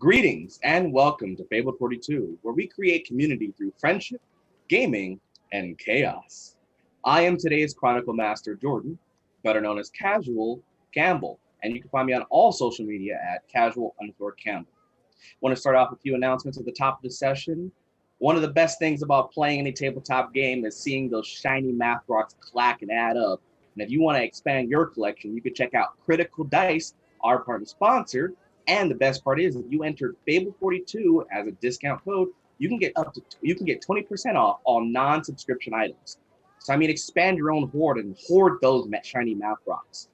Greetings and welcome to Fable 42, where we create community through friendship, gaming, and chaos. I am today's Chronicle Master Jordan, better known as Casual Campbell, and you can find me on all social media at casual_Campbell. Want to start off with a few announcements at the top of the session. One of the best things about playing any tabletop game is seeing those shiny math rocks clack and add up. And if you want to expand your collection, you can check out Critical Dice, our partner sponsor. And the best part is, if you enter Fable42 as a discount code, you can get 20% off all non-subscription items. So I mean, expand your own hoard and hoard those shiny math rocks.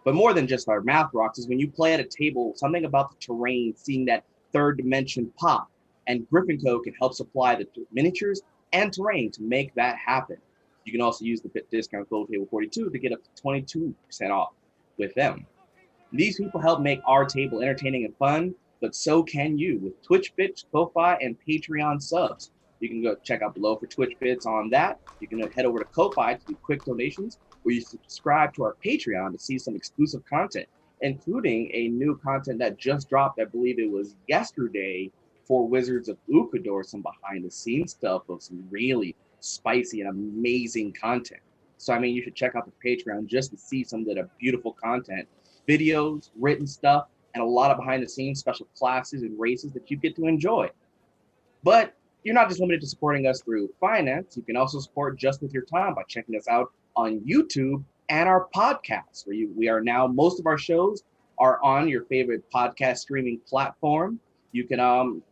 But more than just our math rocks is when you play at a table, something about the terrain, seeing that third dimension pop, and Griffin Co. can help supply the miniatures and terrain to make that happen. You can also use the discount code Table42 to get up to 22% off with them. These people help make our table entertaining and fun, but so can you with Twitch bits, Ko-Fi, and Patreon subs. You can go check out below for Twitch bits on that. You can head over to Ko-Fi to do quick donations, or you subscribe to our Patreon to see some exclusive content, including a new content that just dropped, I believe it was yesterday, for Wizards of Ukador, some behind-the-scenes stuff of some really spicy and amazing content. So, I mean, you should check out the Patreon just to see some of the beautiful content, videos, written stuff, and a lot of behind-the-scenes special classes and races that you get to enjoy. But you're not just limited to supporting us through finance. You can also support just with your time by checking us out on YouTube and our podcast, where we are now, most of our shows are on your favorite podcast streaming platform. You can,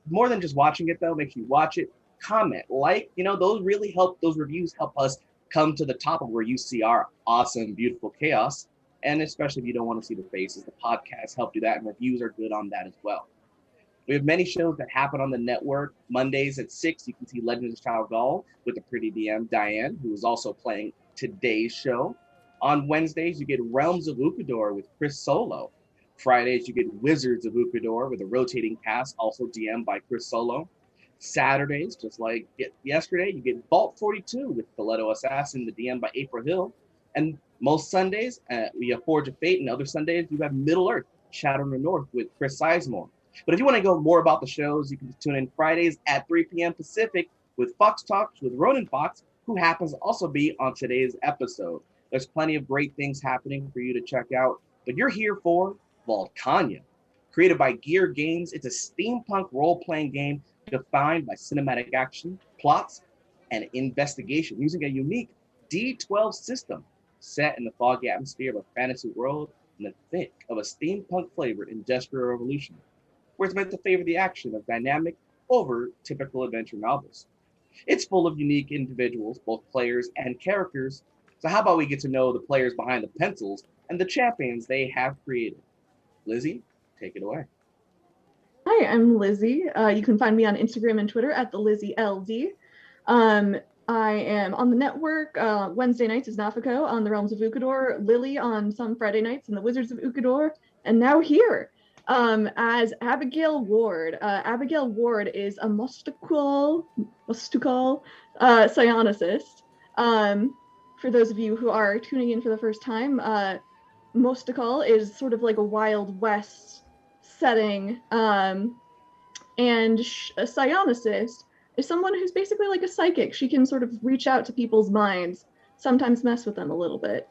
more than just watching it though, make sure you watch it, comment, like, those really help, those reviews help us come to the top of where you see our awesome, beautiful chaos. And especially if you don't want to see the faces, the podcasts help do that, and reviews are good on that as well. We have many shows that happen on the network. Mondays at 6, you can see Legends of Chalgal with the pretty DM Diane, who is also playing today's show. On Wednesdays, you get Realms of Ukador with Chris Solo. Fridays, you get Wizards of Ukador with a rotating cast, also DM'd by Chris Solo. Saturdays, just like yesterday, you get Vault 42 with Coletto Assassin, the DM by April Hill. And most Sundays, we have Forge of Fate, and other Sundays, you have Middle Earth, Shadow in the North with Chris Sizemore. But if you want to go more about the shows, you can tune in Fridays at 3 p.m. Pacific with Fox Talks with Ronan Fox, who happens to also be on today's episode. There's plenty of great things happening for you to check out, but you're here for Vulcania. Created by Gear Games, it's a steampunk role-playing game defined by cinematic action, plots, and investigation using a unique D12 system set in the foggy atmosphere of a fantasy world in the thick of a steampunk-flavored industrial revolution, where it's meant to favor the action of dynamic over typical adventure novels. It's full of unique individuals, both players and characters, so how about we get to know the players behind the pencils and the champions they have created. Lizzie, take it away. Hi, I'm Lizzie. You can find me on Instagram and Twitter at the LizzieLD. I am on the network. Wednesday nights is Nafako on the Realms of Ukador, Lily on some Friday nights in the Wizards of Ukador, and now here as Abigail Ward. Abigail Ward is a mystical psionicist. For those of you who are tuning in for the first time, Mostikal is sort of like a Wild West setting, and a psionicist is someone who's basically like a psychic. She can sort of reach out to people's minds, sometimes mess with them a little bit.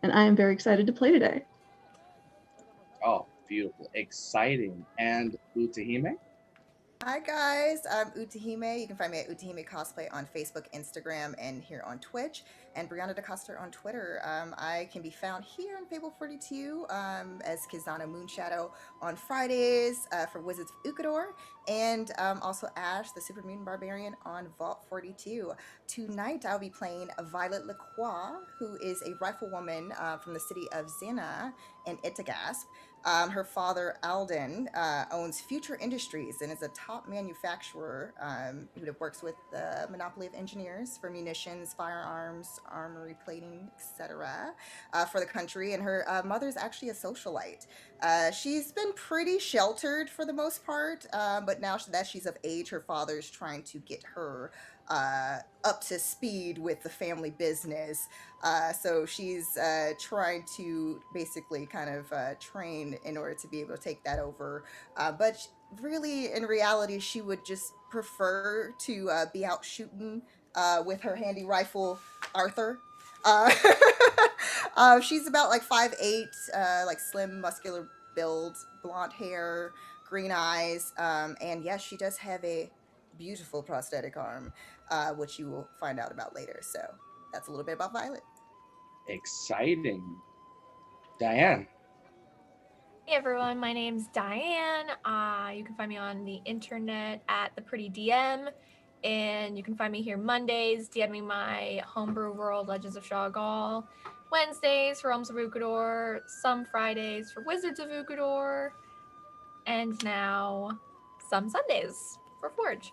And I am very excited to play today. Oh, beautiful, exciting. And Utahime? Hi guys, I'm Utahime. You can find me at Utahime Cosplay on Facebook, Instagram, and here on Twitch. And Brianna DeCoster on Twitter. I can be found here in Fable 42 as Kizana Moonshadow on Fridays for Wizards of Ukador. And also Ash, the Super Mutant Barbarian on Vault 42. Tonight I'll be playing Violet Lacroix, who is a riflewoman from the city of Zena in Itagasp. Her father, Alden, owns Future Industries and is a top manufacturer who works with the Monopoly of Engineers for munitions, firearms, armory plating, etc. For the country. And her mother's actually a socialite. She's been pretty sheltered for the most part, but now that she's of age, her father's trying to get her up to speed with the family business. So she's trying to basically kind of train in order to be able to take that over. But really, in reality, she would just prefer to be out shooting with her handy rifle, Arthur. Uh, she's about like 5'8", like slim, muscular build, blonde hair, green eyes, and yes, she does have a beautiful prosthetic arm, which you will find out about later. So that's a little bit about Violet. Exciting. Diane. Hey everyone, my name's Diane. You can find me on the internet at the Pretty DM, and you can find me here Mondays DMing my Homebrew World Legends of Shoggoth, Wednesdays for Realms of Ukador, some Fridays for Wizards of Ukador, and now some Sundays for Forge.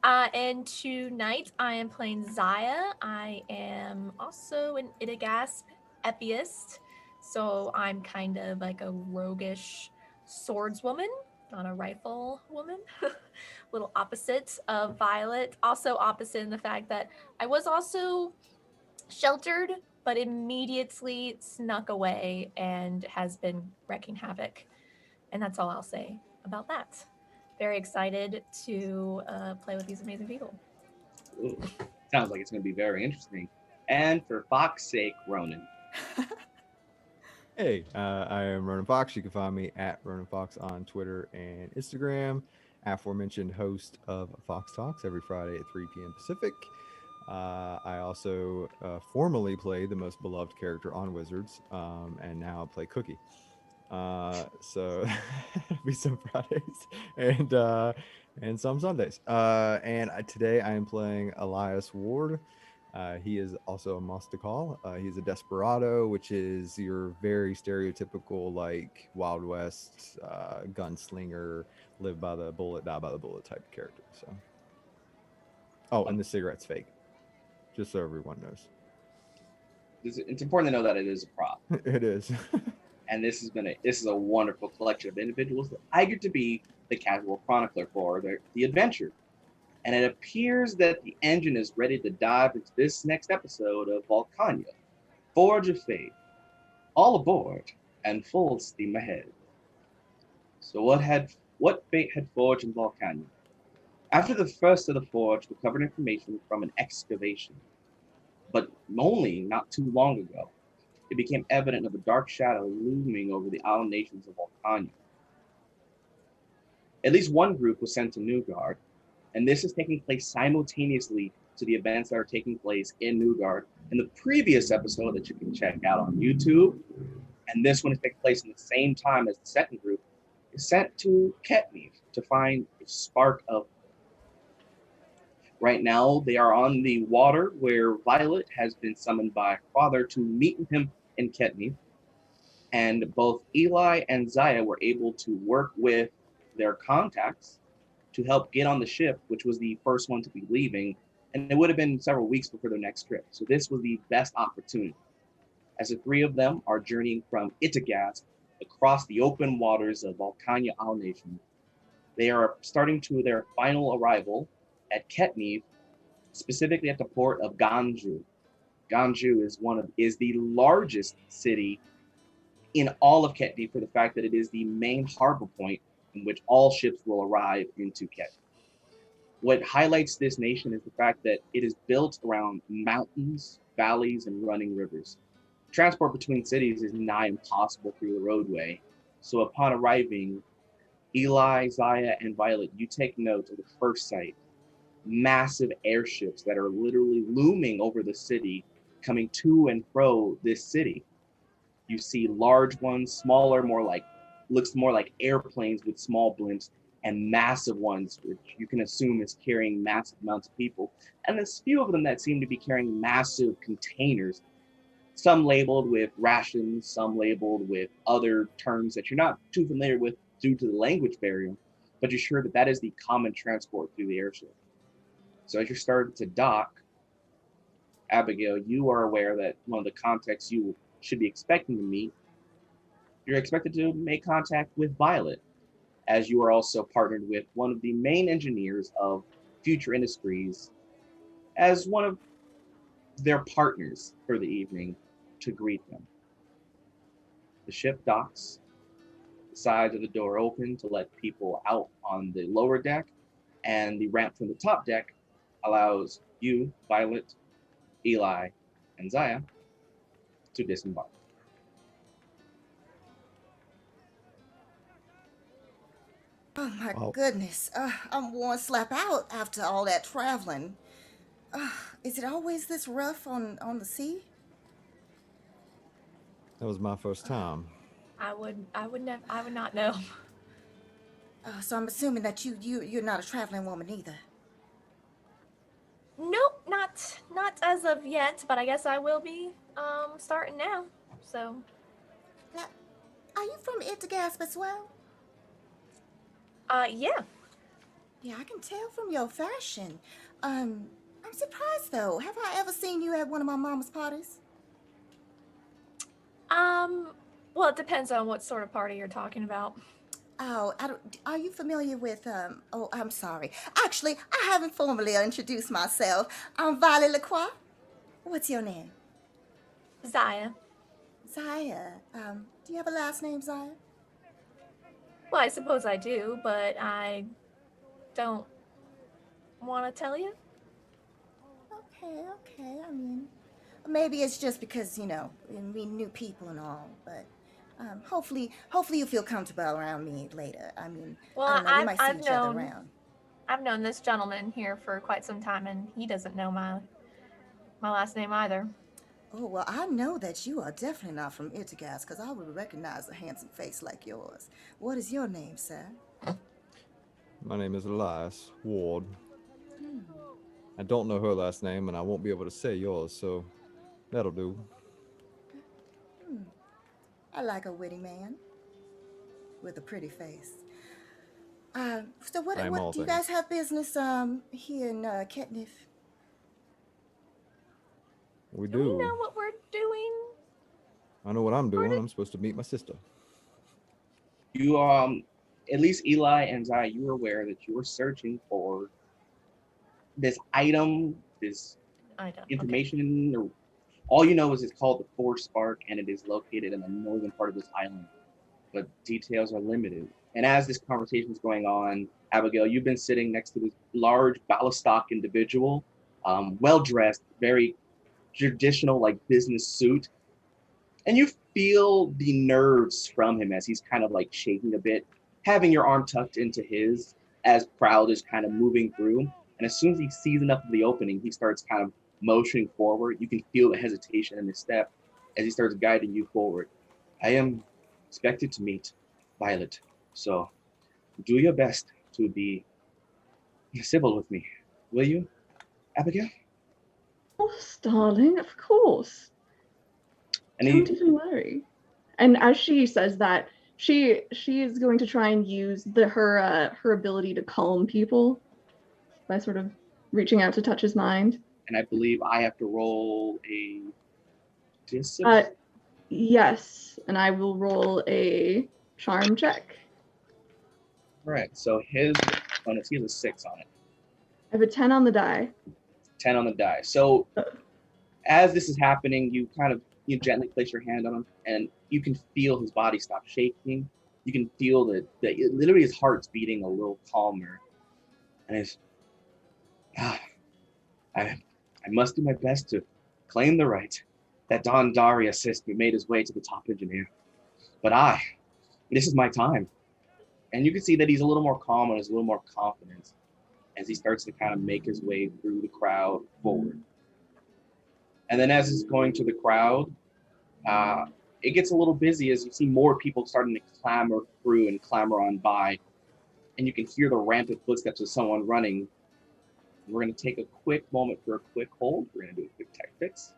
And tonight I am playing Zaya. I am also an Idagasp Epiist, so I'm kind of like a roguish swordswoman, not a rifle woman. Little opposite of Violet. Also opposite in the fact that I was also sheltered, but immediately snuck away and has been wreaking havoc. And that's all I'll say about that. Very excited to play with these amazing people. Ooh, sounds like it's going to be very interesting. And for Fox's sake, Ronan. Hey, I am Ronan Fox. You can find me at Ronan Fox on Twitter and Instagram. Aforementioned host of Fox Talks every Friday at 3 p.m. Pacific. I also formerly played the most beloved character on Wizards, and now I play Cookie. So it'll be some Fridays and some Sundays. Today I am playing Elias Ward. He is also a Mostikal. He's a desperado, which is your very stereotypical like Wild West gunslinger, live by the bullet, die by the bullet type of character. So, oh, and the cigarette's fake, just so everyone knows. It's important to know that it is a prop. It is. And this is a wonderful collection of individuals that I get to be the casual chronicler for the adventure. And it appears that the engine is ready to dive into this next episode of Vulcania, Forge of Fate. All aboard and full steam ahead. So what fate had forged in Vulcania? After the first of the Forge recovered information from an excavation, but only not too long ago, it became evident of a dark shadow looming over the Islenations of Vulcania. At least one group was sent to Nuugard, and this is taking place simultaneously to the events that are taking place in Nuugard in the previous episode that you can check out on YouTube. And this one is taking place in the same time as the second group is sent to Ketniv to find a spark of. Right now, they are on the water where Violet has been summoned by her father to meet with him in Ketniv. And both Eli and Zaya were able to work with their contacts to help get on the ship, which was the first one to be leaving. And it would have been several weeks before their next trip. So this was the best opportunity. As the three of them are journeying from Idagasp across the open waters of Vulcania Islenation, they are starting to their final arrival at Ketniv, specifically at the port of Ganju. Ganju is the largest city in all of Ketniv for the fact that it is the main harbor point in which all ships will arrive into Ketniv. What highlights this nation is the fact that it is built around mountains, valleys, and running rivers. Transport between cities is nigh impossible through the roadway. So upon arriving, Eli, Zaya, and Violet, you take note of the first sight. Massive airships that are literally looming over the city, coming to and fro this city. You see large ones, smaller, looks more like airplanes with small blimps, and massive ones, which you can assume is carrying massive amounts of people. And there's a few of them that seem to be carrying massive containers, some labeled with rations, some labeled with other terms that you're not too familiar with due to the language barrier, but you're sure that that is the common transport through the airship. So as you're starting to dock, Abigail, you are aware that one of the contacts you should be expecting to meet, you're expected to make contact with Violet, as you are also partnered with one of the main engineers of Future Industries, as one of their partners for the evening to greet them. The ship docks, the sides of the door open to let people out on the lower deck, and the ramp from the top deck allows you, Violet, Eli, and Zaya to disembark. Oh my Oh, goodness. I'm worn slap out after all that traveling. Is it always this rough on the sea? that was my first time. I would not know. So I'm assuming that you're not a traveling woman either. Nope, not as of yet, but I guess I will be starting now. So, Now, are you from Ithagasp as well? yeah. Yeah, I can tell from your fashion. I'm surprised though. Have I ever seen you at one of my mama's parties? Well, it depends on what sort of party you're talking about. Oh, I don't, are you familiar with oh, I'm sorry. Actually, I haven't formally introduced myself. I'm Violet Lacroix. What's your name? Zaya. Zaya. Do you have a last name, Zaya? Well, I suppose I do, but I don't want to tell you. Okay, okay. I mean, maybe it's just because, we meet new people and all, but hopefully you feel comfortable around me later. I mean, Well, I don't know, we might see I've each other known around. I've known this gentleman here for quite some time, and he doesn't know my last name either. Oh, well, I know that you are definitely not from Ithagas, because I would recognize a handsome face like yours. What is your name, sir? My name is Elias Ward. Hmm. I don't know her last name, and I won't be able to say yours, so that'll do. Hmm. I like a witty man with a pretty face. So I am all what do you things. guys have business here in Ketniv? We Do we do. know what we're doing? I know what I'm Where doing. did I'm supposed to meet my sister. You, at least Eli and Zai, you were aware that you were searching for this item, this I don't. Okay. information, or all you know is it's called the Force Spark, and it is located in the northern part of this island. But details are limited. And as this conversation is going on, Abigail, you've been sitting next to this large Balistock individual, well dressed, very traditional, like business suit, and you feel the nerves from him as he's kind of like shaking a bit, having your arm tucked into his as crowd is kind of moving through. And as soon as he sees enough of the opening, he starts kind of motioning forward. You can feel the hesitation in his step as he starts guiding you forward. I am expected to meet Violet, so do your best to be civil with me, will you, Abigail? Oh, darling, of course. And Don't he, even worry. And as she says that, she is going to try and use her ability to calm people by sort of reaching out to touch his mind. and I believe I have to roll a Uh, discipline. yes, and I will roll a charm check. Right. So his bonus, he has a 6 on it, I have a 10 on the die. 10 on the die. So Uh, as this is happening, you gently place your hand on him, and you can feel his body stop shaking. You can feel that literally his heart's beating a little calmer, and he's, ah, I must do my best to claim the right that Don Darius made his way to the top engineer. But this is my time. And you can see that he's a little more calm and has a little more confidence as he starts to kind of make his way through the crowd forward. And then as he's going to the crowd, it gets a little busy as you see more people starting to clamor through and clamor on by. And you can hear the rampant footsteps of someone running. We're going to take a quick moment for a quick hold. We're going to do a quick tech fix.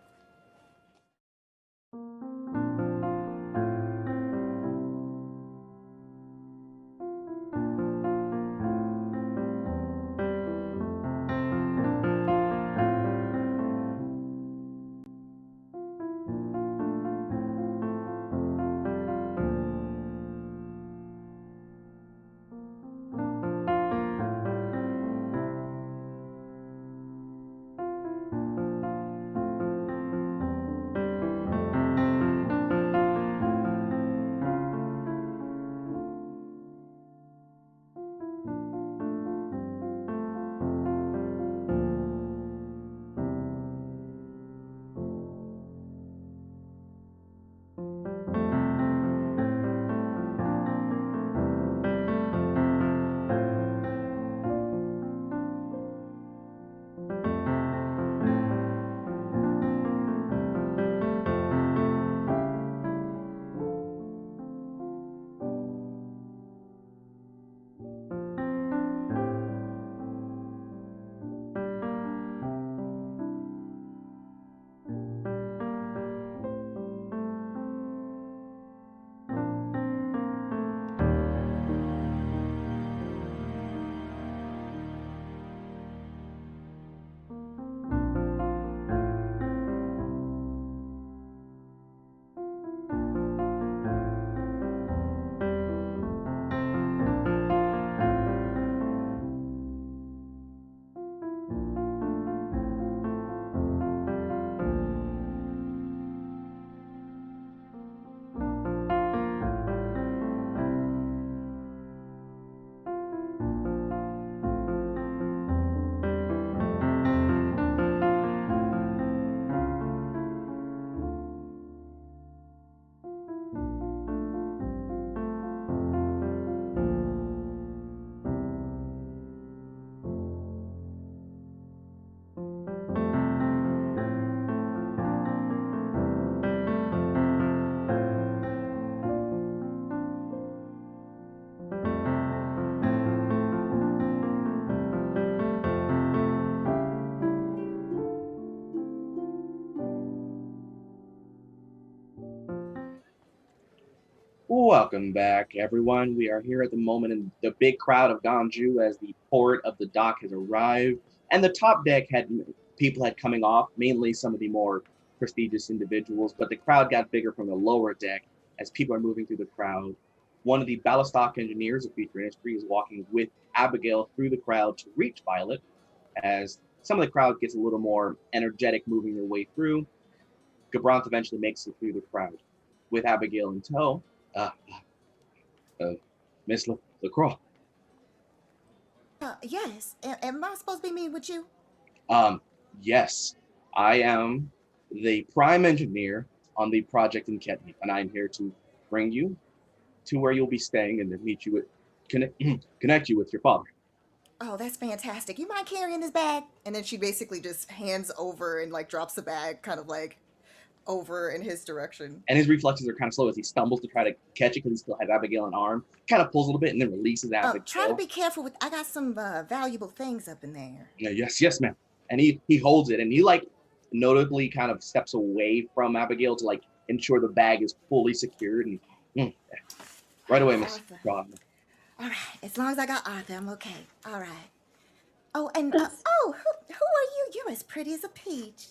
Welcome back, everyone. We are here at the moment in the big crowd of Ganju as the port of the dock has arrived, and the top deck had people had coming off, mainly some of the more prestigious individuals, but the crowd got bigger from the lower deck as people are moving through the crowd. One of the ballistock engineers of Future Industry is walking with Abigail through the crowd to reach Violet, as some of the crowd gets a little more energetic moving their way through. Gabranth eventually makes it through the crowd with Abigail in tow. Uh, Miss LaCroix. Yes. Am I supposed to be meeting with you? Yes, I am the prime engineer on the project in Ketniv, and I'm here to bring you to where you'll be staying and to meet you with, connect you with your father. Oh, that's fantastic. You mind carrying this bag? And then she basically just hands over and like drops the bag kind of like over in his direction. And his reflexes are kind of slow as he stumbles to try to catch it because he still has Abigail in arm. Kind of pulls a little bit and then releases Abigail. Try to be careful with. I got some valuable things up in there. Yeah, yes, ma'am. And he holds it and he like notably kind of steps away from Abigail to like ensure the bag is fully secured. And right away, Miss. All right. As long as I got Arthur, I'm okay. All right. Oh, and who are you? You're as pretty as a peach.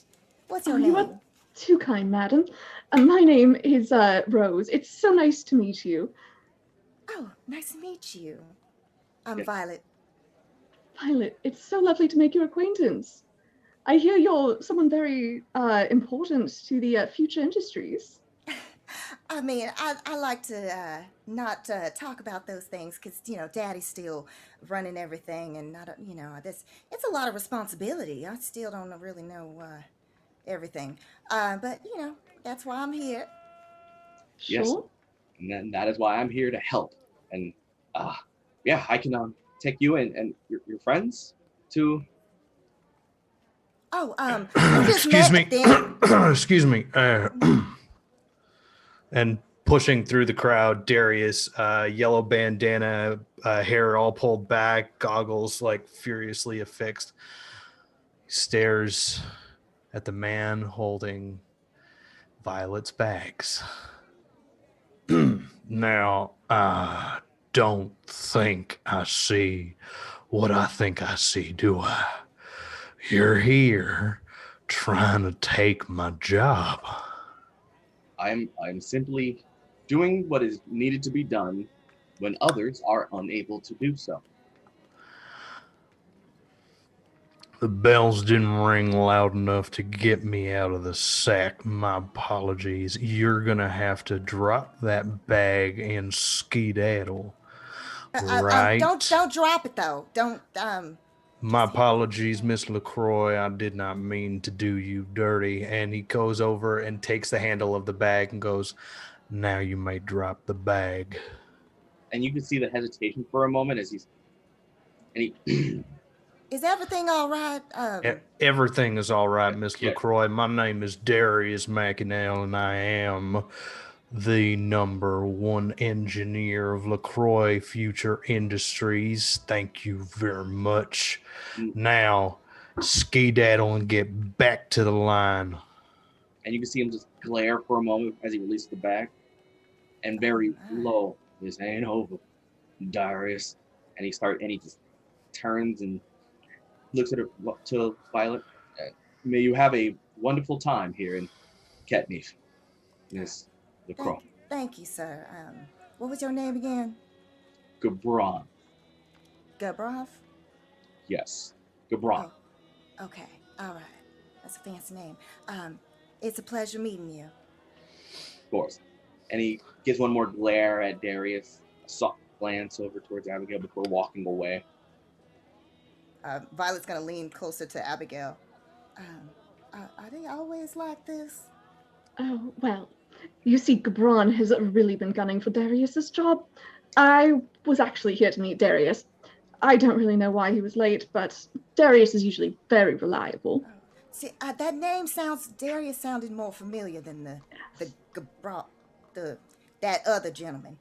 What's your name? You are too kind, madam. My name is Rose. It's so nice to meet you. Oh, nice to meet you. I'm Violet. Violet, it's so lovely to make your acquaintance. I hear you're someone very important to the Future Industries. I mean, I like to not talk about those things because, Daddy's still running everything and not, it's a lot of responsibility. I still don't really know everything. But, that's why I'm here. Yes. Sure. And then that is why I'm here to help. And I can take you and your friends to. Oh, excuse me. Excuse me. And pushing through the crowd, Darius, yellow bandana, hair all pulled back, goggles like furiously affixed, stares at the man holding Violet's bags. Now, I don't think I see what I think I see, do I? You're here trying to take my job. I'm simply doing what is needed to be done when others are unable to do so. The bells didn't ring loud enough to get me out of the sack. My apologies. You're gonna have to drop that bag and skedaddle. Right? Don't drop it though. Don't My apologies, Miss LaCroix. I did not mean to do you dirty. And he goes over and takes the handle of the bag and goes, now you may drop the bag. And you can see the hesitation for a moment as he Is everything all right? Everything is all right, Miss LaCroix. My name is Darius McInell, and I am the #1 engineer of LaCroix Future Industries. Thank you very much. Now, skedaddle and get back to the line. And you can see him just glare for a moment as he releases the bag. And very low, this ain't over, Darius. And he just turns and looks at her to Violet. May you have a wonderful time here in Ketniv, Miss LaCroix. Thank you, sir. What was your name again? Gabranth. Gabranth? Yes, Gabranth. Oh, okay, all right. That's a fancy name. It's a pleasure meeting you. Of course. And he gives one more glare at Darius, a soft glance over towards Abigail before walking away. Violet's gonna lean closer to Abigail. Are they always like this? Oh, well, you see, Gabron has really been gunning for Darius's job. I was actually here to meet Darius. I don't really know why he was late, but Darius is usually very reliable. See, that name Darius sounded more familiar than that other gentleman.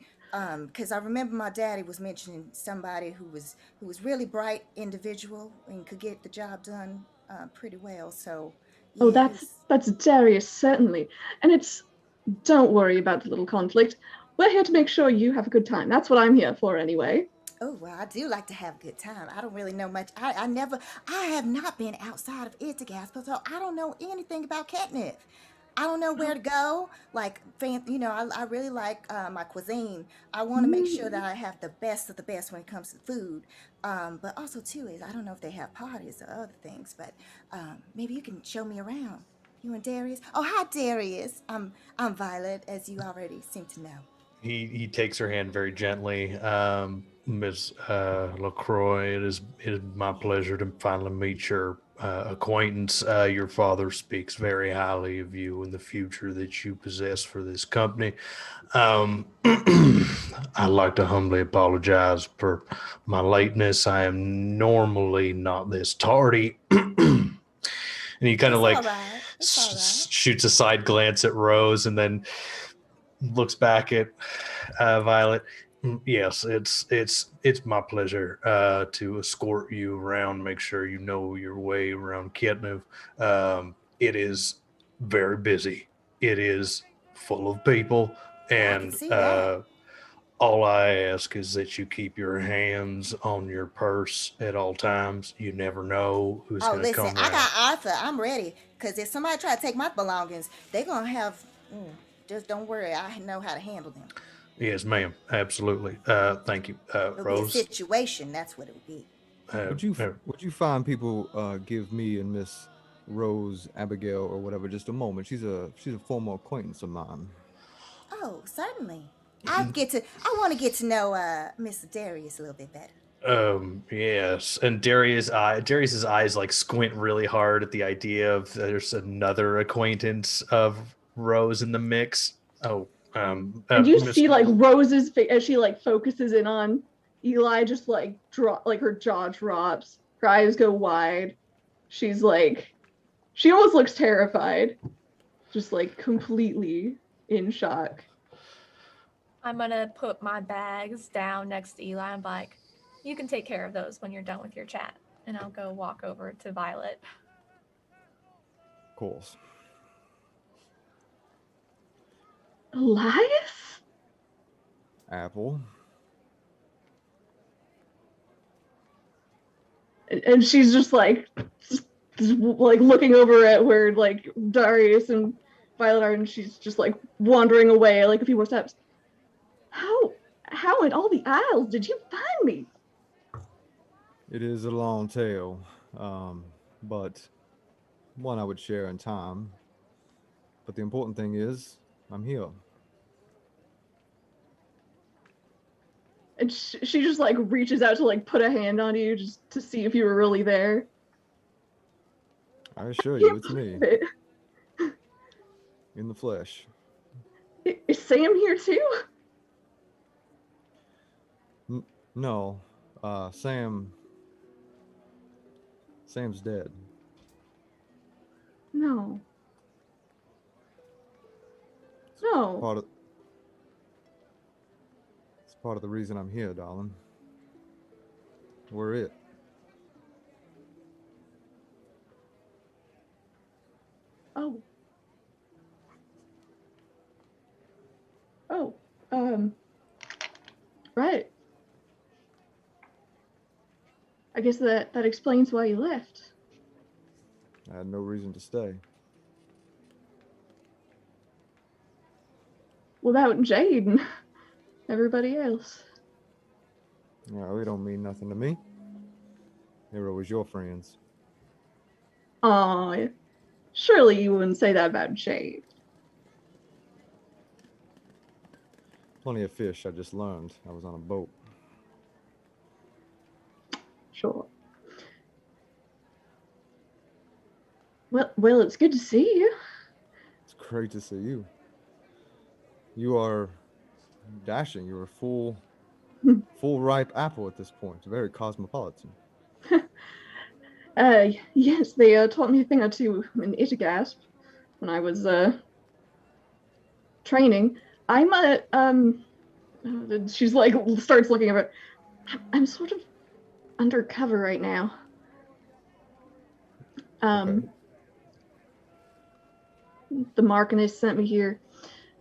Because I remember my daddy was mentioning somebody who was really bright individual and could get the job done pretty well. So yeah, that's Darius, certainly. And don't worry about the little conflict. we're here to make sure you have a good time. That's what I'm here for anyway. Oh, well, I do like to have a good time. I don't really know much. I have not been outside of Ithagasp, so I don't know anything about Ketniv. I don't know where to go. Like, I really like my cuisine. I want to make sure that I have the best of the best when it comes to food. But also, too, is I don't know if they have parties or other things, but maybe you can show me around. You and Darius? Oh, hi, Darius. I'm Violet, as you already seem to know. He takes her hand very gently. Miss LaCroix, it is my pleasure to finally meet your acquaintance. Your father speaks very highly of you and the future that you possess for this company. I'd like to humbly apologize for my lateness. I am normally not this tardy. And he kind of It's like all right. It's all right. shoots a side glance at Rose and then looks back at Violet. Yes, it's my pleasure to escort you around, make sure you know your way around Ketniv. It is very busy. It is full of people, Oh, I can and see that. all I ask is that you keep your hands on your purse at all times. You never know who's Oh, going to listen, come I around. got Arthur. I'm ready. Because if somebody try to take my belongings, they're going to have. Just don't worry. I know how to handle them. Yes, ma'am. Absolutely. Thank you, It'll be a Rose. situation. That's what it would be. Would you find people give me and Miss Rose Abigail or whatever just a moment? She's a former acquaintance of mine. Oh, certainly. I want to get to know Mr. Darius a little bit better. Yes, and Darius's eyes like squint really hard at the idea of there's another acquaintance of Rose in the mix. Oh, And you Miss. see like Rose's face as she like focuses in on Eli, just like her jaw drops, her eyes go wide. She's like, she almost looks terrified, just like completely in shock. I'm gonna put my bags down next to Eli and be like, you can take care of those when you're done with your chat. And I'll go walk over to Violet. Of course. Elias? Apple. And she's just like looking over at where like Darius and Violet are, and she's just like wandering away like a few more steps. How in all the aisles did you find me? It is a long tale, but one I would share in time. But the important thing is, I'm here. And she just like reaches out to like put a hand on you just to see if you were really there. I assure you, it's me. In the flesh. Is Sam here too? No, Sam's dead. No. It's part of the reason I'm here, darling. We're it. Oh. Right. I guess that explains why you left. I had no reason to stay. Without Jade and everybody else. Yeah, they don't mean nothing to me. They were always your friends. Aw, surely you wouldn't say that about Jade. Plenty of fish, I just learned. I was on a boat. Sure. Well, it's good to see you. It's great to see you. You are dashing. You're a full ripe apple at this point. Very cosmopolitan. Yes, they taught me a thing or two in Ithagasp when I was training. I'm she's like starts looking at it. I'm sort of undercover right now. Okay. The Markinist sent me here.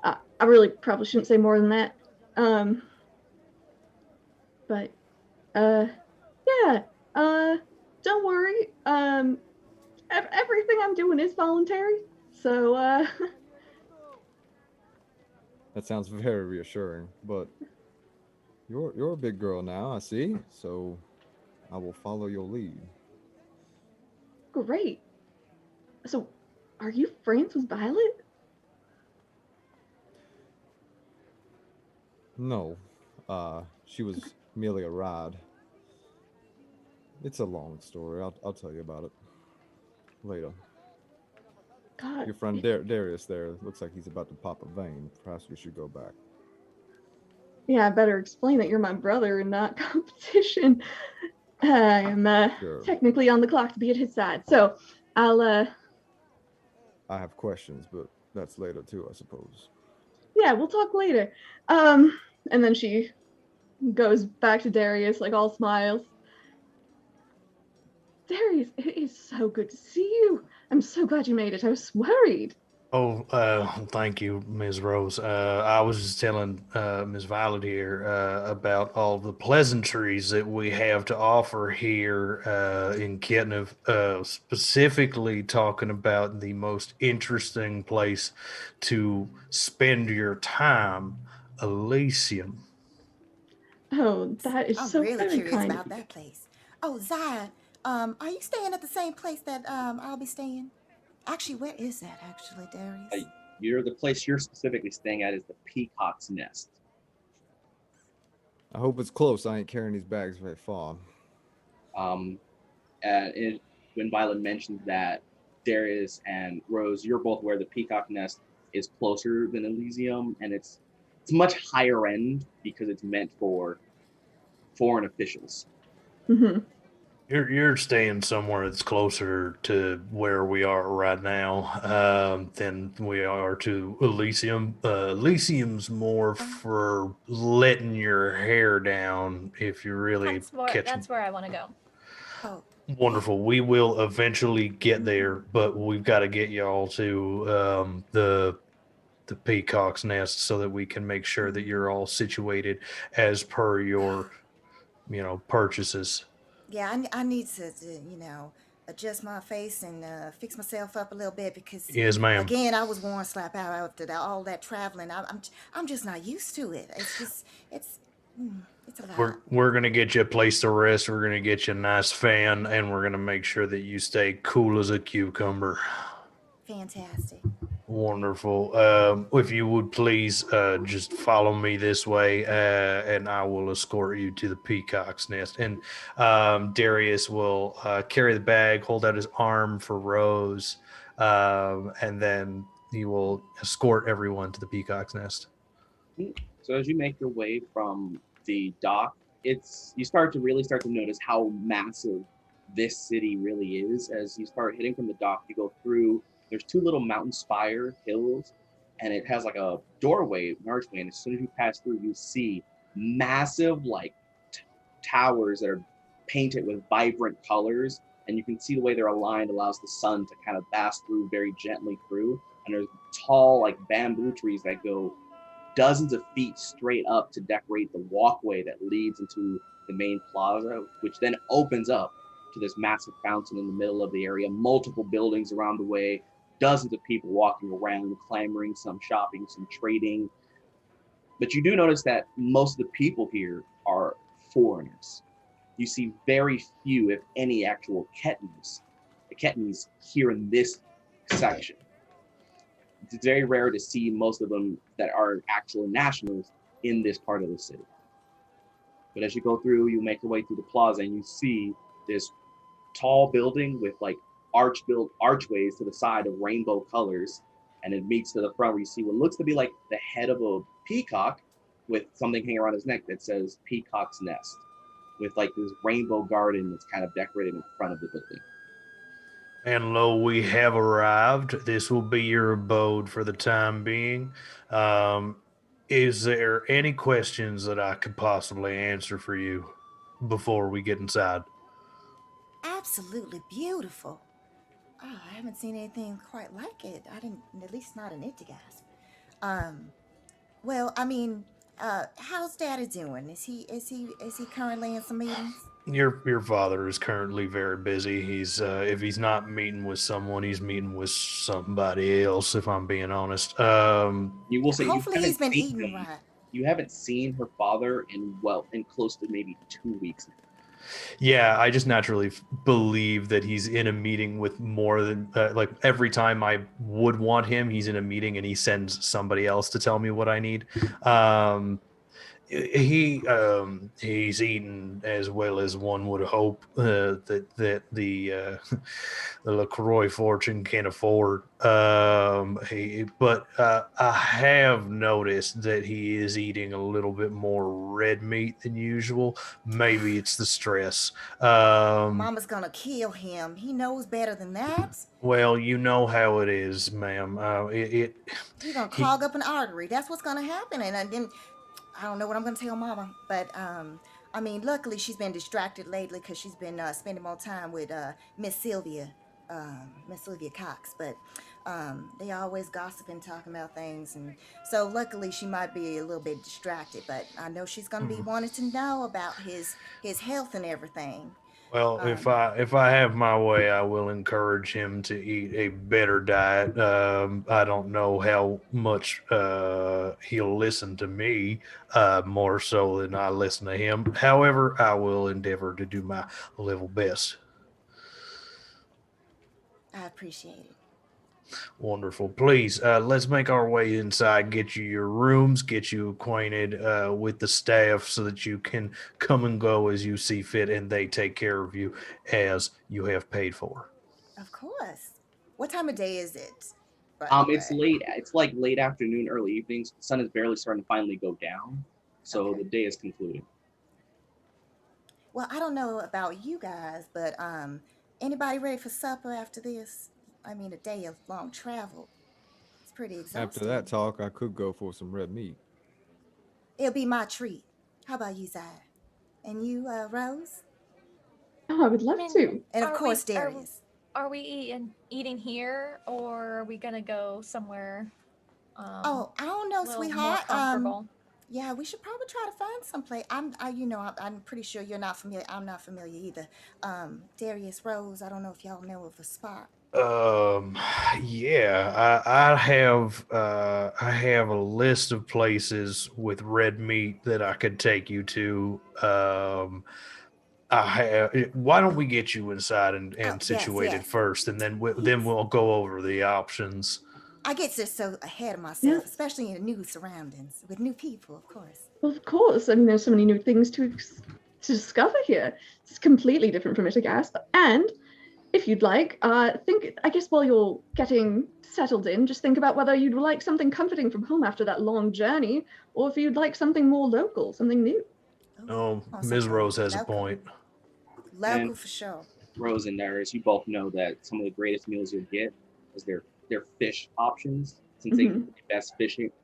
I really probably shouldn't say more than that. But yeah, don't worry. Everything I'm doing is voluntary. So That sounds very reassuring. But you're a big girl now, I see. So I will follow your lead. great. So are you friends with Violet? No, she was merely a ride. It's a long story. I'll tell you about it later. God, Your friend Darius there looks like he's about to pop a vein. Perhaps we should go back. yeah, I better explain that you're my brother and not competition. I am Sure. technically on the clock to be at his side. So I'll I have questions, but that's later too, I suppose. yeah, we'll talk later. And then she goes back to Darius, like all smiles. Darius, it is so good to see you. I'm so glad you made it. I was worried. Oh, thank you, Ms. Rose. I was just telling Ms. Violet here about all the pleasantries that we have to offer here in Ketniv, specifically talking about the most interesting place to spend your time, Elysium. Oh, that is I'm so really very curious kind of about you. that place. Oh, Zaya, are you staying at the same place that I'll be staying? Actually, where is that actually, Uh, Darius? the place you're specifically staying at is the Peacock's Nest. I hope it's close. I ain't carrying these bags very far. Um, when Violet mentions that Darius and Rose, you're both aware the Peacock Nest is closer than Elysium, and it's much higher end because it's meant for foreign officials. Mhm. You're staying somewhere that's closer to where we are right now than we are to Elysium. Elysium's more for letting your hair down if you really catch. That's where I want to go. Oh, yeah. Wonderful. We will eventually get there, but we've got to get y'all to the Peacock's Nest so that we can make sure that you're all situated as per your purchases. Yeah, I need to adjust my face and fix myself up a little bit because, Yes, ma'am. again, I was worn slap out after all that traveling. I'm just not used to it. It's it's a We're lot. we're gonna get you a place to rest. We're gonna get you a nice fan, and we're gonna make sure that you stay cool as a cucumber. Fantastic. Wonderful. If you would please just follow me this way, and I will escort you to the Peacock's Nest. And Darius will carry the bag, hold out his arm for Rose, and then he will escort everyone to the Peacock's Nest. So as you make your way from the dock, you start to really start to notice how massive this city really is. As you start hitting from the dock, you go through. There's two little mountain spire hills, and it has like a doorway, an archway. And as soon as you pass through, you see massive like towers that are painted with vibrant colors, and you can see the way they're aligned allows the sun to kind of pass through very gently through. And there's tall like bamboo trees that go dozens of feet straight up to decorate the walkway that leads into the main plaza, which then opens up to this massive fountain in the middle of the area, multiple buildings around the way, dozens of people walking around, clamoring, some shopping, some trading. But you do notice that most of the people here are foreigners. You see very few, if any, actual Ketnivs here in this section. It's very rare to see most of them that are actual nationals in this part of the city. But as you go through, you make your way through the plaza and you see this tall building with like arch-built archways to the side of rainbow colors. And it meets to the front where you see what looks to be like the head of a peacock with something hanging around his neck that says Peacock's Nest, with like this rainbow garden that's kind of decorated in front of the building. And lo, we have arrived. This will be your abode for the time being. Um, is there any questions that I could possibly answer for you before we get inside? Absolutely beautiful. Oh, I haven't seen anything quite like it. I didn't, at least not in Itigas. Um, well, I mean, how's Daddy doing? Is he currently in some meetings? Your father is currently very busy. He's if he's not meeting with someone, he's meeting with somebody else. If I'm being honest, You will say you Hopefully haven't he's been seen eating him. right. You haven't seen her father in close to maybe 2 weeks now. yeah, I just naturally believe that he's in a meeting with more than like every time I would want him, he's in a meeting and he sends somebody else to tell me what I need. Um, he's eaten as well as one would hope that the LaCroix fortune can afford. But I have noticed that he is eating a little bit more red meat than usual. Maybe it's the stress. Mama's gonna kill him. He knows better than that. Well, you know how it is, ma'am. He's gonna He clog up an artery. That's what's gonna happen. And then I don't know what I'm gonna tell Mama. But I mean, luckily she's been distracted lately because she's been spending more time with Miss Sylvia Cox. But they always gossiping, talking about things, and so luckily she might be a little bit distracted. But I know she's gonna be wanting to know about his health and everything. Well, Um, if I have my way, I will encourage him to eat a better diet. I don't know how much he'll listen to me, more so than I listen to him. However, I will endeavor to do my level best. I appreciate it. Wonderful. Please, let's make our way inside, get you your rooms, get you acquainted with the staff so that you can come and go as you see fit and they take care of you as you have paid for. Of course. What time of day is it? By the It's way. late. It's like late afternoon, early evening. So the sun is barely starting to finally go down. So Okay. the day is concluding. Well, I don't know about you guys, but anybody ready for supper after this? I mean, a day of long travel. It's pretty After that exhausting. talk, I could go for some red meat. It'll be my treat. How about you, Zai? And you, Rose? Oh, I would I love mean, to. And of are we course, Darius. are we eating here, or are we gonna go somewhere Oh, I don't know, a little more sweetheart. comfortable? Yeah, we should probably try to find some place. I'm pretty sure you're not familiar. I'm not familiar either. Darius, Rose. I don't know if y'all know of a spot. Um, yeah, I have a list of places with red meat that I could take you to. I have. Why don't we get you inside Oh, and yes, situated yes. first, and then Yes. we'll go over the options. I get just so ahead of myself, Yes. especially in new surroundings with new people, of course. Well, of course. I mean, there's so many new things to discover here. It's completely different from Michigas. And if you'd like, I guess while you're getting settled in, just think about whether you'd like something comforting from home after that long journey, or if you'd like something more local, something new. Oh, Oh, Ms. something Rose has a local. point. And Local for sure. Rose and Darius, you both know that some of the greatest meals you'll get is their fish options. Since they Mhm. are the best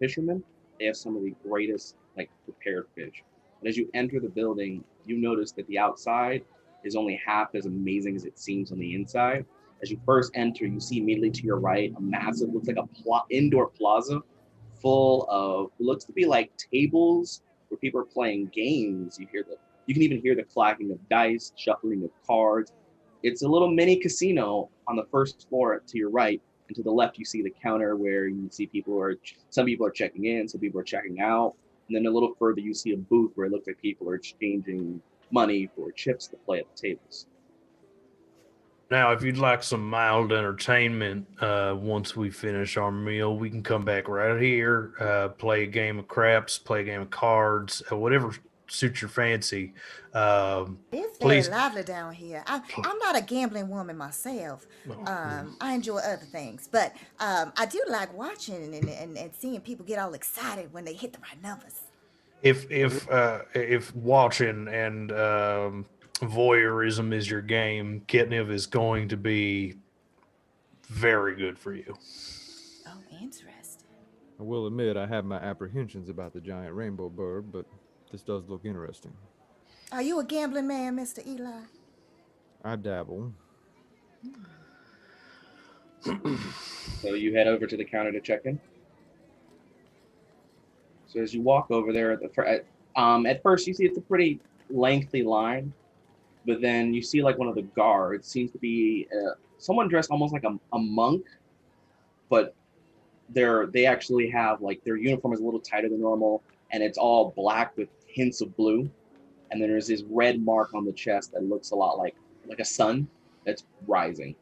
fishermen, they have some of the greatest like prepared fish. And as you enter the building, you notice that the outside is only half as amazing as it seems on the inside. As you first enter, you see immediately to your right a massive, looks like a indoor plaza full of looks to be like tables where people are playing games. You can even hear the clacking of dice, shuffling of cards. It's a little mini casino on the first floor to your right, and to the left you see the counter where you see some people are checking in, some people are checking out, and then a little further you see a booth where it looks like people are exchanging money for chips to play at the tables. Now, if you'd like some mild entertainment, once we finish our meal, we can come back right here, play a game of craps, play a game of cards, whatever suits your fancy. It's very Please. lively down here. I'm not a gambling woman myself. I enjoy other things, but I do like watching and seeing people get all excited when they hit the right numbers. If watching and voyeurism is your game, Ketniv is going to be very good for you. Oh, interesting. I will admit I have my apprehensions about the giant rainbow bird, but this does look interesting. Are you a gambling man, Mr. Eli? I dabble. So you head over to the counter to check in. So as you walk over there, at first you see it's a pretty lengthy line, but then you see like one of the guards seems to be someone dressed almost like a monk, but they actually have like their uniform is a little tighter than normal, and it's all black with hints of blue, and then there's this red mark on the chest that looks a lot like a sun that's rising.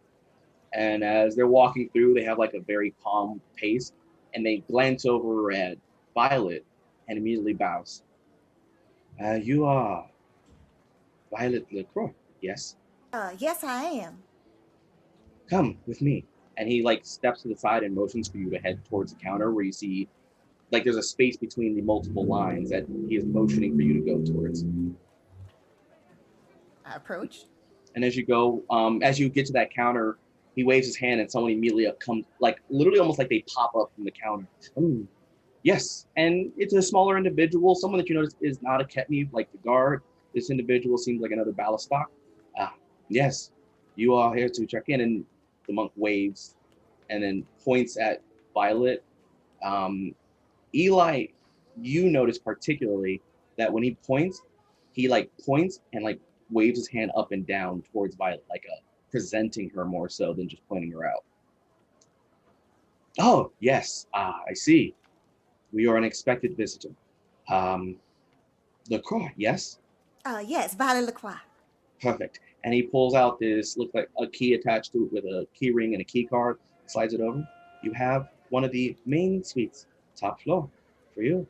And as they're walking through, they have like a very calm pace, and they glance over at Violet and immediately bows. You are Violet LaCroix, yes? Yes, I am. Come with me. And he like steps to the side and motions for you to head towards the counter where you see like there's a space between the multiple lines that he is motioning for you to go towards. I approach. And as you go, as you get to that counter, he waves his hand and someone immediately comes, like literally almost like they pop up from the counter. Yes, and it's a smaller individual, someone that you notice is not a Ketniv like the guard. This individual seems like another Ballistock. Yes, you are here to check in. And the monk waves and then points at Violet. Eli, you notice particularly that when he points, he like points and like waves his hand up and down towards Violet, like presenting her more so than just pointing her out. Oh, yes, I see. We are an expected visitor. LaCroix, yes? Yes, Violet LaCroix. Perfect. And he pulls out this, looks like a key attached to it with a key ring and a key card, slides it over. You have one of the main suites, top floor, for you.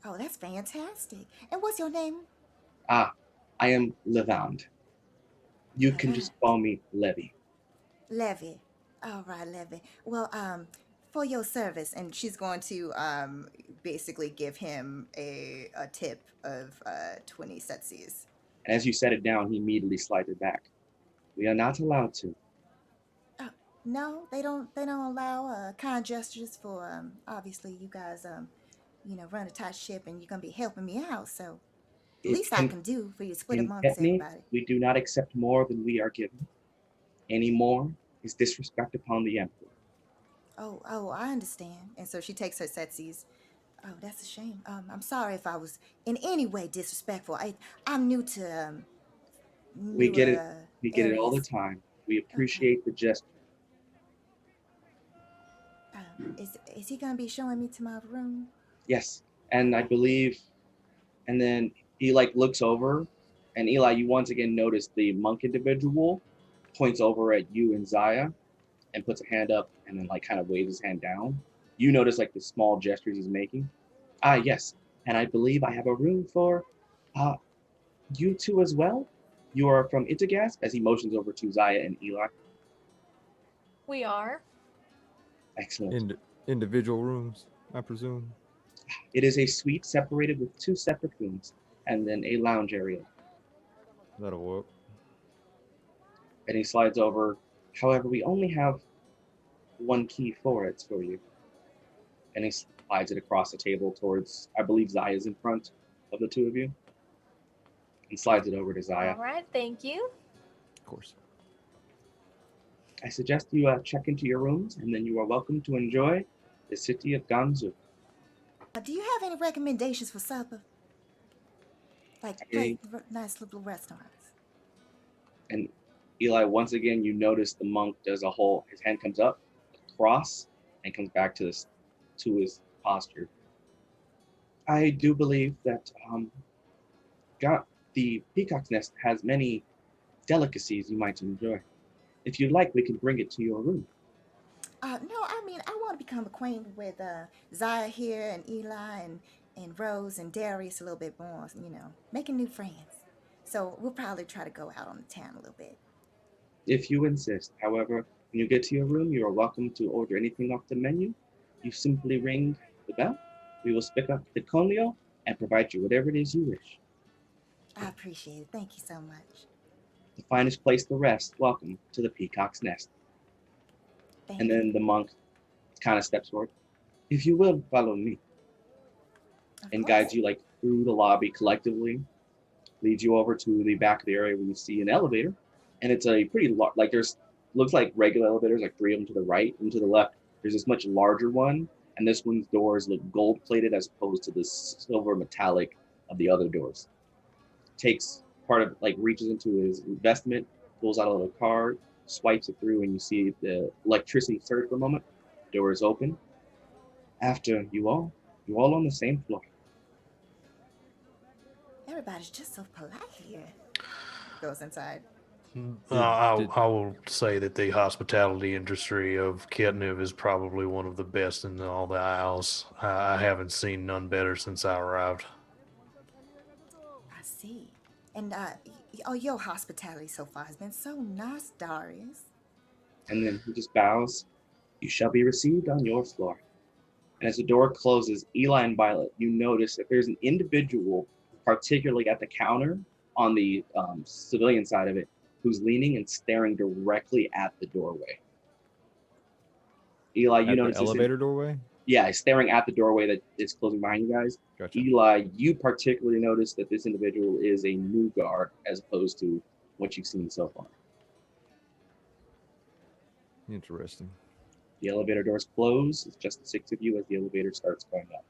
Oh, that's fantastic. And what's your name? I am Levand. You can just call me Levy. Levy. All right, Levy. Well, for your service, and she's going to basically give him a tip of 20 setsees. And as you set it down, he immediately slides it back. We are not allowed to. No, they don't allow kind gestures for obviously you guys run a tight ship and you're gonna be helping me out, so the least I can do for you to split amongst everybody. We do not accept more than we are given. Any more is disrespect upon the Emperor. Oh, I understand. And so she takes her setsees. Oh, that's a shame. I'm sorry if I was in any way disrespectful. I'm new to we get it. We get it all the time. We appreciate the gesture. Is he gonna be showing me to my room? Yes, and I believe, and then he like looks over, and Eli, you once again notice the monk individual points over at you and Zaya, and puts a hand up, and then like kind of waves his hand down. You notice like the small gestures he's making. Yes, and I believe I have a room for, you two as well. You are from Itagast, as he motions over to Zaya and Eli. We are. Excellent. Individual rooms, I presume. It is a suite separated with 2 separate rooms, and then a lounge area. That'll work. And he slides over. However, we only have 1 key for it for you. And he slides it across the table towards, I believe Zaya's in front of the 2 of you. And slides it over to Zaya. All right, thank you. Of course. I suggest you check into your rooms, and then you are welcome to enjoy the city of Ganzu. Do you have any recommendations for supper? Like nice little restaurants. And Eli, once again, you notice the monk does his hand comes up, across, and comes back to his posture. I do believe that the Peacock's Nest has many delicacies you might enjoy. If you'd like, we can bring it to your room. No, I mean, I want to become acquainted with Zaya here and Eli and Rose and Darius a little bit more, making new friends. So we'll probably try to go out on the town a little bit. If you insist. However, when you get to your room, you are welcome to order anything off the menu. You simply ring the bell. We will pick up the conio and provide you whatever it is you wish. I appreciate it. Thank you so much. The finest place to rest. Welcome to the Peacock's Nest. And then the monk kind of steps forward. If you will, follow me. And guides you like through the lobby collectively. Leads you over to the back of the area where you see an elevator. And it's a pretty large, looks like regular elevators, like 3 of them to the right and to the left. There's this much larger one. and this one's doors look gold-plated as opposed to the silver metallic of the other doors. Takes part of, like, reaches into his investment, pulls out a little card, swipes it through, and you see the electricity surge for a moment. Door is open. After you all on the same floor. Everybody's just so polite here. Goes inside. I will say that the hospitality industry of Ketniv is probably one of the best in all the Isles. I haven't seen none better since I arrived. I see. And your hospitality so far has been so nice, Darius. And then he just bows. You shall be received on your floor. And as the door closes, Eli and Violet, you notice that there's an individual, particularly at the counter on the civilian side of it, who's leaning and staring directly at the doorway. Eli, you notice the elevator doorway? Yeah, he's staring at the doorway that is closing behind you guys. Gotcha. Eli, you particularly notice that this individual is a Nuugard as opposed to what you've seen so far. Interesting. The elevator doors close. It's just the six of you as the elevator starts going up.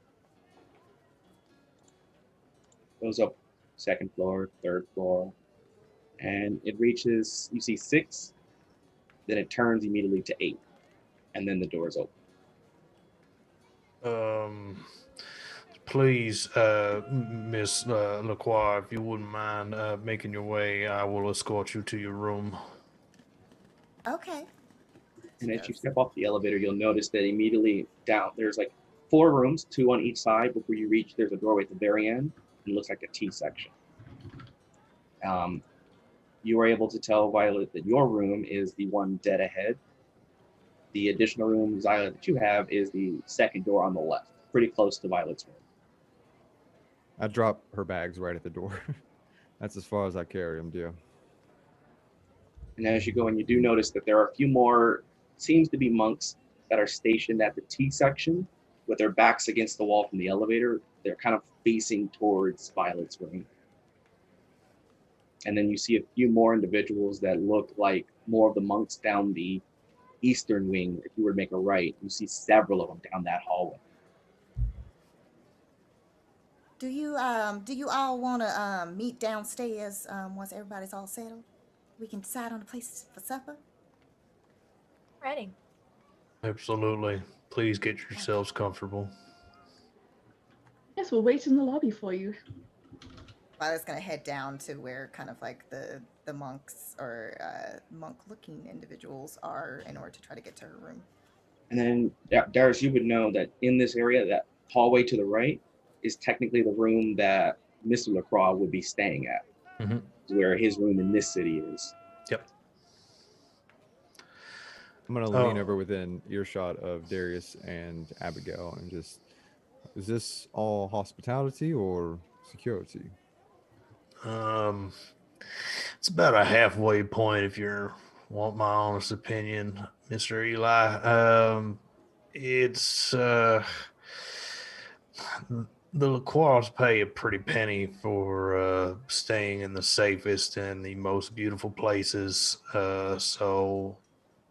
Goes up second floor, third floor, and it reaches, you see 6, then it turns immediately to 8, and then the doors open. Please, Miss LaCroix, if you wouldn't mind making your way, I will escort you to your room. Okay. And as you step off the elevator, you'll notice that immediately down, there's like 4 rooms, 2 on each side. Before you reach, there's a doorway at the very end. It looks like a T section. You were able to tell Violet that your room is the one dead ahead. The additional room, Violet, that you have is the second door on the left, pretty close to Violet's room. I drop her bags right at the door. That's as far as I carry them, dear. And as you go in, you do notice that there are a few more, seems to be monks that are stationed at the T section with their backs against the wall from the elevator. They're kind of facing towards Violet's room. And then you see a few more individuals that look like more of the monks down the eastern wing. If you were to make a right, you see several of them down that hallway. Do you all want to meet downstairs once everybody's all settled? We can decide on a place for supper. Ready. Absolutely. Please get yourselves comfortable. Yes, we'll wait in the lobby for you. Violet's gonna head down to where kind of like the monks or monk-looking individuals are in order to try to get to her room. And then, Darius, you would know that in this area, that hallway to the right is technically the room that Mr. LaCroix would be staying at, where his room in this city is. Yep. I'm going to lean over within earshot of Darius and Abigail and just, is this all hospitality or security? It's about a halfway point if you want my honest opinion, Mr. Eli. It's the LaCroix pay a pretty penny for staying in the safest and the most beautiful places. So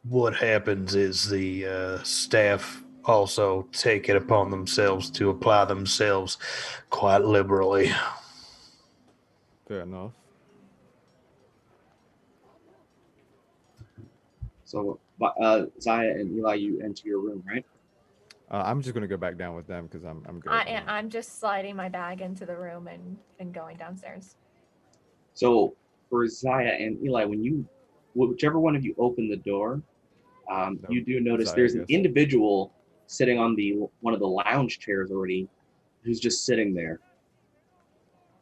what happens is the staff also take it upon themselves to apply themselves quite liberally. Fair enough. So, Zaya and Eli, you enter your room, right? I'm just going to go back down with them because I'm good. I'm just sliding my bag into the room and going downstairs. So for Zaya and Eli, whichever one of you open the door, you do notice Zaya, there's I an guess. individual sitting on one of the lounge chairs already, who's just sitting there.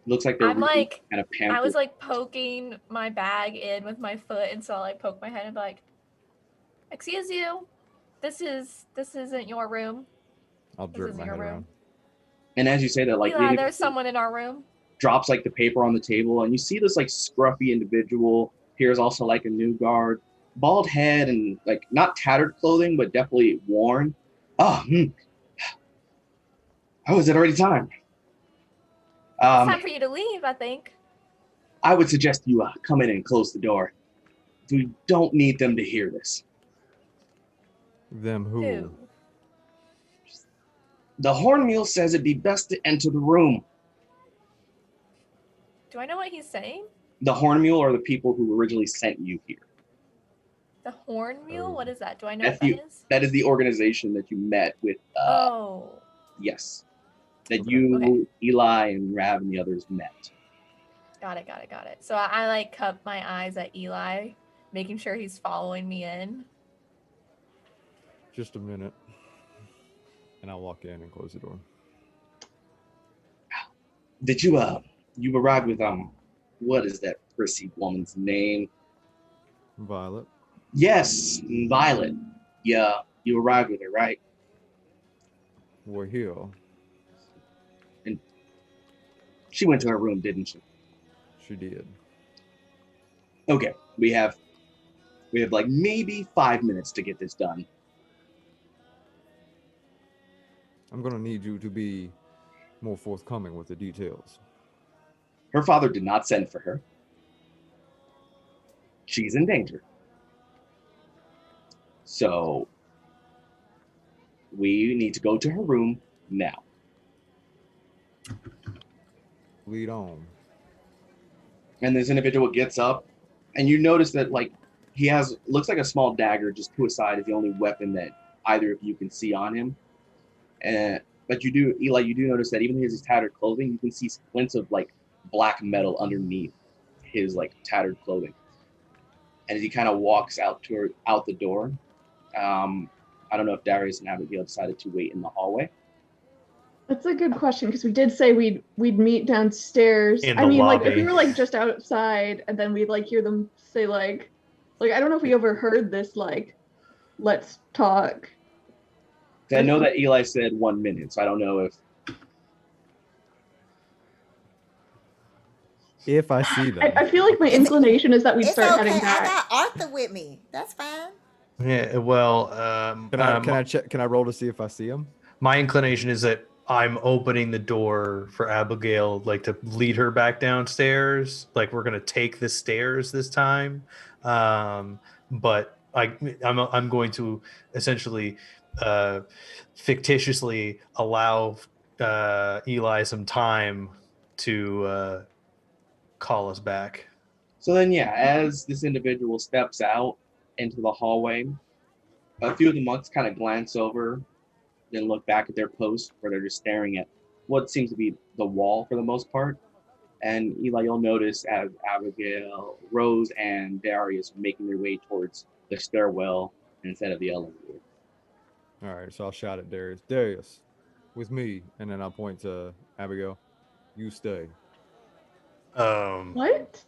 Looks like they're I'm really like, kind of pampered. I was like poking my bag in with my foot, and so I like poke my head and be like, "Excuse you, this isn't your room. I'll This jerk isn't my your head room. around. And as you say that, like Eli, the there's someone in our room." drops like the paper on the table, and you see this like scruffy individual. Here's also like a Nuugard, bald head and like not tattered clothing, but definitely worn. Oh, how is it already time? It's time for you to leave, I think. I would suggest you come in and close the door. We don't need them to hear this. Them who? The horn mule says it'd be best to enter the room. Do I know what he's saying? The horn mule are the people who originally sent you here. The horn mule? Oh. What is that? Do I know That's what that is? That is the organization that you met with. Oh. Yes. That Okay. you, Okay. Eli, and Rav and the others met. Got it. So I like cup my eyes at Eli, making sure he's following me in. Just a minute. And I'll walk in and close the door. Did you arrived with what is that prissy woman's name? Violet. Yes, Violet. Yeah, you arrived with her, right? We're here. And she went to her room, didn't she? She did. Okay, we have like maybe 5 minutes to get this done. I'm gonna need you to be more forthcoming with the details. Her father did not send for her. She's in danger. So we need to go to her room now. Lead on. And this individual gets up, and you notice that like he looks like a small dagger just to his side is the only weapon that either of you can see on him. But you do, Eli, you do notice that even his tattered clothing, you can see splints of like black metal underneath his like tattered clothing. And as he kind of walks out the door, I don't know if Darius and Abigail decided to wait in the hallway. That's a good question, because we did say we'd meet downstairs. In I the mean, like if lobby. we were like just outside and then we'd like hear them say like I don't know if we overheard this like, let's talk. I know that Eli said 1 minute, so I don't know If I see them. I feel like my inclination is that we'd It's start okay. heading back. I got Arthur with me. That's fine. Yeah, well, Can I check? Can I roll to see if I see them? my inclination is that I'm opening the door for Abigail, like to lead her back downstairs. Like we're gonna take the stairs this time, but I'm going to essentially fictitiously allow Eli some time to call us back. So then, yeah, as this individual steps out into the hallway, a few of the monks kind of glance over, then look back at their post where they're just staring at what seems to be the wall for the most part. And Eli, you'll notice as Abigail, Rose, and Darius are making their way towards the stairwell instead of the elevator. All right, so I'll shout at Darius. Darius, with me, and then I'll point to Abigail. You stay. What?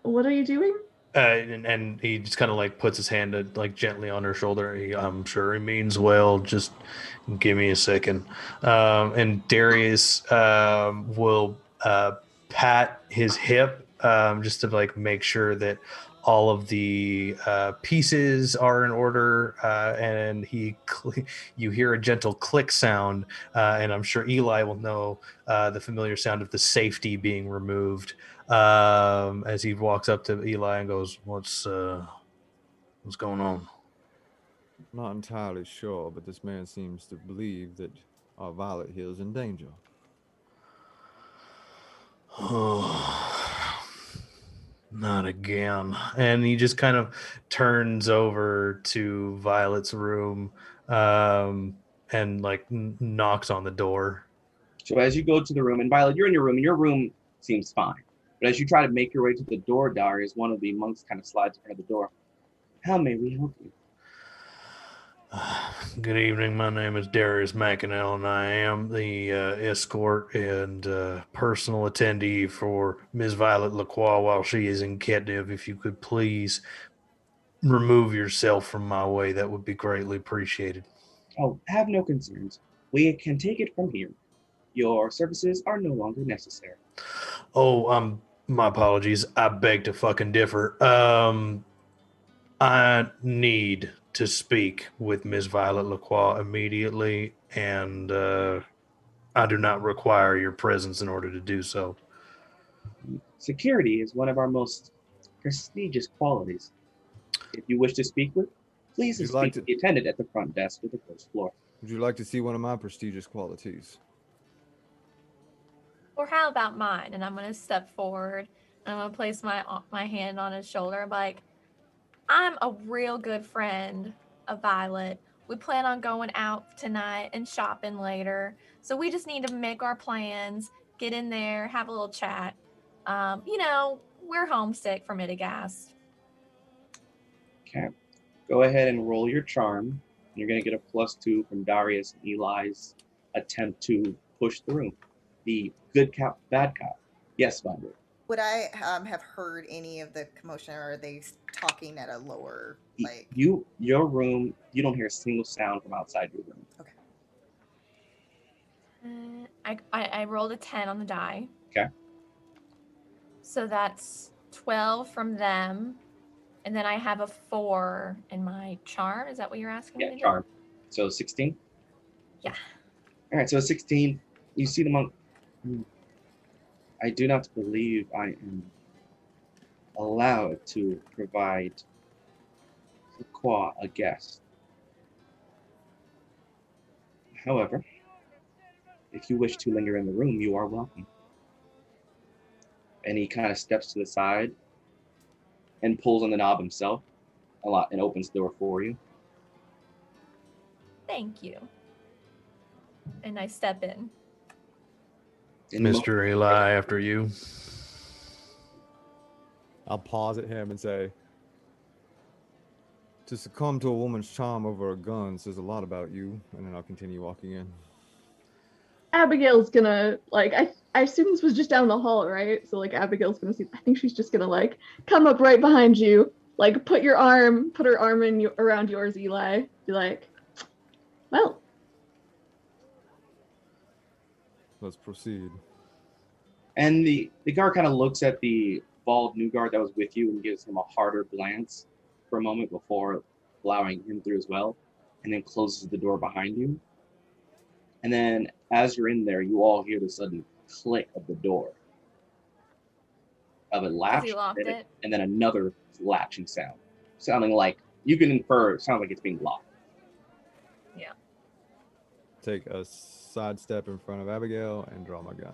What are you doing? And he just kind of like puts his hand like gently on her shoulder. I'm sure he means well. Just give me a second. And Darius will pat his hip just to like make sure that all of the pieces are in order. And you hear a gentle click sound, and I'm sure Eli will know the familiar sound of the safety being removed. As he walks up to Eli and goes, what's going on? Not entirely sure, but this man seems to believe that our Violet here is in danger. Not again. And he just kind of turns over to Violet's room and like knocks on the door. So as you go to the room, and Violet, you're in your room, and your room seems fine. But as you try to make your way to the door, Darius, one of the monks kind of slides in front of the door. How may we help you? Good evening. My name is Darius McInell, and I am the escort and personal attendee for Ms. Violet Lacroix while she is in Ketniv. If you could please remove yourself from my way, that would be greatly appreciated. Oh, have no concerns. We can take it from here. Your services are no longer necessary. Oh, my apologies. I beg to fucking differ. I need to speak with Ms. Violet Lacroix immediately, and I do not require your presence in order to do so. Security is one of our most prestigious qualities. If you wish to speak with, please speak to the attendant at the front desk with the first floor. Would you like to see one of my prestigious qualities? Or how about mine? And I'm gonna step forward and I'm gonna place my hand on his shoulder. I'm like, I'm a real good friend of Violet. We plan on going out tonight and shopping later. So we just need to make our plans, get in there, have a little chat. We're homesick from Itagast. Okay. Go ahead and roll your charm. You're going to get a +2 from Darius and Eli's attempt to push through. The good cop, bad cop. Yes, Violet. Would I have heard any of the commotion, or are they talking at a lower, like... Your room, you don't hear a single sound from outside your room. Okay. I rolled a 10 on the die. Okay. So that's 12 from them. And then I have a 4 in my charm. Is that what you're asking me to do? Yeah, charm. So 16? Yeah. All right, so 16. You see the monk. I do not believe I am allowed to provide a guest. However, if you wish to linger in the room, you are welcome. And he kind of steps to the side and pulls on the knob himself and opens the door for you. Thank you. And I step in. Mr. Eli, after you. I'll pause at him and say, to succumb to a woman's charm over a gun says a lot about you, and then I'll continue walking in. Abigail's gonna, like, I assume this was just down the hall, right? So, like, Abigail's gonna see, I think she's just gonna, like, come up right behind you, like, put her arm around yours, Eli. Be like, well. Let's proceed. And the guard kind of looks at the bald Nuugard that was with you and gives him a harder glance for a moment before allowing him through as well, and then closes the door behind you. And then as you're in there, you all hear the sudden click of the door. Of a latch, and then another latching sound. Sounding like, you can infer, it sounds like it's being locked. Yeah. Take a sidestep in front of Abigail and draw my gun.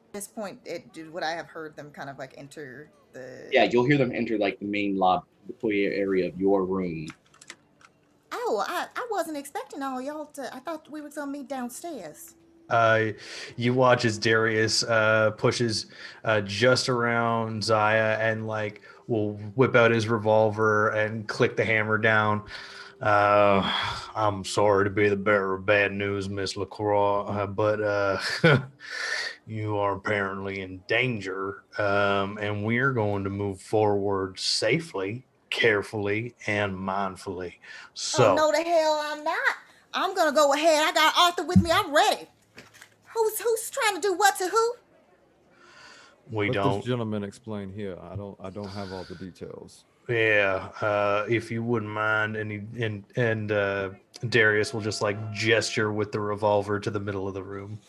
At this point, would I have heard them kind of like enter the... Yeah, you'll hear them enter like the main lobby, the foyer area of your room. Oh, I wasn't expecting all y'all to... I thought we were going to meet downstairs. You watch as Darius pushes just around Zaya and like will whip out his revolver and click the hammer down. I'm sorry to be the bearer of bad news, Miss LaCroix, but you are apparently in danger, and we're going to move forward safely, carefully, and mindfully. So, oh, no, the hell I'm not. I'm going to go ahead. I got Arthur with me. I'm ready. Who's trying to do what to who? Let this gentleman explain here. I don't have all the details. Yeah, if you wouldn't mind, and Darius will just like gesture with the revolver to the middle of the room.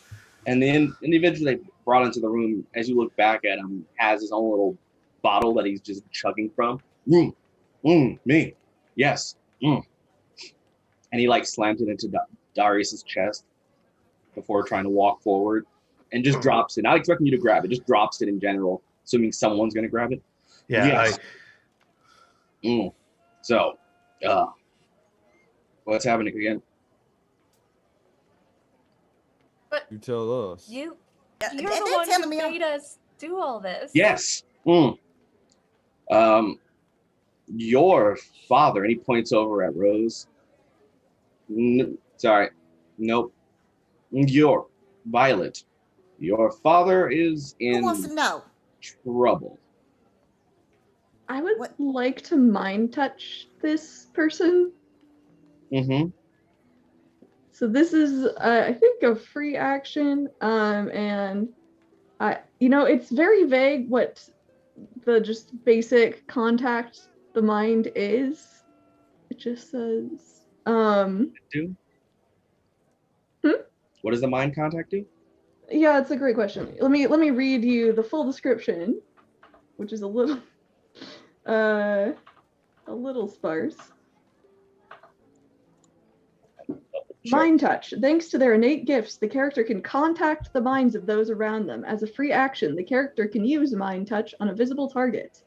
And the individual they brought into the room, as you look back at him, has his own little bottle that he's just chugging from. Me, yes. And he like slams it into Darius's chest before trying to walk forward, and just drops it. Not expecting you to grab it, just drops it in general, assuming someone's gonna grab it. Yeah. Yes. So, what's happening again? But you tell us. You're the one who made us do all this. Yes. Your father, and he points over at Rose. Sorry. Nope. Your Violet. Your father is in Who wants to know? Trouble. I would like to mind touch this person. So this is, I think, a free action, and it's very vague what the just basic contact the mind is. It just says, Do? What does the mind contact do? Yeah, it's a great question. Let me read you the full description, which is a little sparse. Sure. Mind touch. Thanks to their innate gifts, the character can contact the minds of those around them. As a free action, the character can use mind touch on a visible target.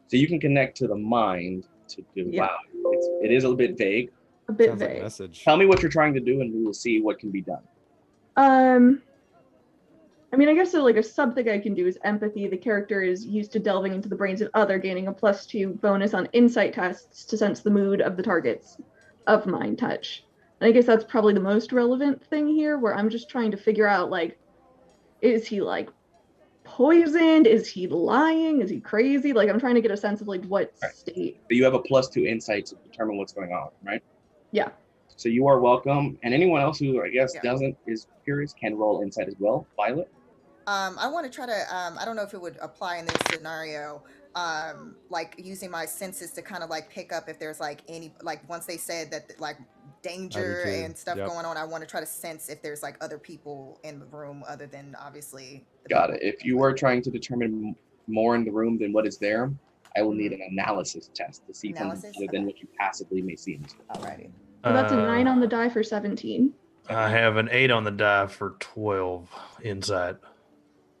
So you can connect to the mind to do. Yeah. Wow, it is a little bit vague. A bit Sounds like a vague. message. Tell me what you're trying to do, and we will see what can be done. I mean, I guess so, like a sub thing I can do is empathy. The character is used to delving into the brains of other, gaining a +2 bonus on insight tests to sense the mood of the targets of mind touch. And I guess that's probably the most relevant thing here, where I'm just trying to figure out, like, is he like poisoned? Is he lying? Is he crazy? Like, I'm trying to get a sense of like what state. But you have a +2 insight to determine what's going on, right? Yeah. So you are welcome, and anyone else who I guess Yeah. is curious can roll insight as well. Violet. I want to try to, I don't know if it would apply in this scenario, like using my senses to kind of like pick up if there's like any, like once they said that like danger too. and stuff Yep. going on, I want to try to sense if there's like other people in the room other than obviously the Got it. people. If you were trying to determine more in the room than what is there, I will need an analysis test to see something Analysis? other than Okay. what you passively may see in this room. Alrighty. So that's a 9 on the die for 17. I have an 8 on the die for 12 insight.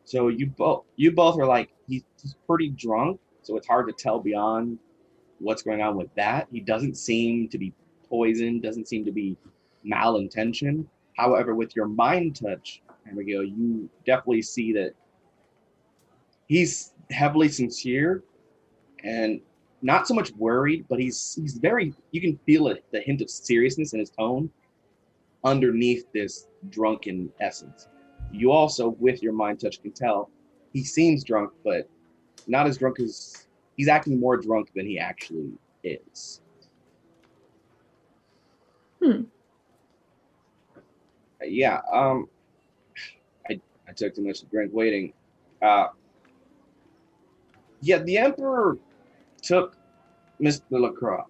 So you both are like he's pretty drunk, so it's hard to tell beyond what's going on with that. He doesn't seem to be poisoned, doesn't seem to be malintention. However, with your mind touch, Abigail, you definitely see that he's heavily sincere and not so much worried, but he's very, you can feel it, the hint of seriousness in his tone underneath this drunken essence. You also, with your mind touch, can tell he seems drunk, but not as drunk as, he's acting more drunk than he actually is. Yeah, I took too much to drink waiting. Yeah, the Emperor took Mr. LaCroix.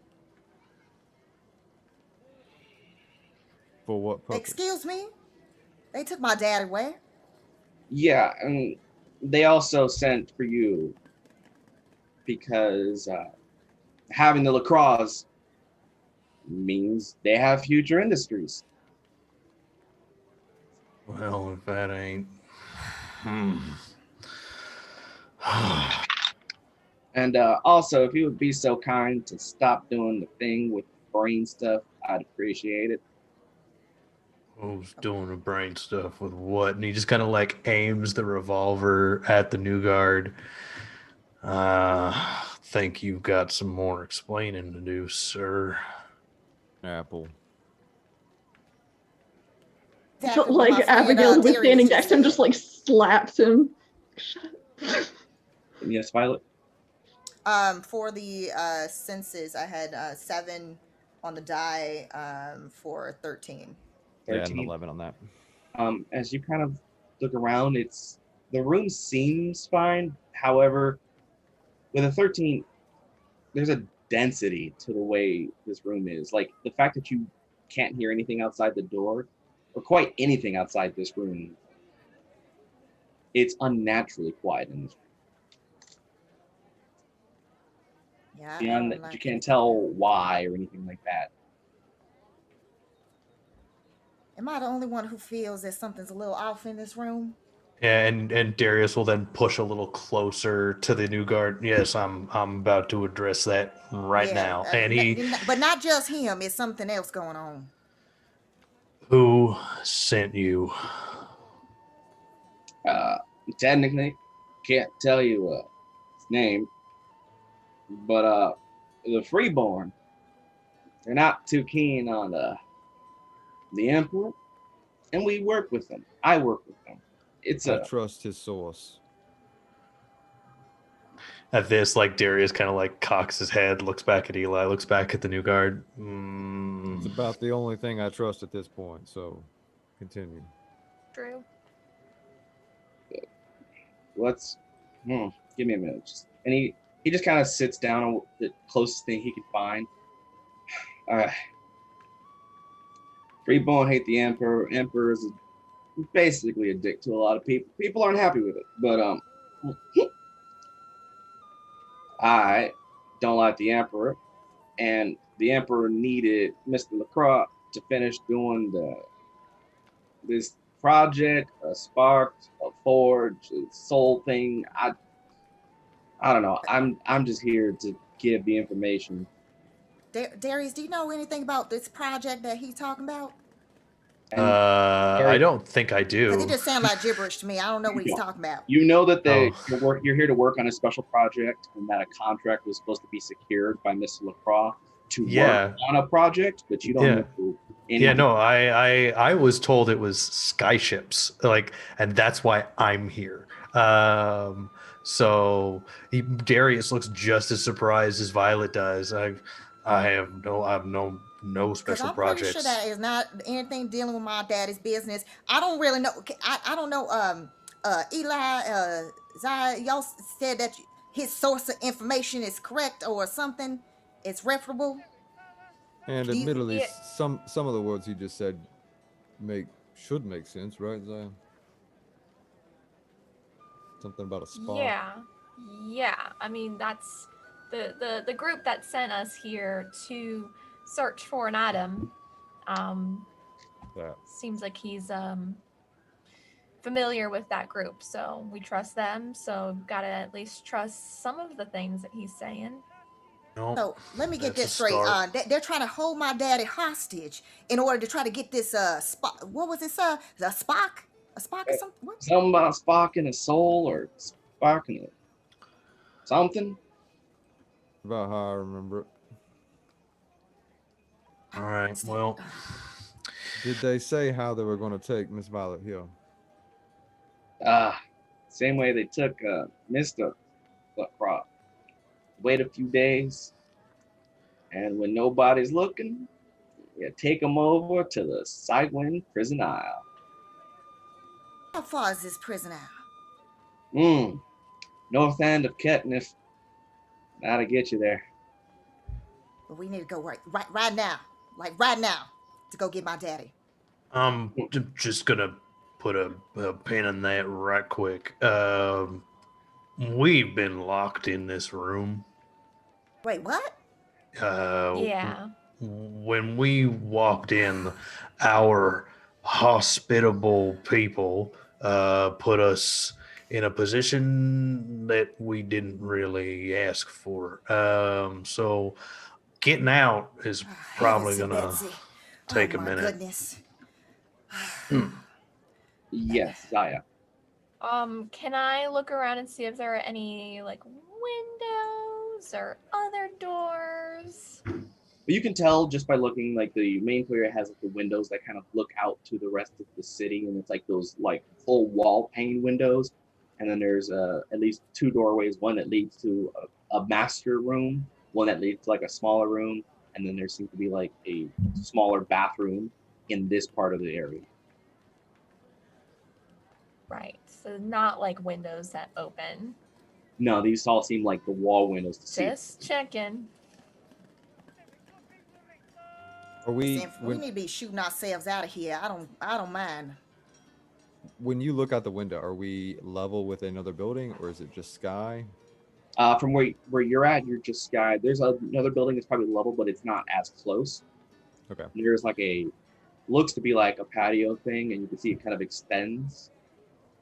For what purpose? Excuse me? They took my dad away? Yeah, and they also sent for you because having the LaCroix means they have future industries. Well, if that ain't. And also, if you would be so kind to stop doing the thing with brain stuff, I'd appreciate it. Who's doing the brain stuff with what? And he just kind of like aims the revolver at the Nuugard. Think you've got some more explaining to do, sir. Apple. Exactly what Like my friend, Abigail was Darius standing next to him, said. just like slaps him. Yes, Violet? For the senses, I had 7 on the die for 13. Yeah, 13. and 11 on that. As you kind of look around, the room seems fine. However, with a 13, there's a density to the way this room is. Like the fact that you can't hear anything outside the door, or quite anything outside this room, it's unnaturally quiet in this room. Yeah. Beyond that, you can't tell why or anything like that. Am I the only one who feels that something's a little off in this room? And Darius will then push a little closer to the Nuugard. Yes, I'm about to address that right now. And but not just him. It's something else going on. Who sent you? Technically, can't tell you his name, but the Freeborn, they're not too keen on the Emperor, and we work with them. I work with them. I trust his source. At this, like Darius kind of like cocks his head, looks back at Eli, looks back at the Nuugard. It's about the only thing I trust at this point, so continue. True. Let's give me a minute. And he just kind of sits down on the closest thing he could find. Freeborn hate the Emperor. Emperor is basically a dick to a lot of people. People aren't happy with it, but I don't like the Emperor, and the Emperor needed Mr. LaCroix to finish doing this project, a spark, a forge, a soul thing. I don't know. I'm just here to give the information. Darius, do you know anything about this project that he's talking about? And I don't think I Because it do. just sounds like gibberish to me. I don't know what he's Yeah. talking about. you know that Oh. you're here to work on a special project, and that a contract was supposed to be secured by Mr. LaCroix to Yeah. work on a project, but you don't Yeah. know Yeah, no, I was told it was skyships, like, and that's why I'm here. So Darius looks just as surprised as Violet does. I have no Because special I'm pretty sure projects. that is not anything dealing with my daddy's business. I don't really know. I don't know. Eli, Zai, y'all said that his source of information is correct or something. It's referable. And Do you- admittedly, Yeah. some of the words he just said should make sense, right, Zaya? Something about a spark. Yeah. I mean, that's the group that sent us here to search for an item. That. Seems like he's familiar with that group, so we trust them. So gotta at least trust some of the things that he's saying. No, So let me get that's this a straight. start. They're trying to hold my daddy hostage in order to try to get this spot. What was this? A Spock? A Spock or something? What? something about sparking a soul or sparking a something. About how I remember it. All right, well, Did they say how they were going to take Miss Violet Hill? Same way they took Mr. LaCroix. Wait a few days, and when nobody's looking, you take them over to the Sightwind Prison Isle. How far is this prison out? North end of Ketniv. Now to get you there. But we need to go right now. Like right now, to go get my daddy. I'm just gonna put a pin in that right quick. We've been locked in this room. Wait, what? Yeah. When we walked in, our hospitable people put us in a position that we didn't really ask for. So getting out is probably Heavens, gonna Betsy. take Oh a my minute. goodness. Yes, Zaya. Can I look around and see if there are any like windows or other doors? But you can tell just by looking, like the main player has like the windows that kind of look out to the rest of the city, and it's like those like full wall pane windows. And then there's at least two doorways, one that leads to a master room, one that leads to like a smaller room, and then there seems to be like a smaller bathroom in this part of the area. Right. So not like windows that open. No, these all seem like the wall windows to see. Just checking. Are we? Listen, we need to be shooting ourselves out of here. I don't mind. When you look out the window, are we level with another building, or is it just sky? From where you're at, you're just sky. There's another building that's probably level, but it's not as close. Okay. There's like looks to be like a patio thing, and you can see it kind of extends.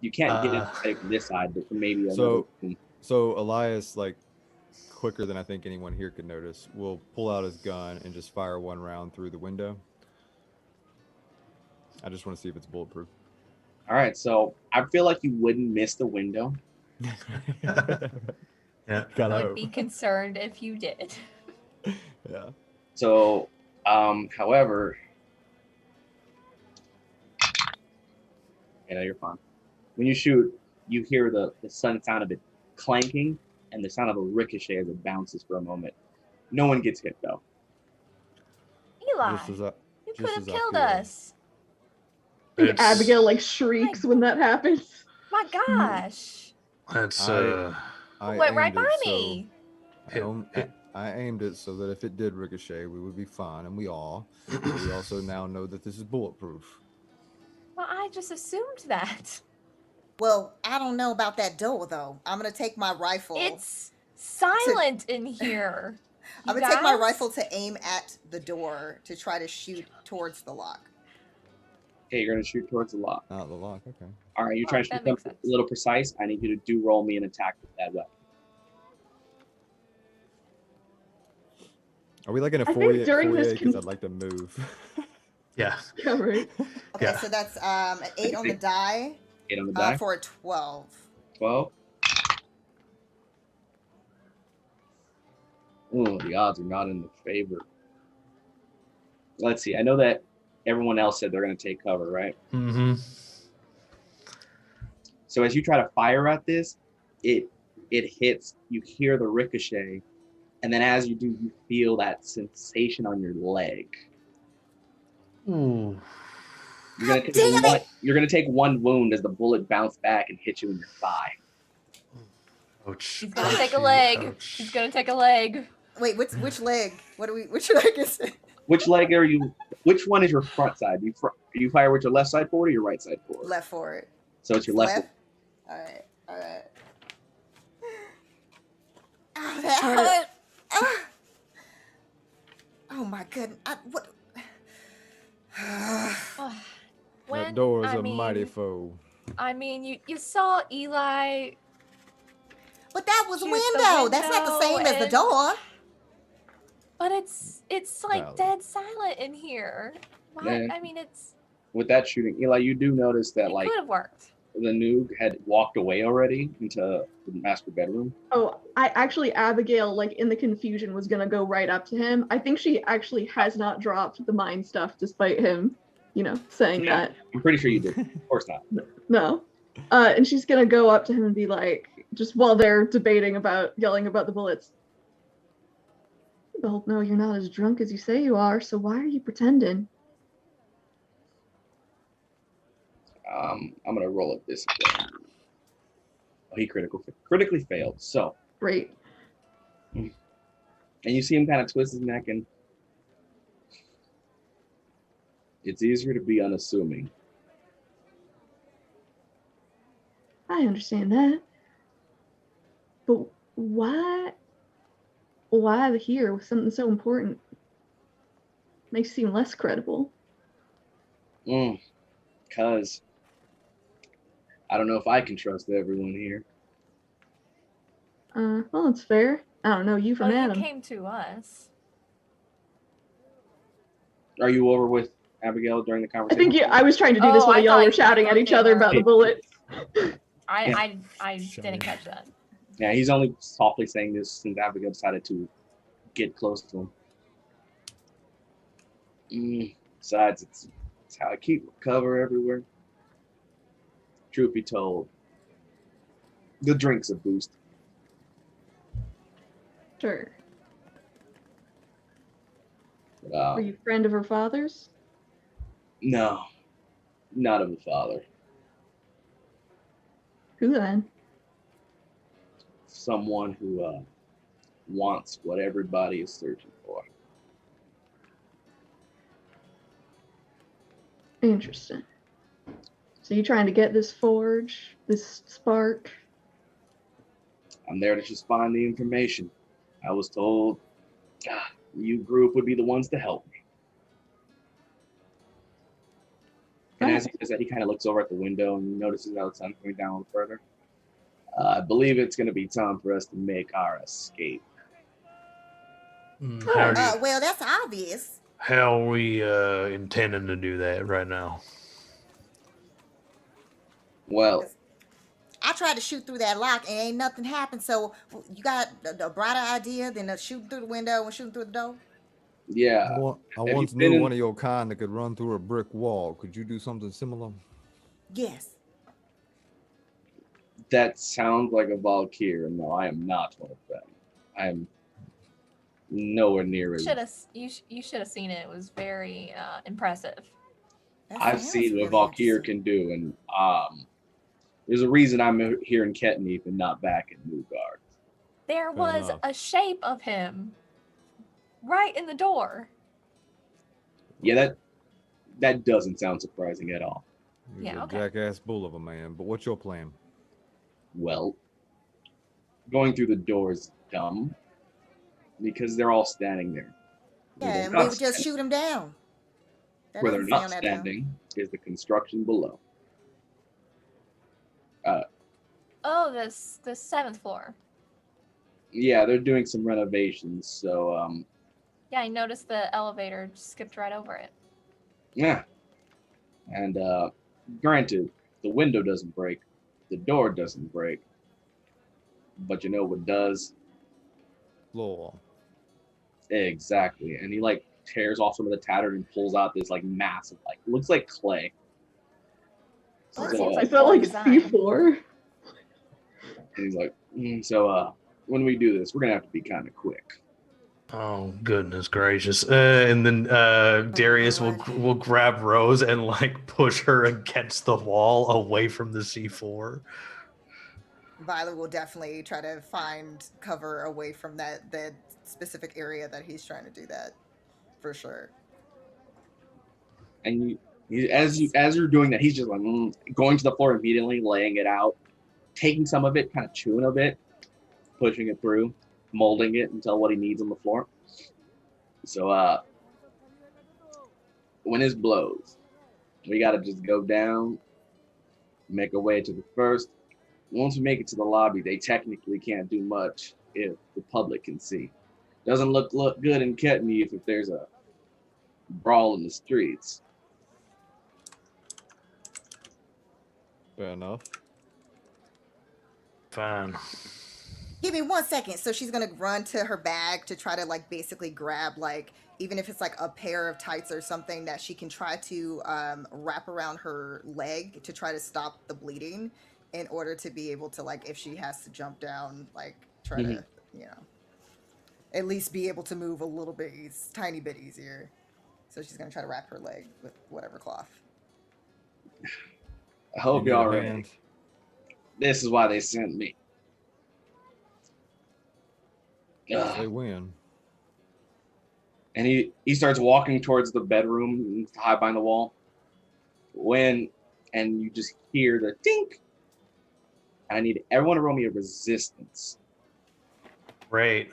You can't get it from this side, but from maybe another. So Elias, like, quicker than I think anyone here could notice, will pull out his gun and just fire one round through the window. I just want to see if it's bulletproof. All right, so I feel like you wouldn't miss the window. Yeah, I would be concerned if you did. Yeah. So, however, you're fine. When you shoot, you hear the sudden sound of it clanking and the sound of a ricochet as it bounces for a moment. No one gets hit though. Eli, Just as you could have I killed feel. us. I think Abigail like shrieks when that happens. My gosh. That's I Went right aimed by it, me. I aimed it so that if it did ricochet, we would be fine, and we are. But we also now know that this is bulletproof. Well, I just assumed that. Well, I don't know about that door though. I'm gonna take my rifle. It's silent in here. I'm gonna take my guys? rifle to aim at the door to try to shoot towards the lock. Okay, you're gonna shoot towards the lock. Out the lock. Okay. All right, you're trying to that shoot makes something sense. a little precise. I need you to roll me an attack with that weapon. Are we like in a I think foyer? during this Because I'd like to move. Yeah. Yeah, right. Okay, Yeah. so that's an 8 on the die 8 on the die. for a 12. 12. Oh, the odds are not in the favor. Let's see. I know that everyone else said they're going to take cover, right? Mm-hmm. So as you try to fire at this, it hits. You hear the ricochet, and then as you do, you feel that sensation on your leg. Ooh. You're gonna take one wound as the bullet bounced back and hit you in your thigh. Ouch. She's gonna take a leg. Ouch. She's gonna take a leg. Wait, which leg? Which leg is it? Which leg are you? Which one is your front side? Do you fire with your left side forward or your right side forward? Left forward. So it's your left. All right. Oh, that hurt. Oh my goodness. What? That door is a mighty foe. I mean, you saw Eli. But that was Shoot the window. That's not the same as the and- door. But it's like Valid. dead silent in here. What? Yeah. I mean, With that shooting, Eli, you do notice that it like could have worked. the Noog had walked away already into the master bedroom. Oh, Abigail, like in the confusion, was gonna go right up to him. I think she actually has not dropped the mind stuff, despite him, saying Yeah. that. I'm pretty sure you did. Of course not. No. And she's gonna go up to him and be like, just while they're debating about yelling about the bullets. Well, no, you're not as drunk as you say you are, so why are you pretending? I'm gonna roll it this way. Oh, he critically failed. So, Great. and you see him kind of twist his neck, and it's easier to be unassuming. I understand that. But why here with something so important? Makes you seem less credible. Because I don't know if I can trust everyone here. Well, it's fair. I don't know you from Well, Adam. you came to us. Are you over with Abigail during the I conversation? think I was trying to do this Oh, while I y'all thought- were shouting I at thought each they other were- about the bullets. I Shut didn't up. catch that. Yeah, he's only softly saying this since Abigail decided to get close to him. Besides, it's how I keep cover everywhere. Truth be told, the drink's a boost. Sure. But, Were you a friend of her father's? no, not of the father. Who then? Someone who wants what everybody is searching for. Interesting. So you trying to get this forge, this spark? I'm there to just find the information. I was told you group would be the ones to help me. And as he says that, he kind of looks over at the window and notices how the sun's coming down a little further. I believe it's going to be time for us to make our escape. Well, that's obvious. How are we intending to do that right now? Well, I tried to shoot through that lock and ain't nothing happened. So you got a brighter idea than shooting through the window and shooting through the door? yeah. I Have you once been knew in- one of your kind that could run through a brick wall. Could you do something similar? Yes. That sounds like a Valkyr. No, I am not one of them. I am nowhere near as... You should have seen it. It was very impressive. That I've sounds seen really what Valkyr interesting. can do, and there's a reason I'm here in Ketniv and not back in Nuugard. There Fair was enough. a shape of him right in the door. Yeah, that doesn't sound surprising at all. He's Yeah, a okay. jackass bull of a man. But what's your plan? Well, going through the door is dumb. because they're all standing there. Where Yeah, they're and not we would just standing- shoot him down. That Where they're doesn't not sound that dumb. standing is the construction below. Oh, the 7th floor. Yeah, they're doing some renovations, so Yeah, I noticed the elevator skipped right over it. yeah. And granted, the window doesn't break, the door doesn't break, but you know what does? Floor. Exactly. And he like tears off some of the tattered and pulls out this like massive, like looks like clay. Well, that So, seems Is like that poor like design. C4? and he's like, so when we do this, we're gonna have to be kind of quick. Oh goodness gracious! And then Darius will grab Rose and like push her against the wall away from the C4. Violet will definitely try to find cover away from that specific area that he's trying to do that, for sure. And as you're doing that, he's just like going to the floor immediately, laying it out, taking some of it, kind of chewing a bit, pushing it through, molding it until what he needs on the floor. So when this blows, we gotta just go down, make our way to the first. Once we make it to the lobby, they technically can't do much if the public can see. Doesn't look good in Ketniv if there's a brawl in the streets. Fair enough. Fine. Give me 1 second. So she's gonna run to her bag to try to like basically grab like, even if it's like a pair of tights or something that she can try to wrap around her leg to try to stop the bleeding, in order to be able to, like, if she has to jump down, like try to, you know, at least be able to move a little bit, tiny bit easier. So she's gonna try to wrap her leg with whatever cloth. I hope y'all ready. Hand. This is why they sent me. They win. And he starts walking towards the bedroom to hide behind the wall. And you just hear the tink. I need everyone to roll me a resistance. Great.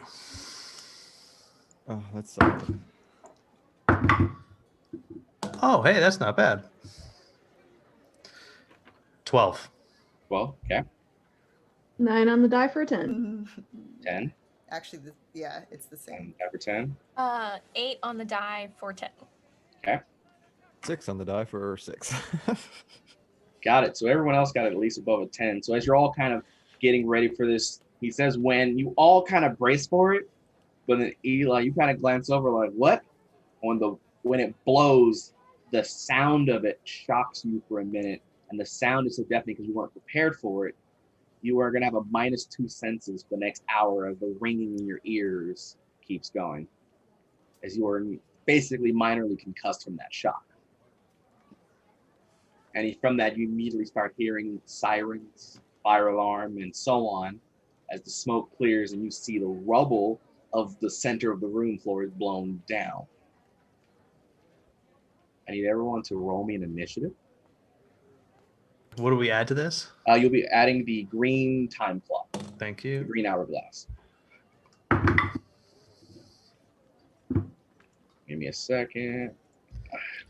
Oh, that's something. Oh, hey, that's not bad. 12. Well, okay. 9 on the die for a 10. 10. Actually, yeah, it's the same. 10 for 10. 8 on the die for 10. Okay. 6 on the die for 6. Got it. So everyone else got at least above a 10. So as you're all kind of getting ready for this, he says when you all kind of brace for it, but then Eli, you kind of glance over like, what? When it blows, the sound of it shocks you for a minute. And the sound is so deafening because you weren't prepared for it. You are going to have a -2 senses for the next hour as the ringing in your ears keeps going. As you are basically minorly concussed from that shock. And from that, you immediately start hearing sirens, fire alarm, and so on, as the smoke clears and you see the rubble of the center of the room floor is blown down. I need everyone to roll me an initiative. What do we add to this? You'll be adding the green time clock, Thank the you. green hourglass. Give me a second.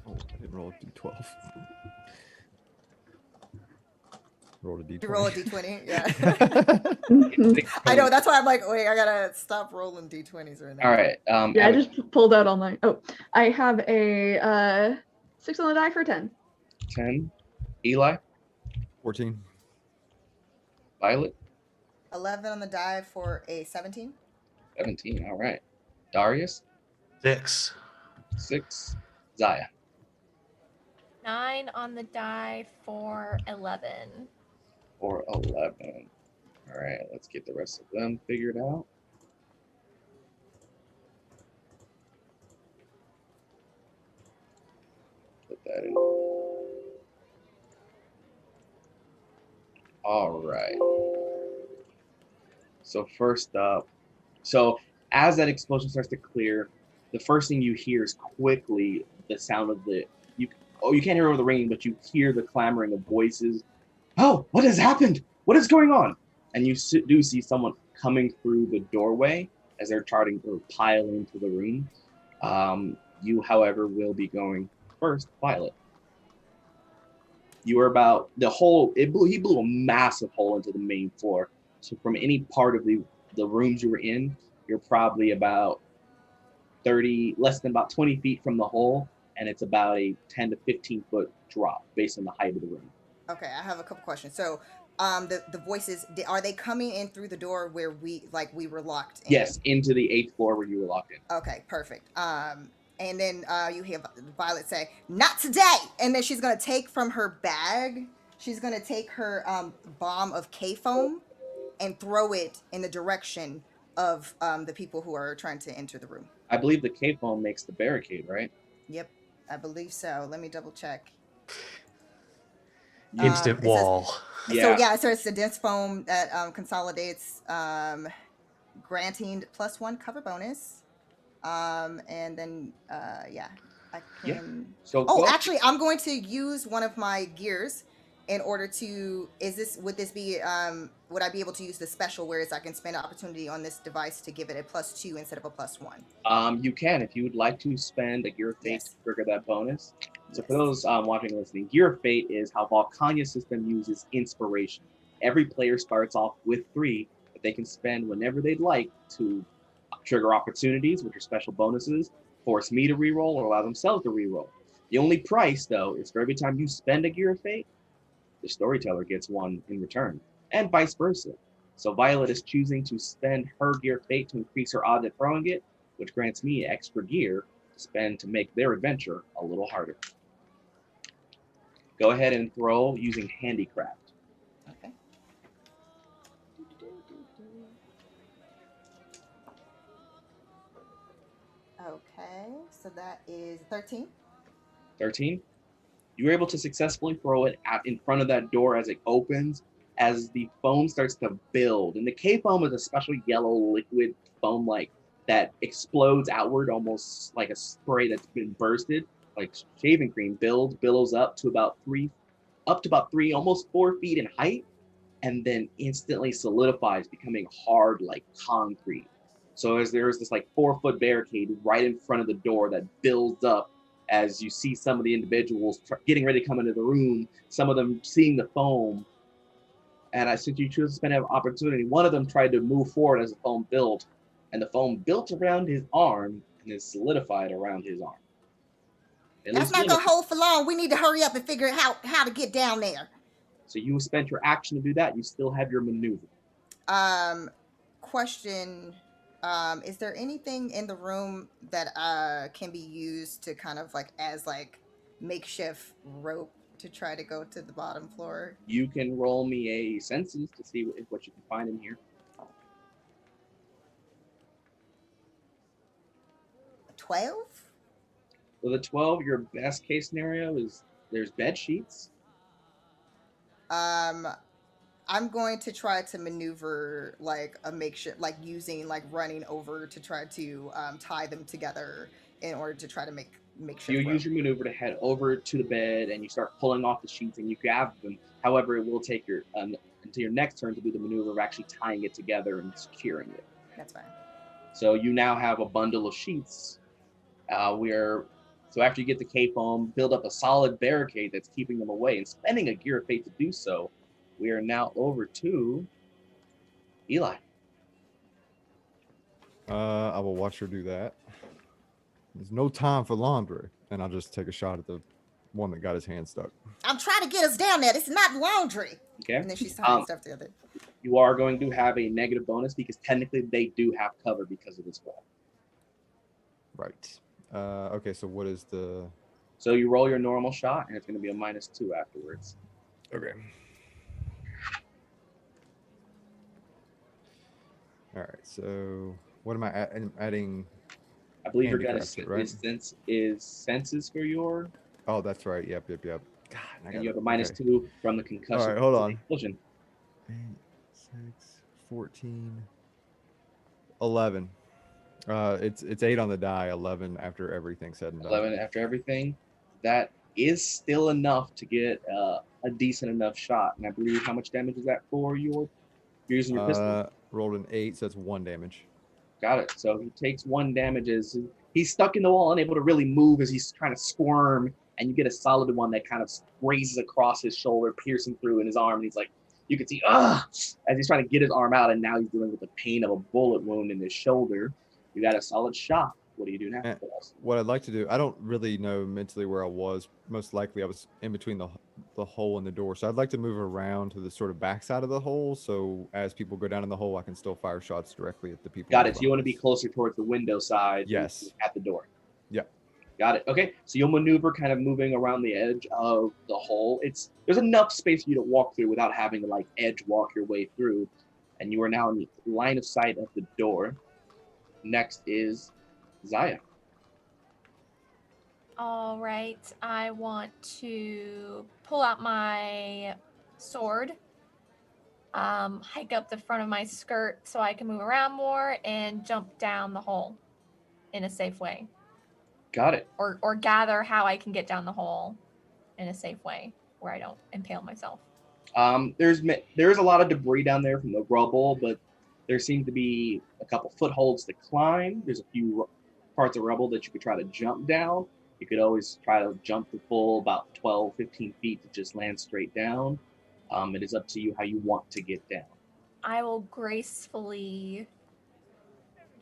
Oh, I didn't roll a d12. Rolled a d20. You roll a d20, yeah. Mhm. I know, that's why I'm like, wait, I gotta stop rolling d20s right now. All right. Yeah, I Evan, just pulled out all my. Oh, I have a 6 on the die for 10. 10. Eli, 14. Violet, 11 on the die for a 17. 17. All right. Darius, 6. 6. Zaya, 9 on the die for 11. or 11. All right, let's get the rest of them figured out. Put that in. All right. So first up, as that explosion starts to clear, the first thing you hear is quickly the sound of you can't hear over the ringing, but you hear the clamoring of voices. Oh, what has happened? What is going on? And you do see someone coming through the doorway as they're starting to pile into the room. You, however, will be going first, Violet. You were about he blew a massive hole into the main floor. So from any part of the rooms you were in, you're probably about less than about 20 feet from the hole, and it's about a 10 to 15 foot drop based on the height of the room. Okay, I have a couple questions. So, the voices, are they coming in through the door where we were locked in? Yes, into the 8th floor where you were locked in. Okay, perfect. And then you hear Violet say, "Not today!" And then she's gonna take from her bag, she's gonna take her bomb of K-foam and throw it in the direction of the people who are trying to enter the room. I believe the K-foam makes the barricade, right? Yep, I believe so. Let me double check. Instant wall. So it's the dense foam that consolidates, granting +1 cover bonus. And then I can. Yeah. So actually, I'm going to use one of my gears in order to. Would I be able to use the special, whereas I can spend an opportunity on this device to give it a +2 instead of a +1? You can, if you would like to spend a Gear of Fate Yes. to trigger that bonus. So for those watching and listening, Gear of Fate is how Vulcania's system uses inspiration. Every player starts off with 3 that they can spend whenever they'd like to trigger opportunities, which are special bonuses, force me to reroll, or allow themselves to reroll. The only price, though, is for every time you spend a Gear of Fate, the storyteller gets one in return, and vice versa. So Violet is choosing to spend her Gear of Fate to increase her odds at throwing it, which grants me extra gear to spend to make their adventure a little harder. Go ahead and throw using Handicraft. Okay. Okay, so that is 13. 13. You were able to successfully throw it out in front of that door as it opens, as the foam starts to build. And the K-foam is a special yellow liquid foam that explodes outward almost like a spray that's been bursted, like shaving cream, billows up to about 3, almost 4 feet in height, and then instantly solidifies, becoming hard like concrete. So as there's this 4-foot barricade right in front of the door that builds up as you see some of the individuals getting ready to come into the room, some of them seeing the foam. And since you choose to spend an opportunity, one of them tried to move forward as the foam built, and the foam built around his arm and is solidified around his arm. That's not going to hold for long. We need to hurry up and figure out how to get down there. So you spent your action to do that. You still have your maneuver. Question. Is there anything in the room that can be used to kind of as makeshift rope to try to go to the bottom floor? You can roll me a senses to see what you can find in here. 12? With a 12, your best case scenario is there's bed sheets. I'm going to try to maneuver a makeshift, using running over to try to tie them together in order to try to make makeshift. You use your maneuver to head over to the bed, and you start pulling off the sheets, and you grab them. However, it will take your until your next turn to do the maneuver of actually tying it together and securing it. That's fine. So you now have a bundle of sheets. So after you get the K-foam, build up a solid barricade that's keeping them away, and spending a Gear of Fate to do so, we are now over to Eli. I will watch her do that. There's no time for laundry, and I'll just take a shot at the one that got his hand stuck. I'm trying to get us down there. This is not laundry. Okay. And then she's tying stuff together. You are going to have a negative bonus because technically they do have cover because of this wall. Right. Okay, so what is the... So you roll your normal shot, and it's going to be a -2 afterwards. Okay. All right, so what am I adding? I believe you're going handicrafted, to right? is senses for your... Oh, that's right. Yep. God, and you have a -2 from the concussion. All right, hold on. Concussion. 8, 6, 14, 11. It's 8 on the die, 11 after everything said and done. 11 after everything. That is still enough to get a decent enough shot. And I believe, how much damage is that for you're using your pistol? Rolled an 8, so that's 1 damage. Got it. So he takes 1 damage as he's stuck in the wall, unable to really move as he's trying to squirm, and you get a solid one that kind of grazes across his shoulder, piercing through in his arm, and he's like, you can see, as he's trying to get his arm out, and now he's dealing with the pain of a bullet wound in his shoulder. You got a solid shot. What do you do next? What I'd like to do, I don't really know mentally where I was. Most likely I was in between the hole and the door. So I'd like to move around to the sort of backside of the hole. So as people go down in the hole, I can still fire shots directly at the people. Got it. So you want to be closer towards the window side. Yes. At the door. Yeah. Got it. Okay. So you'll maneuver kind of moving around the edge of the hole. There's enough space for you to walk through without having to like edge walk your way through. And you are now in the line of sight of the door. Next is Zaya. All right, I want to pull out my sword, hike up the front of my skirt so I can move around more, and jump down the hole in a safe way. Got it. Or gather how I can get down the hole in a safe way where I don't impale myself. There's a lot of debris down there from the rubble, but there seems to be a couple footholds to climb. There's a few parts of rubble that you could try to jump down. You could always try to jump the full about 12, 15 feet to just land straight down. It is up to you how you want to get down. I will gracefully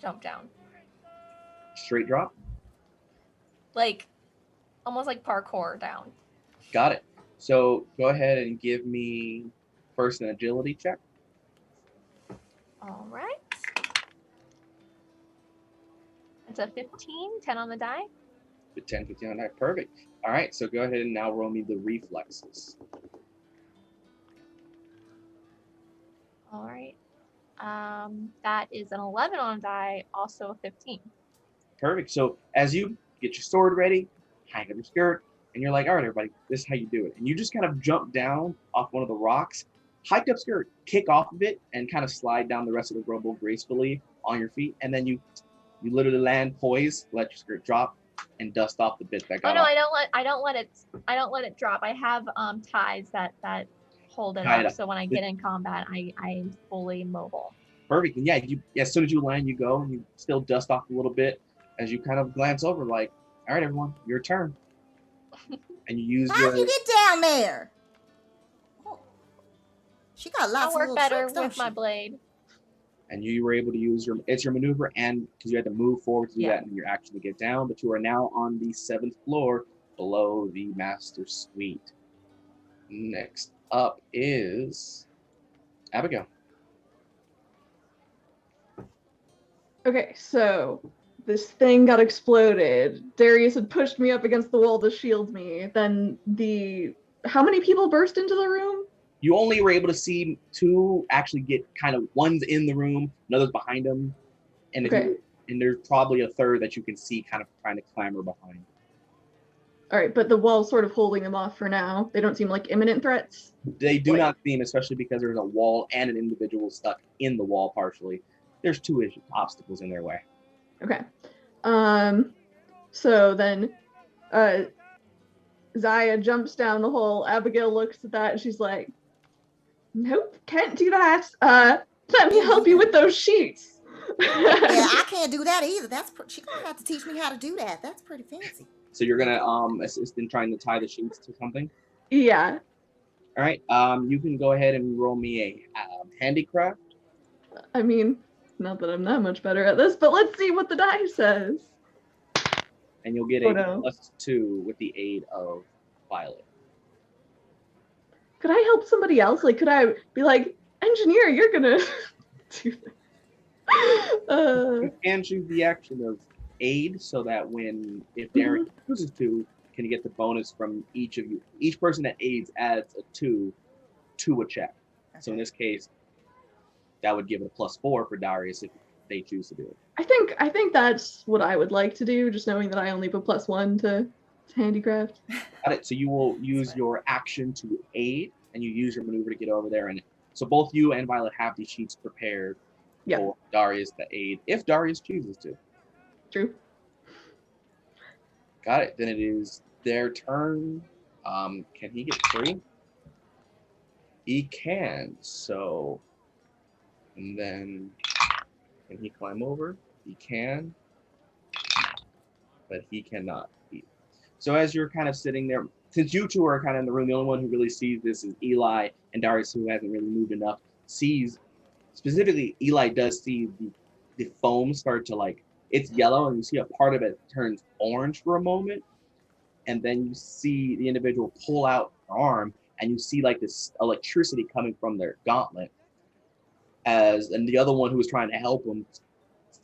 jump down. Straight drop? Almost like parkour down. Got it. So go ahead and give me first an agility check. All right. It's a 15, 10 on the die. 10, 15 on that. Perfect. All right, so go ahead and now roll me the reflexes. All right. That is an 11 on a die, also a 15. Perfect. So as you get your sword ready, hang up your skirt, and you're like, all right, everybody, this is how you do it. And you just kind of jump down off one of the rocks, hike up skirt, kick off of it, and kind of slide down the rest of the rubble gracefully on your feet. And then you literally land poised, let your skirt drop, and dust off the bit that got off. I don't let it drop. I have ties that hold it up, so when I get in combat, I'm fully mobile. Perfect. And yeah, as soon as you land, you go, and you still dust off a little bit as you kind of glance over, like, all right, everyone, your turn. And you use How'd you get down there? Oh, she got lots of little tricks, don't better with she? my blade. And you were able to use your maneuver, and because you had to move forward to do that and your action to get down, but you are now on the 7th floor below the master suite. Next up is Abigail. Okay, so this thing got exploded. Darius had pushed me up against the wall to shield me. Then how many people burst into the room? You only were able to see 2 actually get kind of, one's in the room, another's behind them, and and there's probably a third that you can see kind of trying to clamber behind. All right, but the wall's sort of holding them off for now. They don't seem like imminent threats. They do not seem, especially because there's a wall and an individual stuck in the wall partially. There's 2 obstacles in their way. Okay. So then Zaya jumps down the hole. Abigail looks at that and she's like, nope, can't do that. Let me help you with those sheets. Yeah, I can't do that either. She's gonna have to teach me how to do that. That's pretty fancy. So you're gonna assist in trying to tie the sheets to something? Yeah. All right. You can go ahead and roll me a handicraft. I mean, not that I'm that much better at this, but let's see what the die says. And you'll get a +2 with the aid of Violet. Could I help somebody else? Like, could I be like, engineer, you're gonna do that? You can choose the action of aid so that if Darren chooses to, can get the bonus from each of you. Each person that aids adds a 2 to a check. Okay. So in this case, that would give it a +4 for Darius if they choose to do it. I think that's what I would like to do, just knowing that I only put +1 to handicraft. Got it. So you will use your action to aid, and you use your maneuver to get over there. And so both you and Violet have these sheets prepared for Darius to aid, if Darius chooses to. True. Got it. Then it is their turn. Can he get free? He can. So, and then can he climb over? He can, but he cannot eat. So as you're kind of sitting there, since you two are kind of in the room, the only one who really sees this is Eli, and Darius, who hasn't really moved enough, sees, specifically Eli does see the foam start to like, it's yellow, and you see a part of it turns orange for a moment, and then you see the individual pull out their arm, and you see like this electricity coming from their gauntlet, and the other one who was trying to help him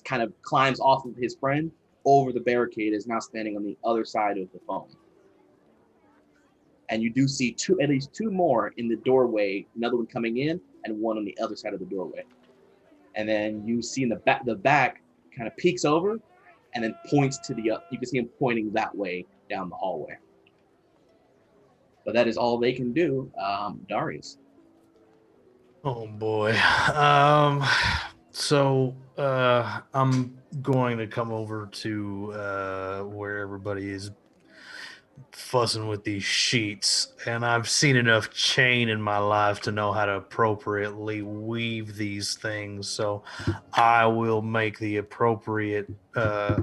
kind of climbs off of his friend over the barricade, is now standing on the other side of the foam. And you do see at least two more in the doorway, another one coming in and one on the other side of the doorway. And then you see in the back kind of peeks over and then points to you can see him pointing that way down the hallway. But that is all they can do. Darius. Oh boy. So I'm going to come over to where everybody is fussing with these sheets, and I've seen enough chain in my life to know how to appropriately weave these things, so I will make the appropriate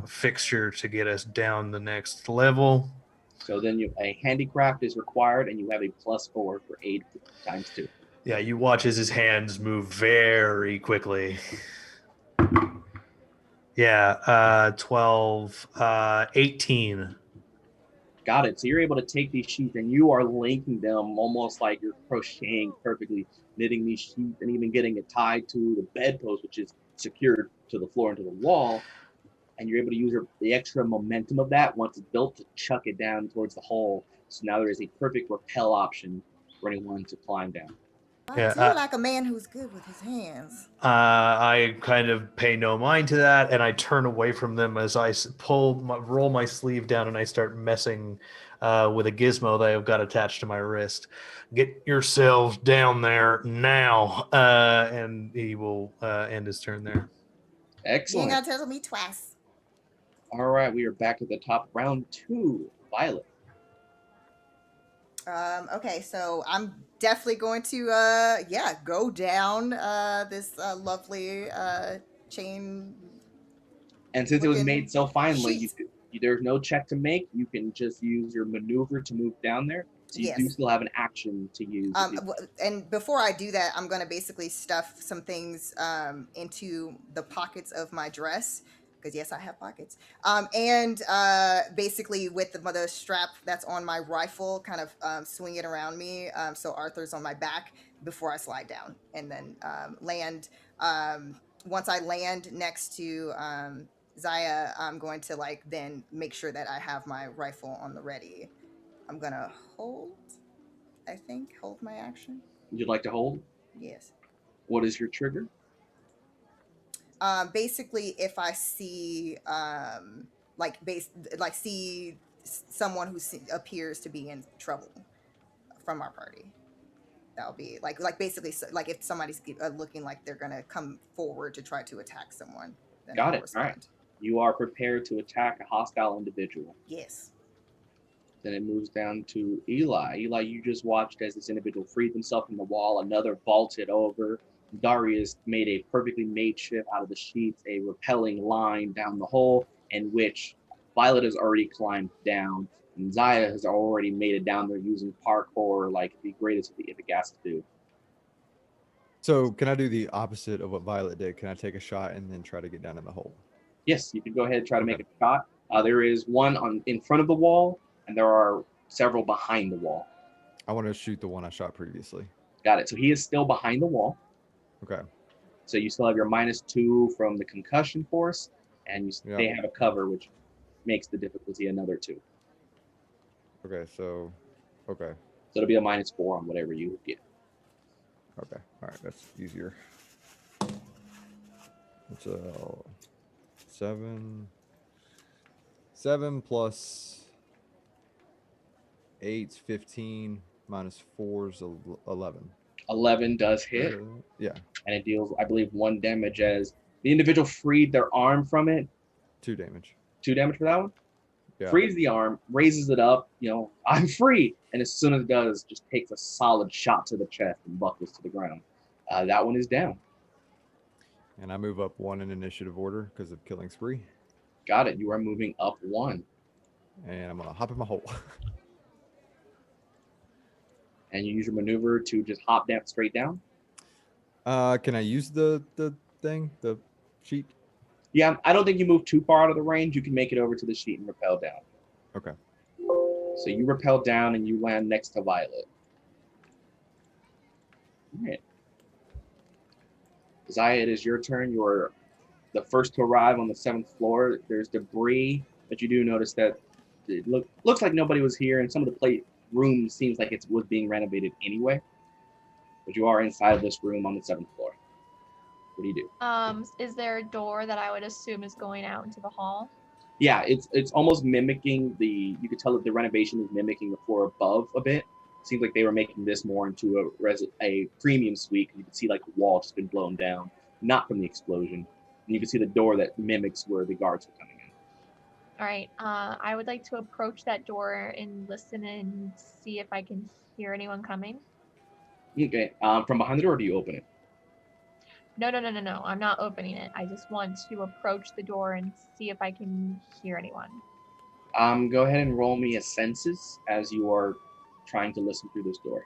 fixture to get us down the next level. So then a handicraft is required, and you have a +4 for aid ×2. Yeah, you watch as his hands move very quickly. Yeah, 12, 18. Got it. So you're able to take these sheets and you are linking them almost like you're crocheting perfectly, knitting these sheets and even getting it tied to the bedpost, which is secured to the floor and to the wall. And you're able to use the extra momentum of that once it's built to chuck it down towards the hole. So now there is a perfect rappel option for anyone to climb down. I do like a man who's good with his hands. I kind of pay no mind to that, and I turn away from them as I roll my sleeve down, and I start messing with a gizmo that I've got attached to my wrist. Get yourselves down there now, and he will end his turn there. Excellent. You ain't gotta tell me twice. All right, we are back at the top. Round 2, Violet. Okay, so I'm definitely going to go down this lovely chain. And since it was made so finely, there's no check to make. You can just use your maneuver to move down there. So you do still have an action to use. And before I do that, I'm going to basically stuff some things into the pockets of my dress. Because yes, I have pockets. And basically with the strap that's on my rifle, kind of swing it around me. So Arthur's on my back before I slide down, and then land. Once I land next to Zaya, I'm going to then make sure that I have my rifle on the ready. I'm gonna hold my action. You'd like to hold? Yes. What is your trigger? Basically, if I see see someone who appears to be in trouble from our party, that'll be basically if somebody's looking like they're gonna come forward to try to attack someone. Then Got it. All right. You are prepared to attack a hostile individual. Yes. Then it moves down to Eli. Eli, you just watched as this individual freed himself from the wall. Another vaulted over. Darius made a perfectly made shift out of the sheets, a repelling line down the hole, in which Violet has already climbed down, and Zaya has already made it down there using parkour like the greatest of the Ipagasts do. So can I do the opposite of what Violet did? Can I take a shot and then try to get down in the hole? Yes, you can go ahead and try to make a shot. There is one in front of the wall, and there are several behind the wall. I want to shoot the one I shot previously. Got it. So he is still behind the wall. Okay. So you still have your -2 from the concussion force, and they have a cover, which makes the difficulty another 2. Okay, so it'll be a -4 on whatever you get. Okay, all right, that's easier. It's a 7 plus 8's 15 -4's 11. 11 does hit. Yeah. And it deals, I believe, 1 damage as the individual freed their arm from it. 2 damage. 2 damage for that one? Yeah. Frees the arm, raises it up, I'm free. And as soon as it does, just takes a solid shot to the chest and buckles to the ground. That one is down. And I move up 1 in initiative order because of killing spree. Got it. You are moving up 1. And I'm gonna hop in my hole. And you use your maneuver to just hop down straight down. Can I use the thing, the sheet? Yeah, I don't think you move too far out of the range. You can make it over to the sheet and rappel down. Okay. So you rappel down and you land next to Violet. All right. Zaya, it is your turn. You're the first to arrive on the 7th floor. There's debris, but you do notice that it looks like nobody was here, and some of the room seems like it was being renovated anyway. But you are inside of this room on the 7th floor. What do you do? Is there a door that I would assume is going out into the hall? Yeah, it's almost mimicking you could tell that the renovation is mimicking the floor above a bit. Seems like they were making this more into a premium suite. You can see like the wall just been blown down, not from the explosion. And you can see the door that mimics where the guards were coming in. All right. I would like to approach that door and listen and see if I can hear anyone coming. Okay. From behind the door, or do you open it? No. I'm not opening it. I just want to approach the door and see if I can hear anyone. Go ahead and roll me a senses as you are trying to listen through this door.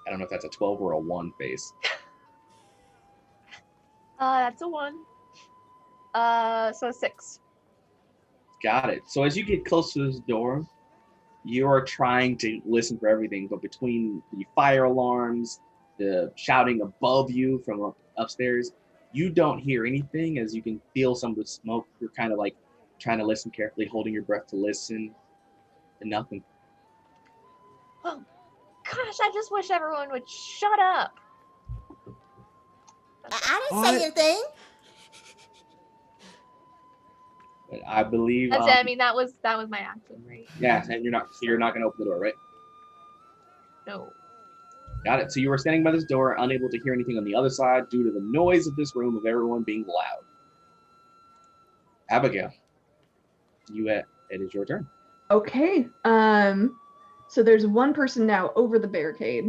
I don't know if that's a 12 or a 1 face. That's a 1. So a 6. Got it. So as you get close to this door, you are trying to listen for everything, but between the fire alarms, the shouting above you from upstairs, you don't hear anything. As you can feel some of the smoke. You're kind of like trying to listen carefully, holding your breath to listen, and nothing. Oh, gosh, I just wish everyone would shut up. I didn't say anything. But I believe. That's it. I mean, that was my action, right? Yeah, and you're not going to open the door, right? No. Got it. So you were standing by this door, unable to hear anything on the other side due to the noise of this room of everyone being loud. Abigail, it is your turn. Okay. So there's one person now over the barricade.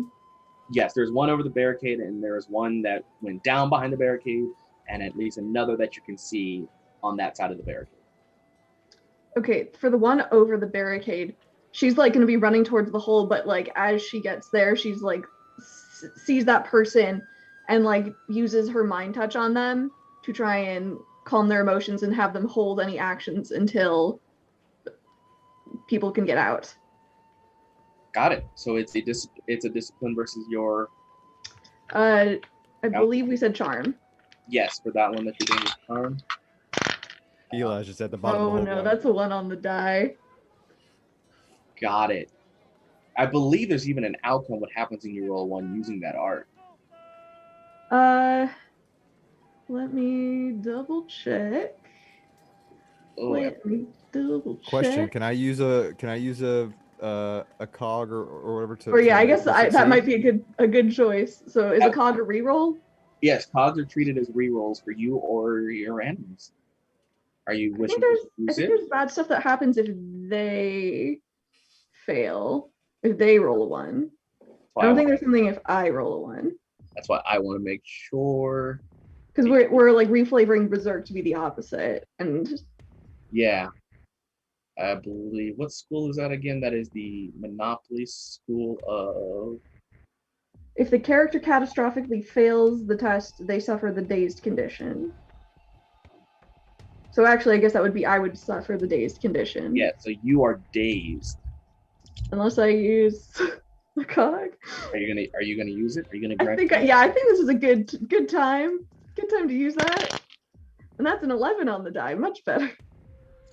Yes, there's one over the barricade, and there's one that went down behind the barricade, and at least another that you can see on that side of the barricade. Okay, for the one over the barricade, she's like going to be running towards the hole, but like as she gets there, she's like sees that person and like uses her mind touch on them to try and calm their emotions and have them hold any actions until people can get out. Got it. So it's a discipline versus your. I believe we said charm. Yes, for that one that you're doing with charm. Eli's just at the bottom of the Oh hole. no, that's a 1 on the die. Got it. I believe there's even an outcome what happens when you roll 1 using that art. Let me double check. Oh, Let me double check. Question: Can I use a cog or whatever to? Or yeah, I guess succeed? that might be a good choice. So is a cog a reroll? Yes, cogs are treated as rerolls for you or your enemies. Are you wishing to use I it? think there's bad stuff that happens if they fail. If they roll a 1. I don't think there's something if I roll a 1. That's why I want to make sure. Because we're like reflavoring Berserk to be the opposite. And yeah. I believe, what school is that again? That is the Monopoly School of... if the character catastrophically fails the test, they suffer the dazed condition. So actually, I guess that would be I would suffer the dazed condition. Yeah, so you are dazed. Unless I use the cog. Are you gonna use it? Are you gonna I grab think this is a good time. Good time to use that. And that's an 11 on the die. Much better.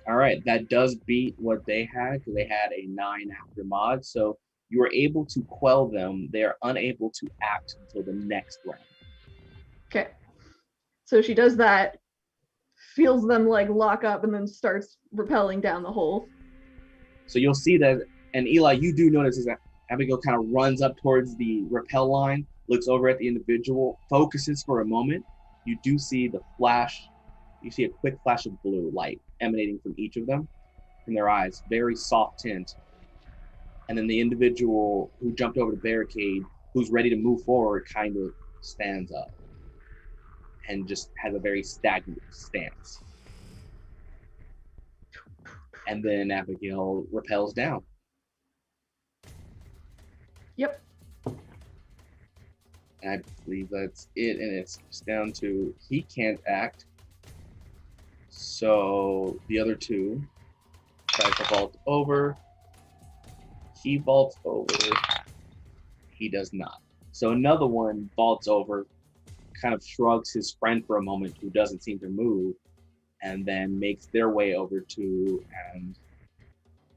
All right, that does beat what they had, because they had a 9 after mod. So you were able to quell them. They are unable to act until the next round. Okay. So she does that, feels them like lock up, and then starts rappelling down the hole. So you'll see that, and Eli, you do notice is that Abigail kind of runs up towards the rappel line, looks over at the individual, focuses for a moment. You do see the flash. You see a quick flash of blue light emanating from each of them, from their eyes, very soft tint. And then the individual who jumped over the barricade, who's ready to move forward, kind of stands up and just has a very stagnant stance. And then Abigail rappels down. Yep. And I believe that's it, and it's down to he can't act. So the other two try to vault over. He vaults over. He does not. So another one vaults over, kind of shrugs his friend for a moment who doesn't seem to move, and then makes their way over to, and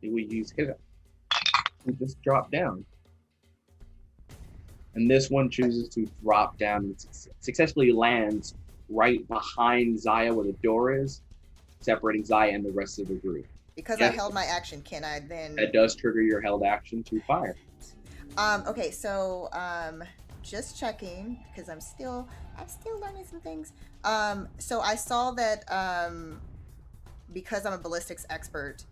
we use hit him. We just drop down. And this one chooses to drop down and successfully lands right behind Zaya where the door is, separating Zaya and the rest of the group. Because I held my action, can I then... That does trigger your held action to fire. Okay, so just checking, because I'm still learning some things. So I saw that because I'm a ballistics expert,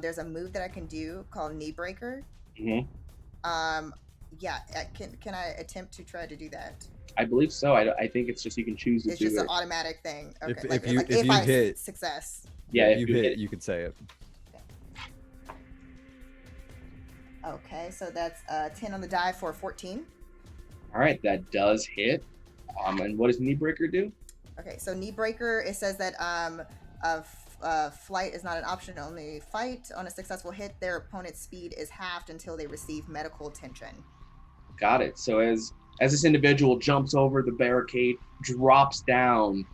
there's a move that I can do called Knee Breaker. Mm-hmm. Yeah, can I attempt to try to do that? I believe so. I think it's just you can choose to do it. It's just an automatic thing. Okay. If you hit success. Yeah, if you hit, you can say it. Okay, so that's 10 on the die for 14. All right, that does hit. And what does Knee Breaker do? Okay, so Knee Breaker, it says that flight is not an option, only fight. On a successful hit, their opponent's speed is halved until they receive medical attention. Got it. So as this individual jumps over the barricade, drops down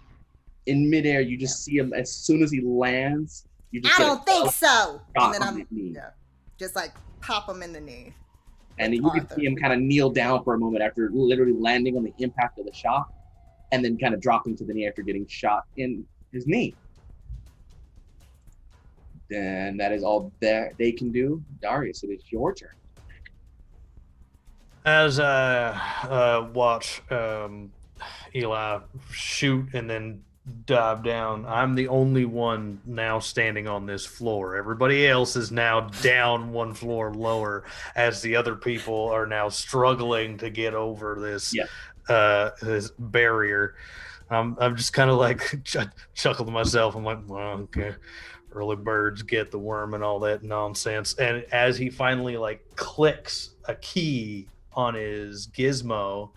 in midair, you just see him as soon as he lands. You just I don't think so. And then I'm just like pop him in the knee. And you can see him kind of kneel down for a moment after literally landing on the impact of the shot, and then kind of dropping to the knee after getting shot in his knee. Then that is all that they can do. Darius, it is your turn. As I watch Eli shoot and then dive down, I'm the only one now standing on this floor. Everybody else is now down one floor lower as the other people are now struggling to get over this this barrier. I'm just kind of like chuckle to myself. I'm like, well, okay, early birds get the worm and all that nonsense. And as he finally like clicks a key on his gizmo,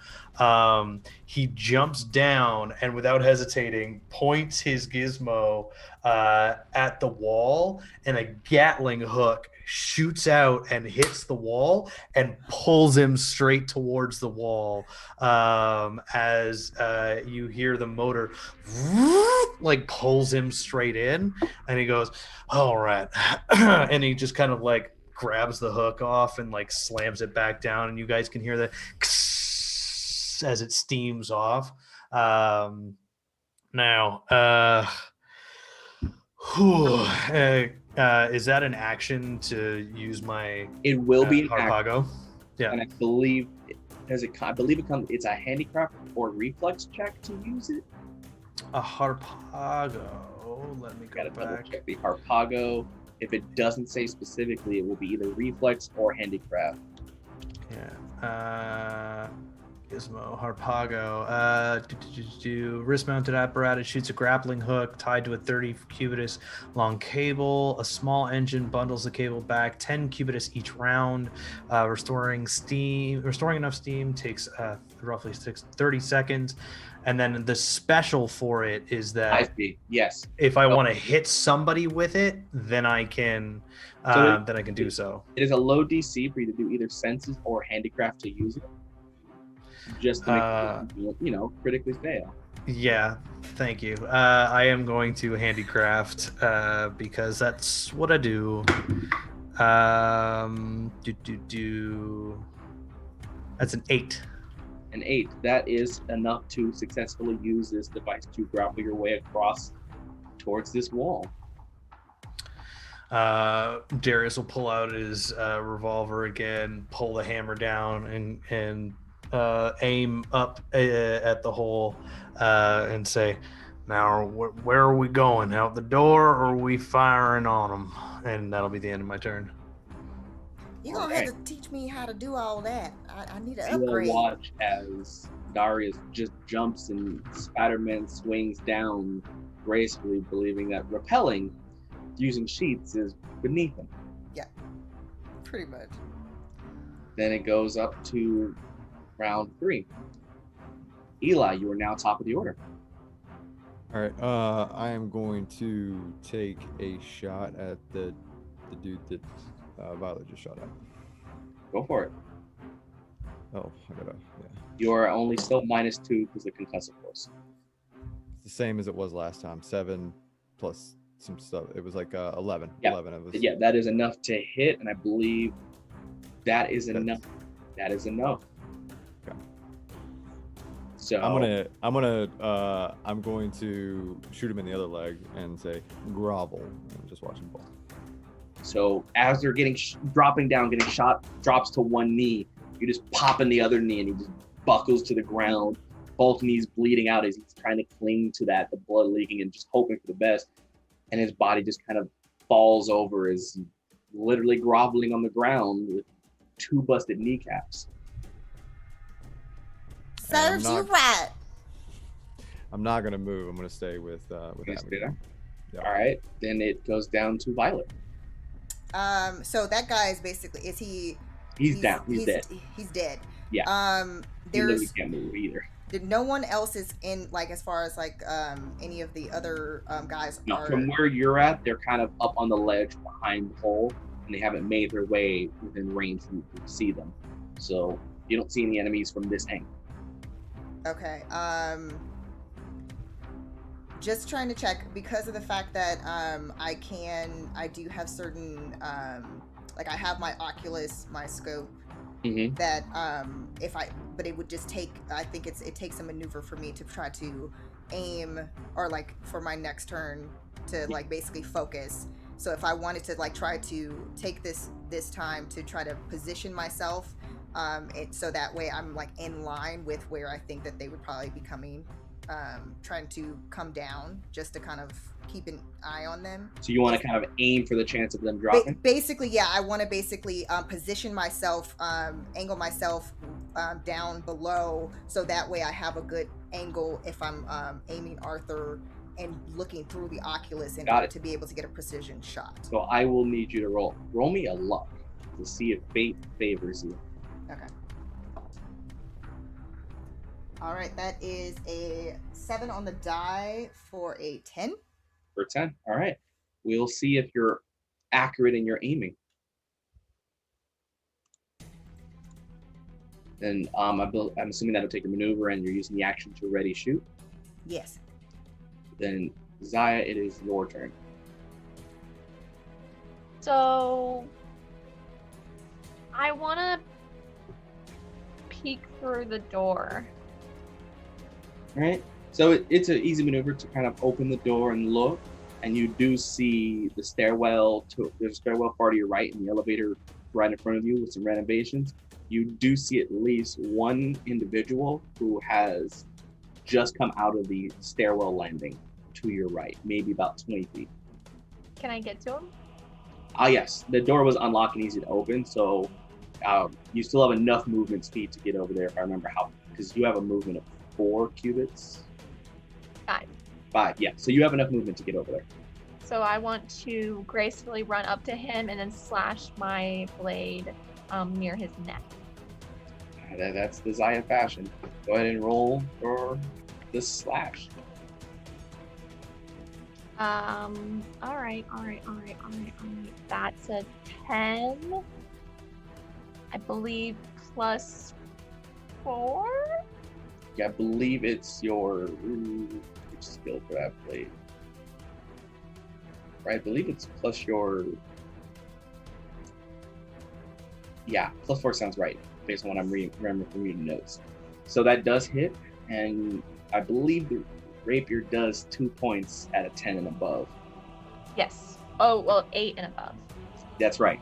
he jumps down and without hesitating points his gizmo at the wall, and a Gatling hook shoots out and hits the wall and pulls him straight towards the wall, as you hear the motor like pulls him straight in, and he goes, all right. And he just kind of like grabs the hook off and like slams it back down, and you guys can hear the as it steams off. Now, is that an action to use my? It will be an Harpago. Action. Yeah, and I believe it comes. It's a handicraft or reflex check to use it. A Harpago. Let me go back. Check the Harpago. If it doesn't say specifically, it will be either reflex or handicraft. Yeah. Gizmo, Harpago. Wrist-mounted apparatus shoots a grappling hook tied to a 30 cubitus long cable. A small engine bundles the cable back 10 cubitus each round. Restoring enough steam takes roughly 30 seconds. And then the special for it is that I see. Yes. If I want to hit somebody with it, then I can do so. It is a low DC for you to do either senses or handicraft to use it. Just to make critically fail. Yeah, thank you. I am going to handicraft because that's what I do. That's an 8. An 8. That is enough to successfully use this device to grapple your way across towards this wall. Darius will pull out his revolver again, pull the hammer down, and aim up at the hole and say, now where are we going? Out the door, or are we firing on them? And that'll be the end of my turn. You're gonna Alright. have to teach me how to do all that. I need to You will upgrade. watch as Darius just jumps and Spider-Man swings down gracefully, believing that rappelling using sheets is beneath him. Pretty much. Then it goes up to round 3. Eli, you are now top of the order. All right. I am going to take a shot at the dude that Violet just shot at. Go for it. Oh, I gotta. Yeah. You are only still -2 because of concussive force. It's the same as it was last time. 7 plus some stuff. It was like 11. Yeah. 11. It was. Yeah, that is enough to hit, and I believe that is That's- enough. That is enough. Okay. So I'm going to shoot him in the other leg and say grovel and just watch him fall. So as they're dropping down, getting shot, drops to one knee. You just pop in the other knee, and he just buckles to the ground. Both knees bleeding out as he's trying to cling to that, the blood leaking, and just hoping for the best. And his body just kind of falls over as he's literally groveling on the ground with 2 busted kneecaps. Serves you right. I'm not gonna move. I'm gonna stay with Gonna that. stay there? Yeah. All right, then it goes down to Violet. So that guy is basically, is he? He's down. He's dead. He's dead. Yeah. He literally There's can't move either. no one else is in, like, as far as like any of the other guys No, are. from where you're at, they're kind of up on the ledge behind the hole, and they haven't made their way within range for you to see them. So you don't see any enemies from this angle. Okay. Just trying to check, because of the fact that I do have certain like I have my Oculus, my scope, that but it would just take, I think it takes a maneuver for me to try to aim, or like for my next turn to like basically focus. So if I wanted to like try to take this time to try to position myself, so that way I'm like in line with where I think that they would probably be coming, trying to come down, just to kind of keep an eye on them. So you want to kind of aim for the chance of them dropping? Basically, yeah, I want to basically position myself, angle myself down below, so that way I have a good angle if I'm aiming Arthur and looking through the Oculus in order to be able to get a precision shot. So I will need you to roll me a luck to see if fate favors you. Okay. All right, that is a 7 on the die for a 10. For 10. All right. We'll see if you're accurate in your aiming. Then I'm assuming that'll take a maneuver, and you're using the action to ready shoot. Yes. Then Zaya, it is your turn. So I want to peek through the door. All right. So it's an easy maneuver to kind of open the door and look, and you do see the stairwell. There's a stairwell far to your right, and the elevator right in front of you with some renovations. You do see at least one individual who has just come out of the stairwell landing to your right, maybe about 20 feet. Can I get to him? Yes, the door was unlocked and easy to open, so you still have enough movement speed to get over there, if I remember how, because you have a movement of 4 cubits. 5, yeah. So you have enough movement to get over there. So I want to gracefully run up to him and then slash my blade near his neck. That's the Zaya fashion. Go ahead and roll for the slash. All right. That's a 10. I believe plus 4. Yeah, I believe it's your skill for that blade. Right, I believe it's plus your. Yeah, plus 4 sounds right, based on what I'm remembering from reading notes. So that does hit, and I believe the rapier does 2 points at a 10 and above. Yes. Oh, well, 8 and above. That's right.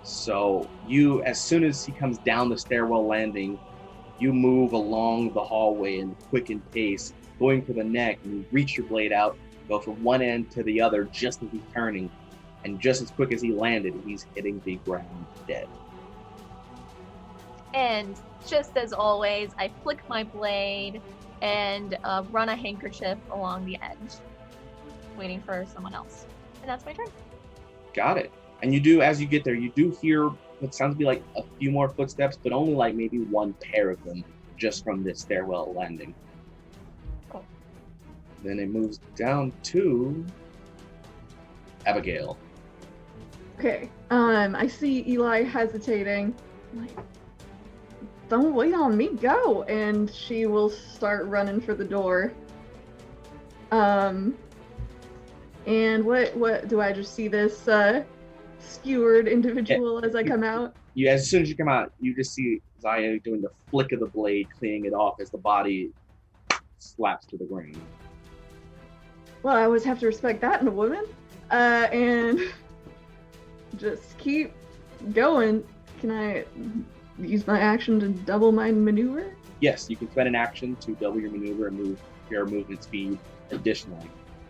So you, as soon as he comes down the stairwell landing, you move along the hallway in a quickened pace, going for the neck, and you reach your blade out, go from one end to the other just as he's turning, and just as quick as he landed, he's hitting the ground dead. And just as always, I flick my blade and run a handkerchief along the edge, waiting for someone else. And that's my turn. Got it. And you do, as you get there, you do hear what sounds to be like a few more footsteps, but only like maybe one pair of them just from this stairwell landing. Cool. Then it moves down to Abigail. Okay. I see Eli hesitating. I'm like, don't wait on me, go! And she will start running for the door. And what do I just see this skewered individual as I come out? You, as soon as you come out, you just see Zaya doing the flick of the blade, cleaning it off as the body slaps to the ground. Well, I always have to respect that in a woman. And just keep going. Can I use my action to double my maneuver? Yes, you can spend an action to double your maneuver and move your movement speed additionally.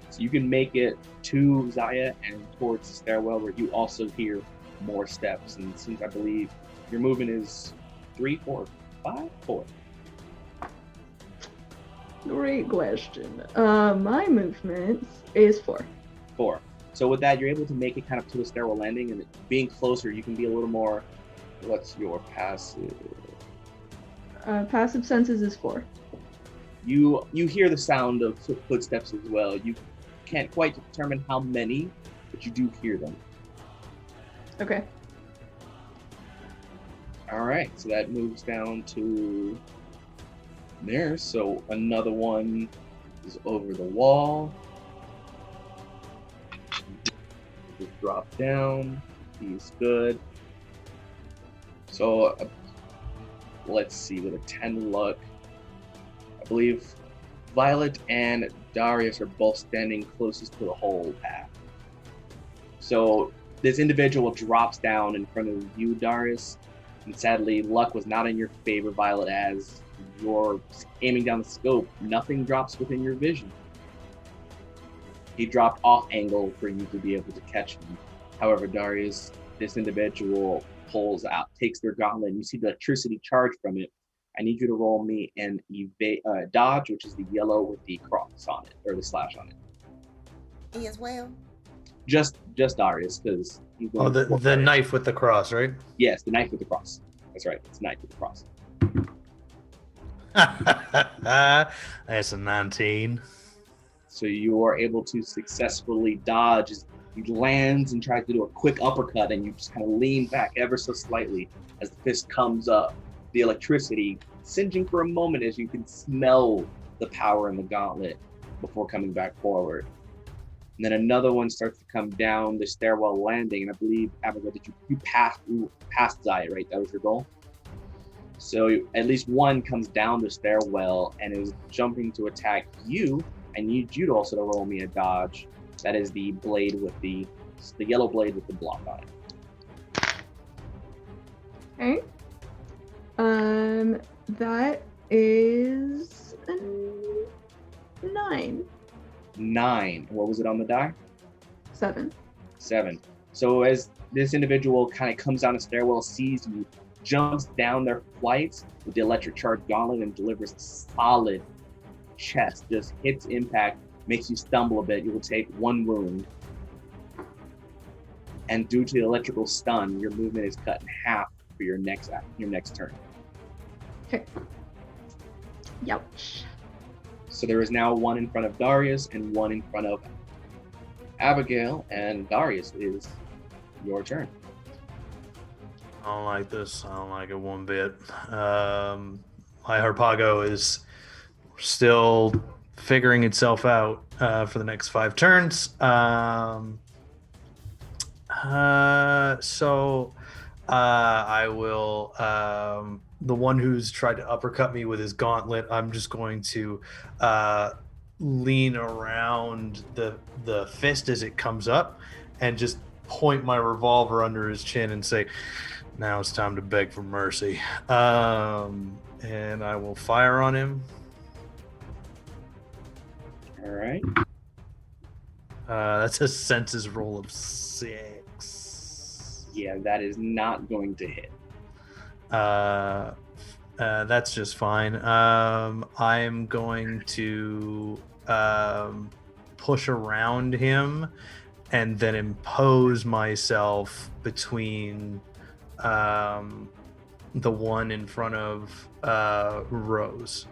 So you can make it to Zaya and towards the stairwell where you also hear more steps. And since I believe your movement is 3, 4, 5, 4. Great question. My movement is 4. 4. So with that, you're able to make it kind of to the stairwell landing, and being closer, you can be a little more. What's your passive? Passive senses is 4. You hear the sound of footsteps as well. You can't quite determine how many, but you do hear them. Okay. All right, so that moves down to there. So another one is over the wall. Just drop down. He's good. So let's see, with a 10 luck, I believe Violet and Darius are both standing closest to the whole path. So this individual drops down in front of you, Darius, and sadly, luck was not in your favor, Violet, as you're aiming down the scope. Nothing drops within your vision. He dropped off angle for you to be able to catch him. However, Darius, this individual pulls out, takes their gauntlet, and you see the electricity charge from it. I need you to roll me an dodge, which is the yellow with the cross on it, or the slash on it. Me as well. Just Darius, because he's Oh, the knife with the cross, right? Yes, the knife with the cross. That's right, it's a knife with the cross. That's a 19. So you are able to successfully dodge as he lands and tries to do a quick uppercut, and you just kind of lean back ever so slightly as the fist comes up. The electricity singeing for a moment as you can smell the power in the gauntlet before coming back forward. And then another one starts to come down the stairwell landing, and I believe, Abigail, that you passed Zaya, right? That was your goal? So at least one comes down the stairwell and is jumping to attack you. I need you to also roll me a dodge. That is the blade with the yellow blade with the block on it. Okay. That is a 9. 9. What was it on the die? 7. 7. So as this individual kind of comes down the stairwell, sees you, jumps down their flights with the electric charge gauntlet and delivers a solid chest, just hits impact, makes you stumble a bit. You will take 1 wound. And due to the electrical stun, your movement is cut in half for your next turn. Okay. Youch. So there is now 1 in front of Darius and 1 in front of Abigail, and Darius, is your turn. I don't like this. I don't like it one bit. My Harpago is still figuring itself out for the next 5 turns. So I will, the one who's tried to uppercut me with his gauntlet, I'm just going to lean around the fist as it comes up and just point my revolver under his chin and say, now it's time to beg for mercy. And I will fire on him. All right. That's a senses roll of 6. Yeah, that is not going to hit. That's just fine. I'm going to push around him and then impose myself between the one in front of Rose.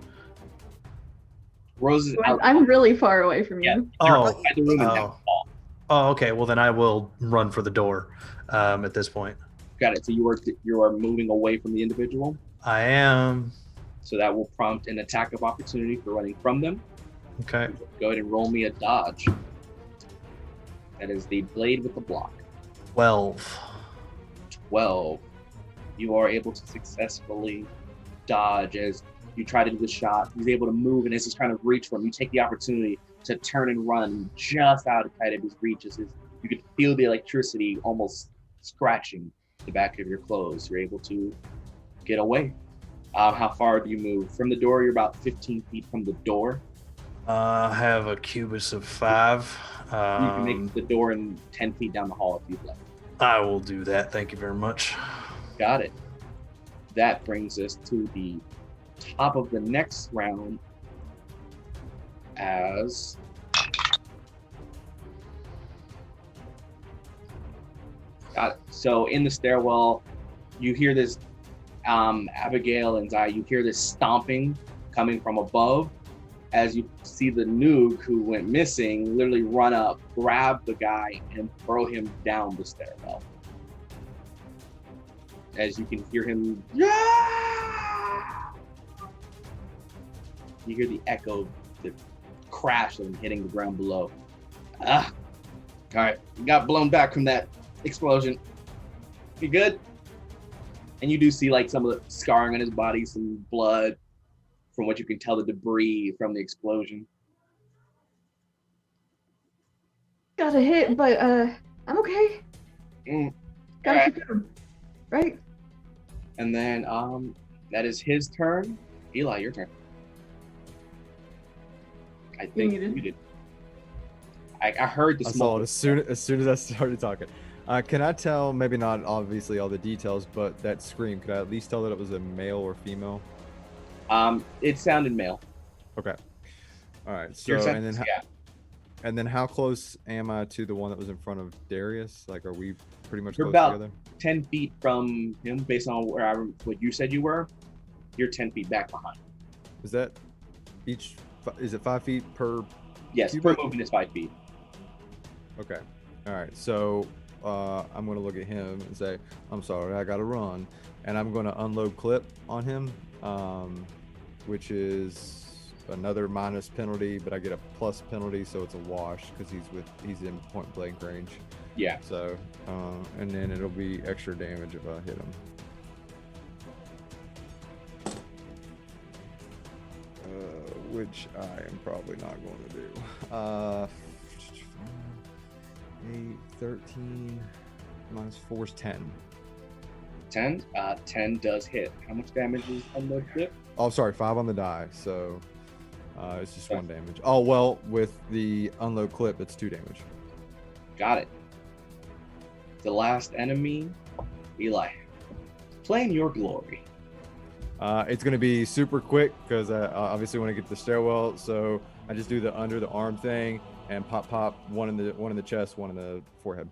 Rose is out. I'm really far away from you. Yeah. Oh, outside the room and down the hall. Oh, okay. Well, then I will run for the door at this point. Got it. So you are moving away from the individual. I am. So that will prompt an attack of opportunity for running from them. Okay. Go ahead and roll me a dodge. That is the blade with the block. 12. 12. You are able to successfully dodge as you try to do the shot. He's able to move, and as he's trying to reach for him, you take the opportunity to turn and run just out of his reach. You could feel the electricity almost scratching the back of your clothes. You're able to get away. How far do you move? From the door, you're about 15 feet from the door. I have a cubus of 5. You can make the door in 10 feet down the hall if you'd like. I will do that. Thank you very much. Got it. That brings us to the top of the next round as got it. So in the stairwell, you hear this Abigail and Zai, you hear this stomping coming from above as you see the Nuug who went missing literally run up, grab the guy, and throw him down the stairwell. As you can hear him, yeah! You hear the echo, the crash of him hitting the ground below. All right, you got blown back from that explosion. You good? And you do see like some of the scarring on his body, some blood from what you can tell the debris from the explosion. Got a hit, but I'm okay. Gotta Alright. keep going. Right? And then that is his turn. Eli, your turn. I think muted. you did. I heard the I smoke. saw it as soon as I started talking. Can I tell, maybe not obviously all the details, but that scream, could I at least tell that it was a male or female? It sounded male. Okay. All right. So Your and sentence, then yeah. and then how close am I to the one that was in front of Darius? Like, are we pretty much You're close about together? 10 feet from him, based on what you said you were. You're 10 feet back behind. Is that each? Is it 5 feet per? Yes, Cubic? per movement is 5 feet. Okay. All right. So I'm going to look at him and say, I'm sorry, I got to run. And I'm going to unload clip on him, which is another minus penalty, but I get a plus penalty, so it's a wash because he's in point blank range. Yeah. So, and then it'll be extra damage if I hit him. Which I am probably not going to do. 8, 13, minus 4 is 10. 10? 10 does hit. How much damage is unload clip? Oh, sorry, 5 on the die, so it's just 1 damage. Oh, well, with the unload clip, it's 2 damage. Got it. The last enemy, Eli. Claim your glory. It's going to be super quick because I obviously want to get to the stairwell, so I just do the under the arm thing and pop one in the chest, one in the forehead.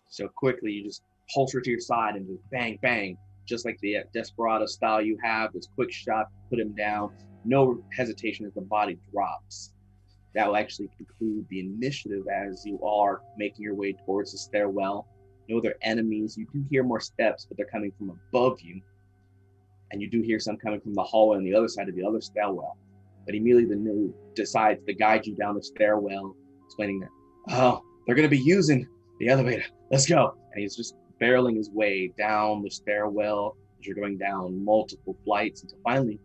So quickly, you just holster to your side and just bang, bang, just like the Desperado style you have. This quick shot, put him down. No hesitation as the body drops. That will actually conclude the initiative as you are making your way towards the stairwell. No other enemies. You do hear more steps, but they're coming from above you. And you do hear some coming from the hallway on the other side of the other stairwell. But immediately the Nuug decides to guide you down the stairwell, explaining that, oh, they're going to be using the elevator. Let's go. And he's just barreling his way down the stairwell as you're going down multiple flights until finally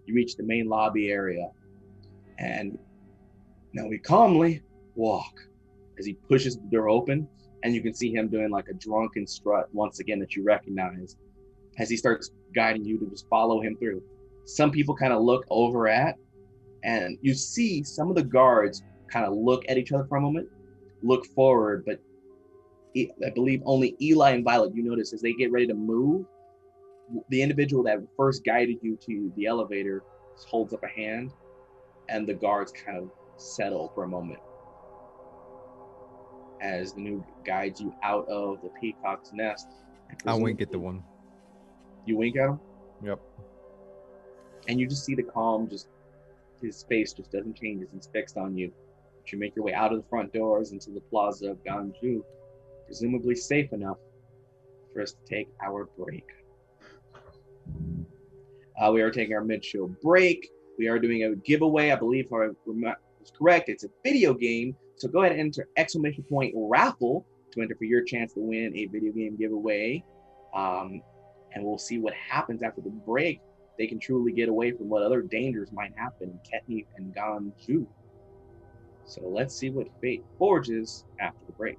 you reach the main lobby area. And now we calmly walk as he pushes the door open, and you can see him doing like a drunken strut once again that you recognize as he starts guiding you to just follow him through. Some people kind of look over at, and you see some of the guards kind of look at each other for a moment, look forward, but I believe only Eli and Violet, you notice as they get ready to move, the individual that first guided you to the elevator holds up a hand, and the guards kind of settle for a moment as the new guides you out of the peacock's nest. I wink at the one. You wink at him? Yep. And you just see the calm, just his face just doesn't change as he's fixed on you. But you make your way out of the front doors into the plaza of Ganju, presumably safe enough for us to take our break. We are taking our mid-show break. We are doing a giveaway. I believe if I was correct, it's a video game. So go ahead and enter exclamation point raffle to enter for your chance to win a video game giveaway. And we'll see what happens after the break. They can truly get away from what other dangers might happen in Ketniv and Ganju. So let's see what fate forges after the break.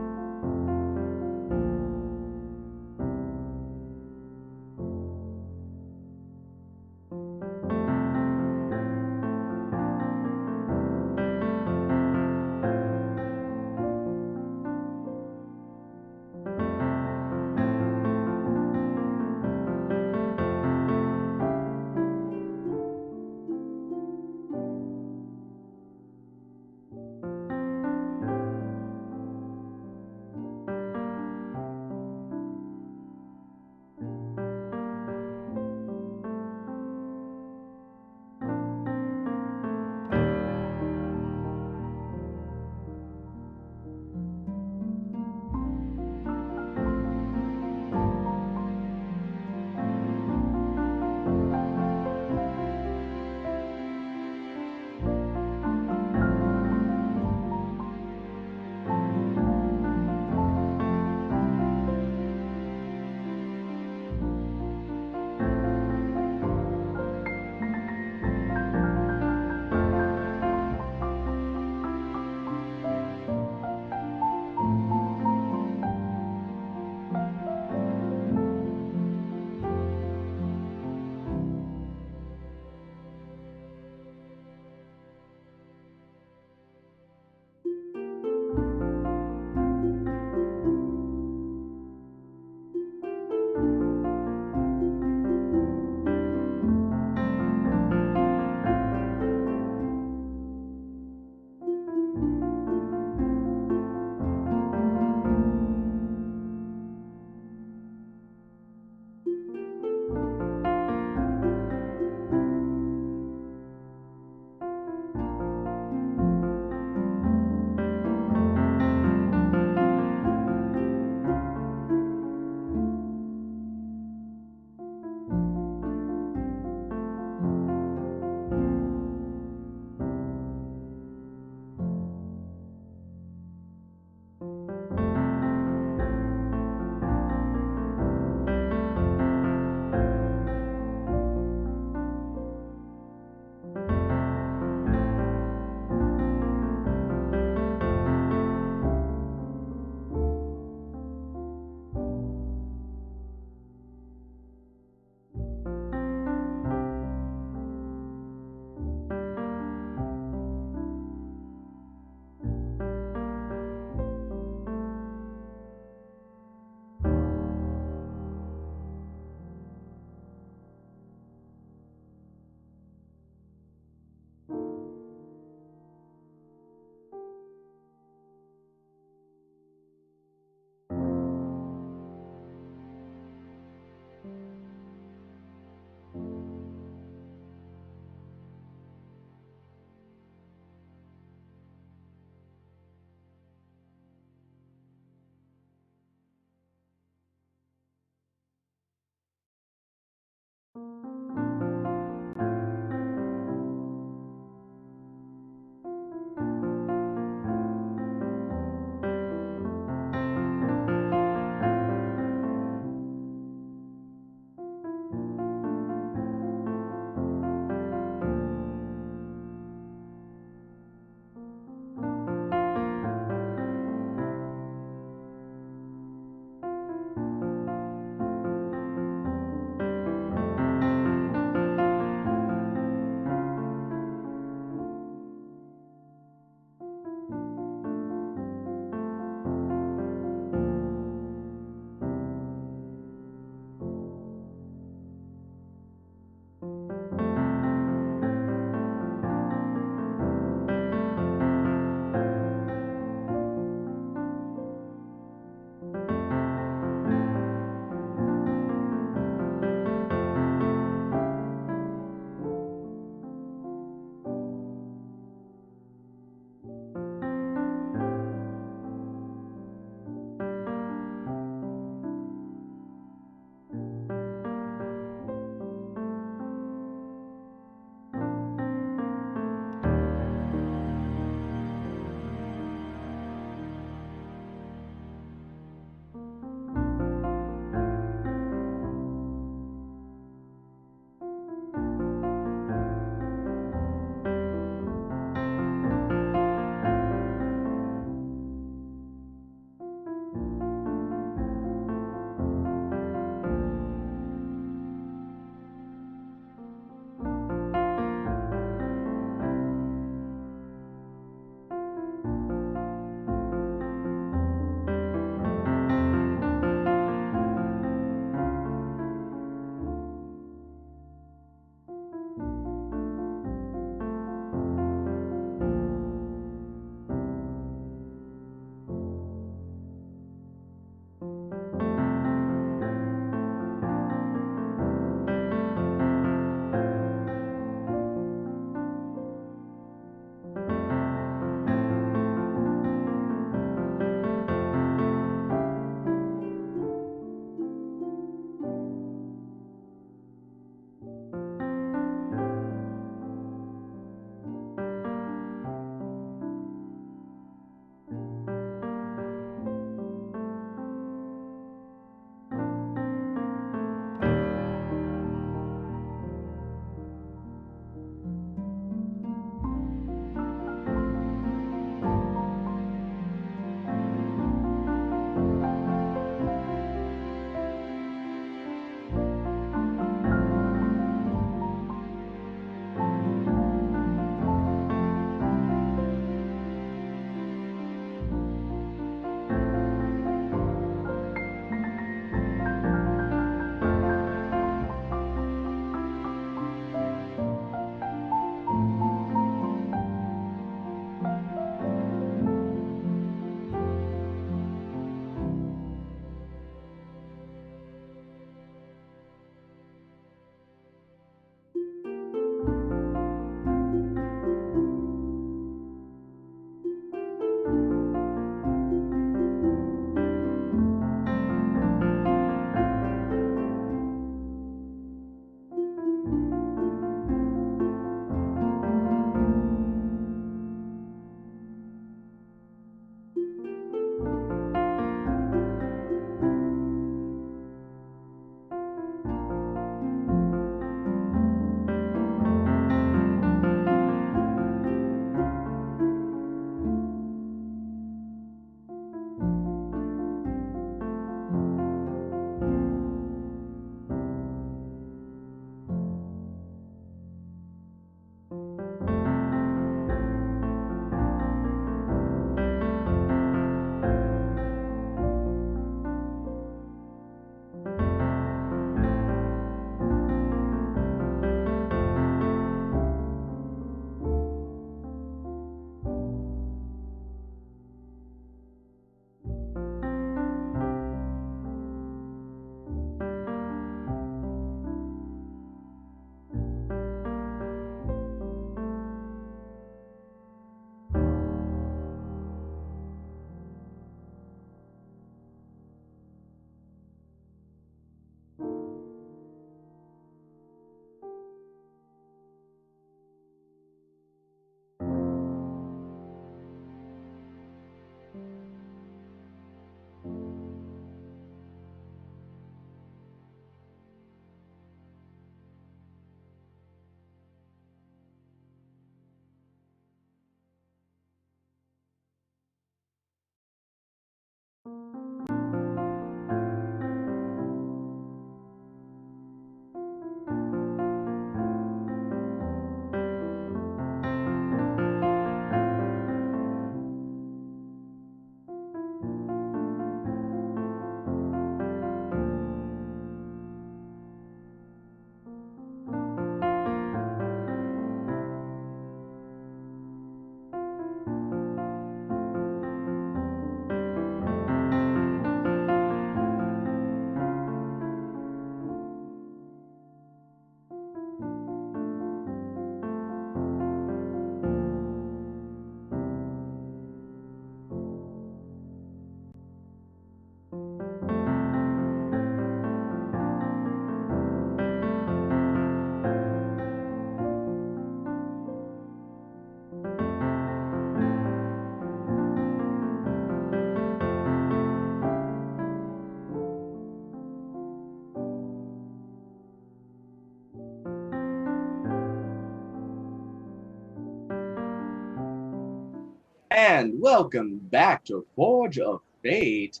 And welcome back to Forge of Fate.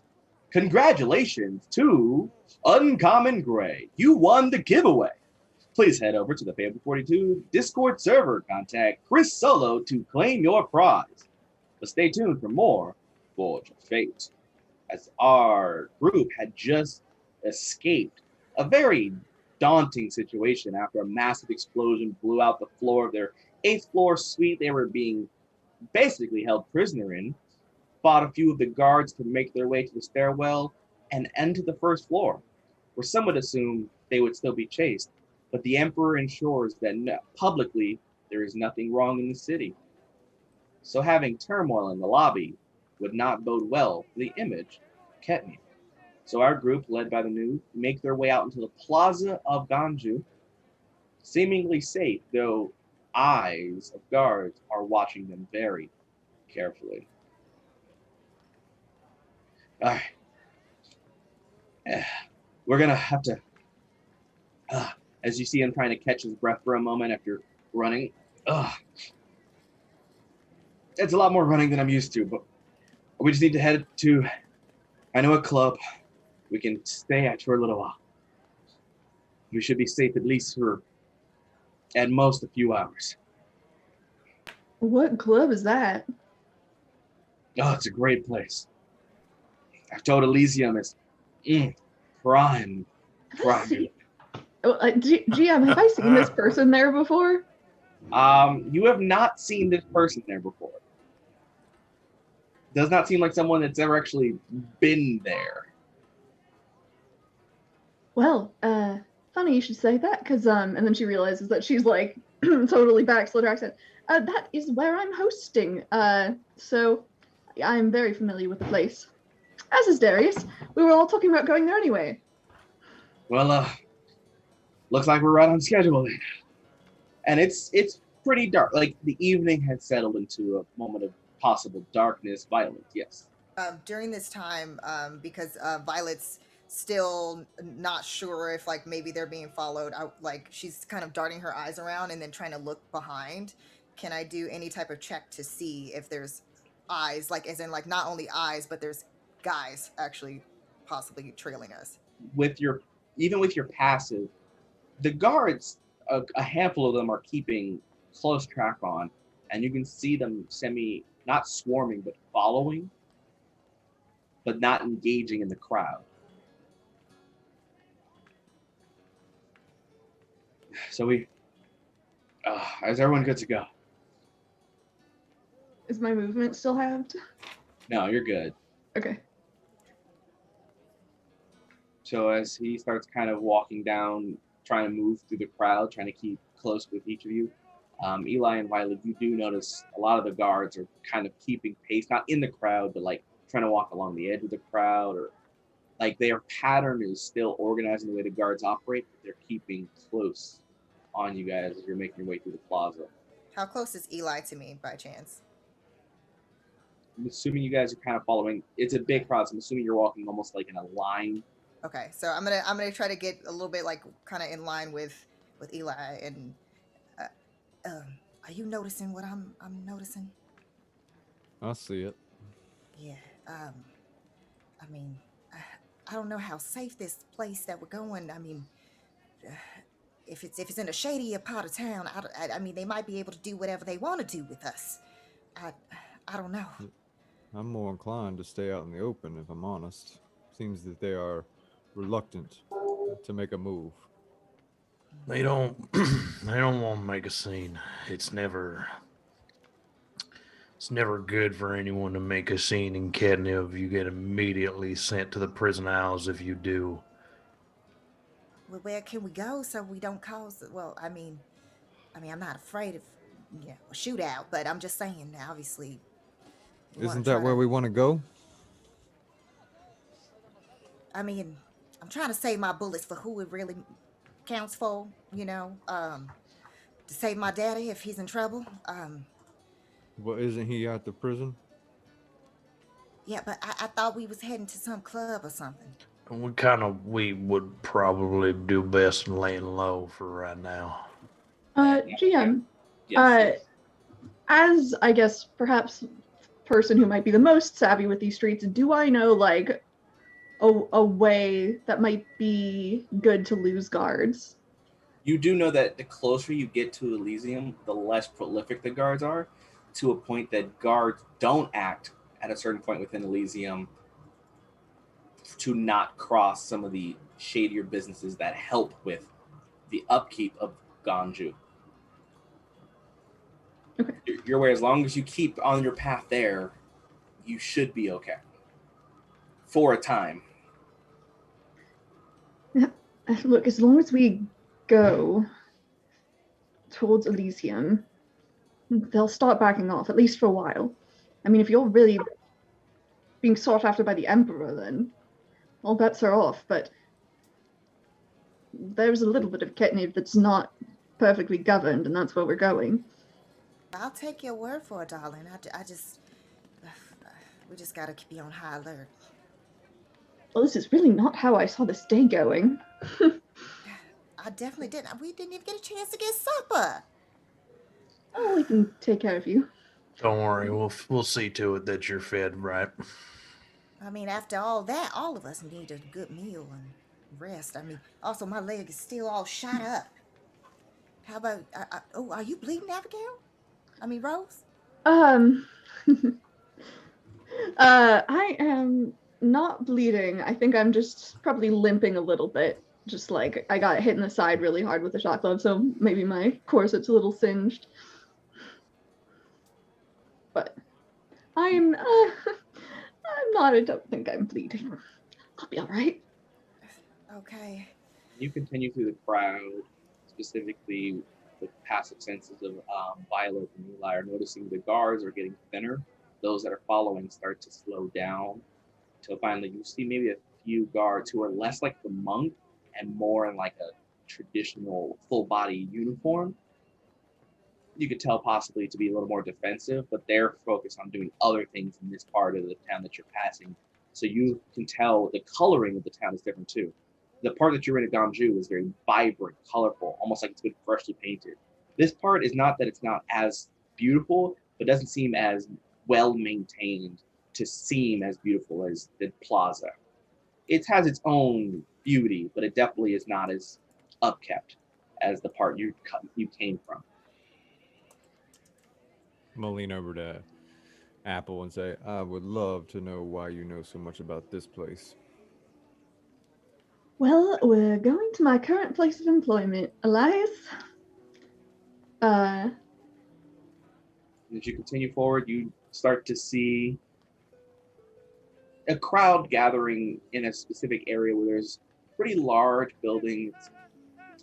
Congratulations to Uncommon Gray. You won the giveaway. Please head over to the Fable 42 Discord server. Contact Chris Solo to claim your prize. But stay tuned for more Forge of Fate, as our group had just escaped a very daunting situation after a massive explosion blew out the floor of their 8th floor suite they were being basically held prisoner in, fought a few of the guards to make their way to the stairwell, and entered the 1st floor, where some would assume they would still be chased. But the Emperor ensures that publicly there is nothing wrong in the city. So having turmoil in the lobby would not bode well for the image of Ketniv. So our group, led by the Nuugard, make their way out into the Plaza of Ganju, seemingly safe, though eyes of guards are watching them very carefully. All right. We're gonna have to, as you see him trying to catch his breath for a moment after running. It's a lot more running than I'm used to, but we just need to head to, I know, a club we can stay at for a little while. We should be safe at least for, at most, a few hours. What club is that? Oh, it's a great place. I've told Elysium it's prime. GM, have I seen this person there before? You have not seen this person there before. Does not seem like someone that's ever actually been there. Well, funny you should say that, because and then she realizes that she's like totally backslid her accent. That is where I'm hosting. So I'm very familiar with the place. As is Darius. We were all talking about going there anyway. Well, looks like we're right on schedule then. And it's pretty dark. Like the evening had settled into a moment of possible darkness. Violet, yes. During this time, because Violet's still not sure if like maybe they're being followed, like she's kind of darting her eyes around and then trying to look behind. Can I do any type of check to see if there's eyes, like as in like not only eyes, but there's guys actually possibly trailing us? Even with your passive, the guards, a handful of them are keeping close track on, and you can see them not swarming, but following, but not engaging in the crowd. So is everyone good to go? Is my movement still halved? No, you're good. Okay. So as he starts kind of walking down, trying to move through the crowd, trying to keep close with each of you, Eli and Violet, you do notice a lot of the guards are kind of keeping pace, not in the crowd, but like trying to walk along the edge of the crowd, or like their pattern is still organized in the way the guards operate, but they're keeping close on you guys as you're making your way through the plaza. How close is Eli to me by chance? I'm assuming you guys are kind of following. It's a big crowd, so I'm assuming you're walking almost like in a line. Okay, so I'm gonna try to get a little bit like kind of in line with Eli. And are you noticing what I'm noticing? I see it. Yeah. I mean, I don't know how safe this place that we're going. I mean, if it's in a shadier part of town, I mean, they might be able to do whatever they want to do with us. I don't know. I'm more inclined to stay out in the open, if I'm honest. Seems that they are reluctant to make a move. They don't want to make a scene. It's never good for anyone to make a scene in Ketniv. You get immediately sent to the prison house if you do. Well, where can we go so we don't cause? Well, I mean, I'm not afraid of a shootout, but I'm just saying, obviously. Isn't that where we want to go? I mean, I'm trying to save my bullets for who it really counts for, to save my daddy if he's in trouble. Well, isn't he at the prison? Yeah, but I thought we was heading to some club or something. We would probably do best in laying low for right now. GM, Yes. as I guess perhaps person who might be the most savvy with these streets, do I know like a way that might be good to lose guards? You do know that the closer you get to Elysium, the less prolific the guards are, to a point that guards don't act at a certain point within Elysium to not cross some of the shadier businesses that help with the upkeep of Ganju. Okay. You're aware, as long as you keep on your path there, you should be okay. For a time. Look, as long as we go towards Elysium, they'll start backing off, at least for a while. I mean, if you're really being sought after by the Emperor, then all bets are off, but there's a little bit of Ketniv that's not perfectly governed, and that's where we're going. I'll take your word for it, darling. We just gotta be on high alert. Well, this is really not how I saw this day going. I definitely didn't. We didn't even get a chance to get supper. Oh, we can take care of you. Don't worry, we'll see to it that you're fed right. I mean, after all that, all of us need a good meal and rest. I mean, also my leg is still all shot up. How about? Are you bleeding, Abigail? I mean, Rose? I am not bleeding. I think I'm just probably limping a little bit. Just like I got hit in the side really hard with the shot glove, so maybe my corset's a little singed. But I'm not. I don't think I'm bleeding. I'll be all right. Okay. You continue through the crowd, specifically with passive senses of Violet and Eli are noticing the guards are getting thinner. Those that are following start to slow down until finally you see maybe a few guards who are less like the monk and more in like a traditional full body uniform. You could tell possibly to be a little more defensive, but they're focused on doing other things in this part of the town that you're passing. So you can tell the coloring of the town is different too. The part that you're in at Ganju is very vibrant, colorful, almost like it's been freshly painted. This part is not that it's not as beautiful, but doesn't seem as well maintained to seem as beautiful as the plaza. It has its own beauty, but it definitely is not as upkept as the part you came from. I'm gonna lean over to Apple and say, I would love to know why you know so much about this place. Well, we're going to my current place of employment, Elias. As you continue forward, you start to see a crowd gathering in a specific area where there's pretty large buildings,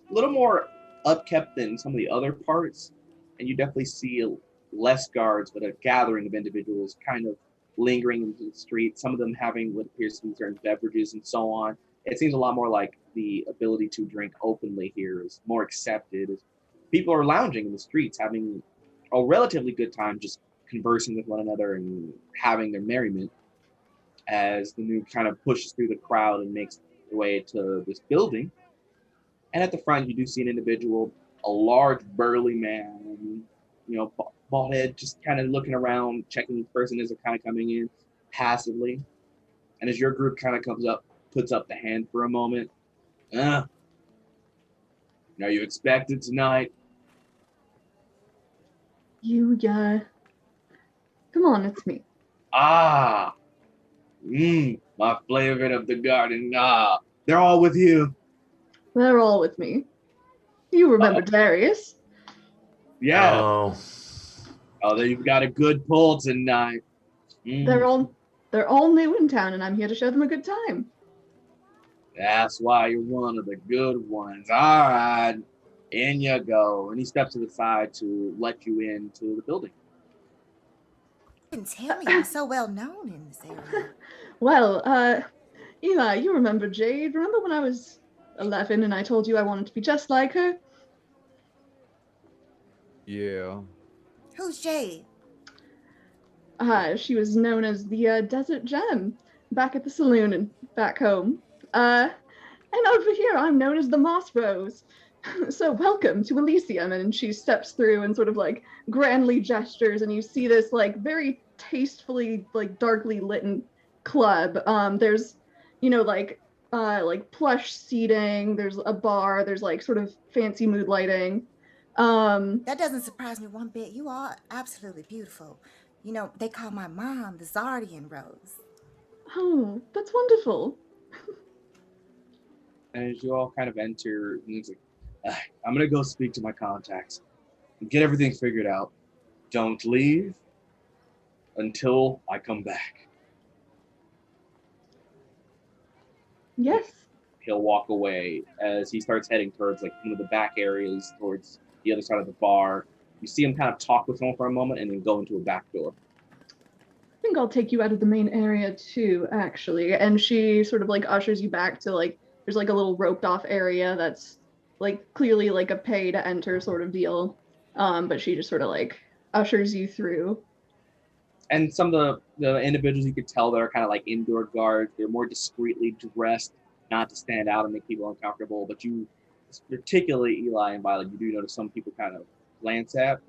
a little more upkept than some of the other parts, and you definitely see less guards, but a gathering of individuals kind of lingering into the street, some of them having what appears to be certain beverages and so on. It seems a lot more like the ability to drink openly here is more accepted. People are lounging in the streets, having a relatively good time, just conversing with one another and having their merriment as the Nuug kind of pushes through the crowd and makes the way to this building. And at the front, you do see an individual, a large, burly man, bald head, just kind of looking around, checking each person as they're kind of coming in passively. And as your group kind of comes up, puts up the hand for a moment. Are you expected tonight? Come on, it's me. My favorite of the garden. They're all with you. They're all with me. You remember Darius? Yeah. Oh, you've got a good pull tonight. They're all new in town, and I'm here to show them a good time. That's why you're one of the good ones. All right, in you go. And he steps to the side to let you into the building. You didn't tell me you're so well known in this area. Well, Eli, you remember Jade? Remember when I was 11 and I told you I wanted to be just like her? Yeah. Who's Jade? She was known as the Desert Gem back at the saloon and back home. And over here, I'm known as the Moss Rose. So welcome to Elysium. And she steps through and sort of like grandly gestures, and you see this like very tastefully, like, darkly lit club. There's, like plush seating. There's a bar. There's like sort of fancy mood lighting. That doesn't surprise me one bit. You are absolutely beautiful. They call my mom the Zardian Rose. Oh, that's wonderful. And as you all kind of enter, and he's like, I'm gonna go speak to my contacts and get everything figured out. Don't leave until I come back. Yes. He'll walk away as he starts heading towards like one of the back areas, towards the other side of the bar. You see him kind of talk with someone for a moment and then go into a back door. I think I'll take you out of the main area too, actually. And she sort of like ushers you back to like, there's like a little roped off area that's like clearly like a pay to enter sort of deal. But she just sort of like ushers you through. And some of the individuals you could tell that are kind of like indoor guards, they're more discreetly dressed, not to stand out and make people uncomfortable. But you, particularly Eli and Violet, you do notice some people kind of glance at,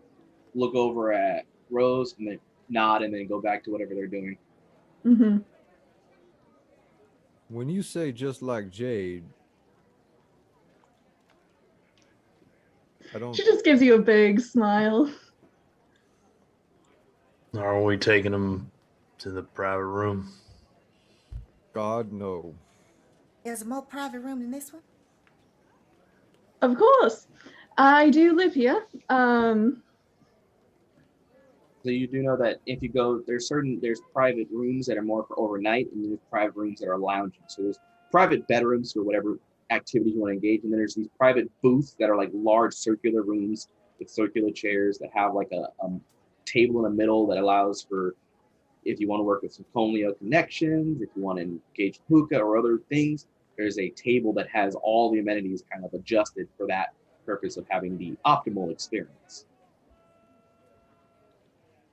look over at Rose, and then nod and then go back to whatever they're doing. Mm-hmm. When you say just like Jade, I don't. She just gives you a big smile. Are we taking him to the private room? God, no. There's a more private room than this one? Of course. I do live here. So you do know that if you go, there's private rooms that are more for overnight, and there's private rooms that are lounging. So there's private bedrooms for whatever activities you want to engage in. And then there's these private booths that are like large circular rooms with circular chairs that have like a table in the middle that allows for, if you want to work with some Conleo connections, if you want to engage hookah or other things, there's a table that has all the amenities kind of adjusted for that purpose of having the optimal experience.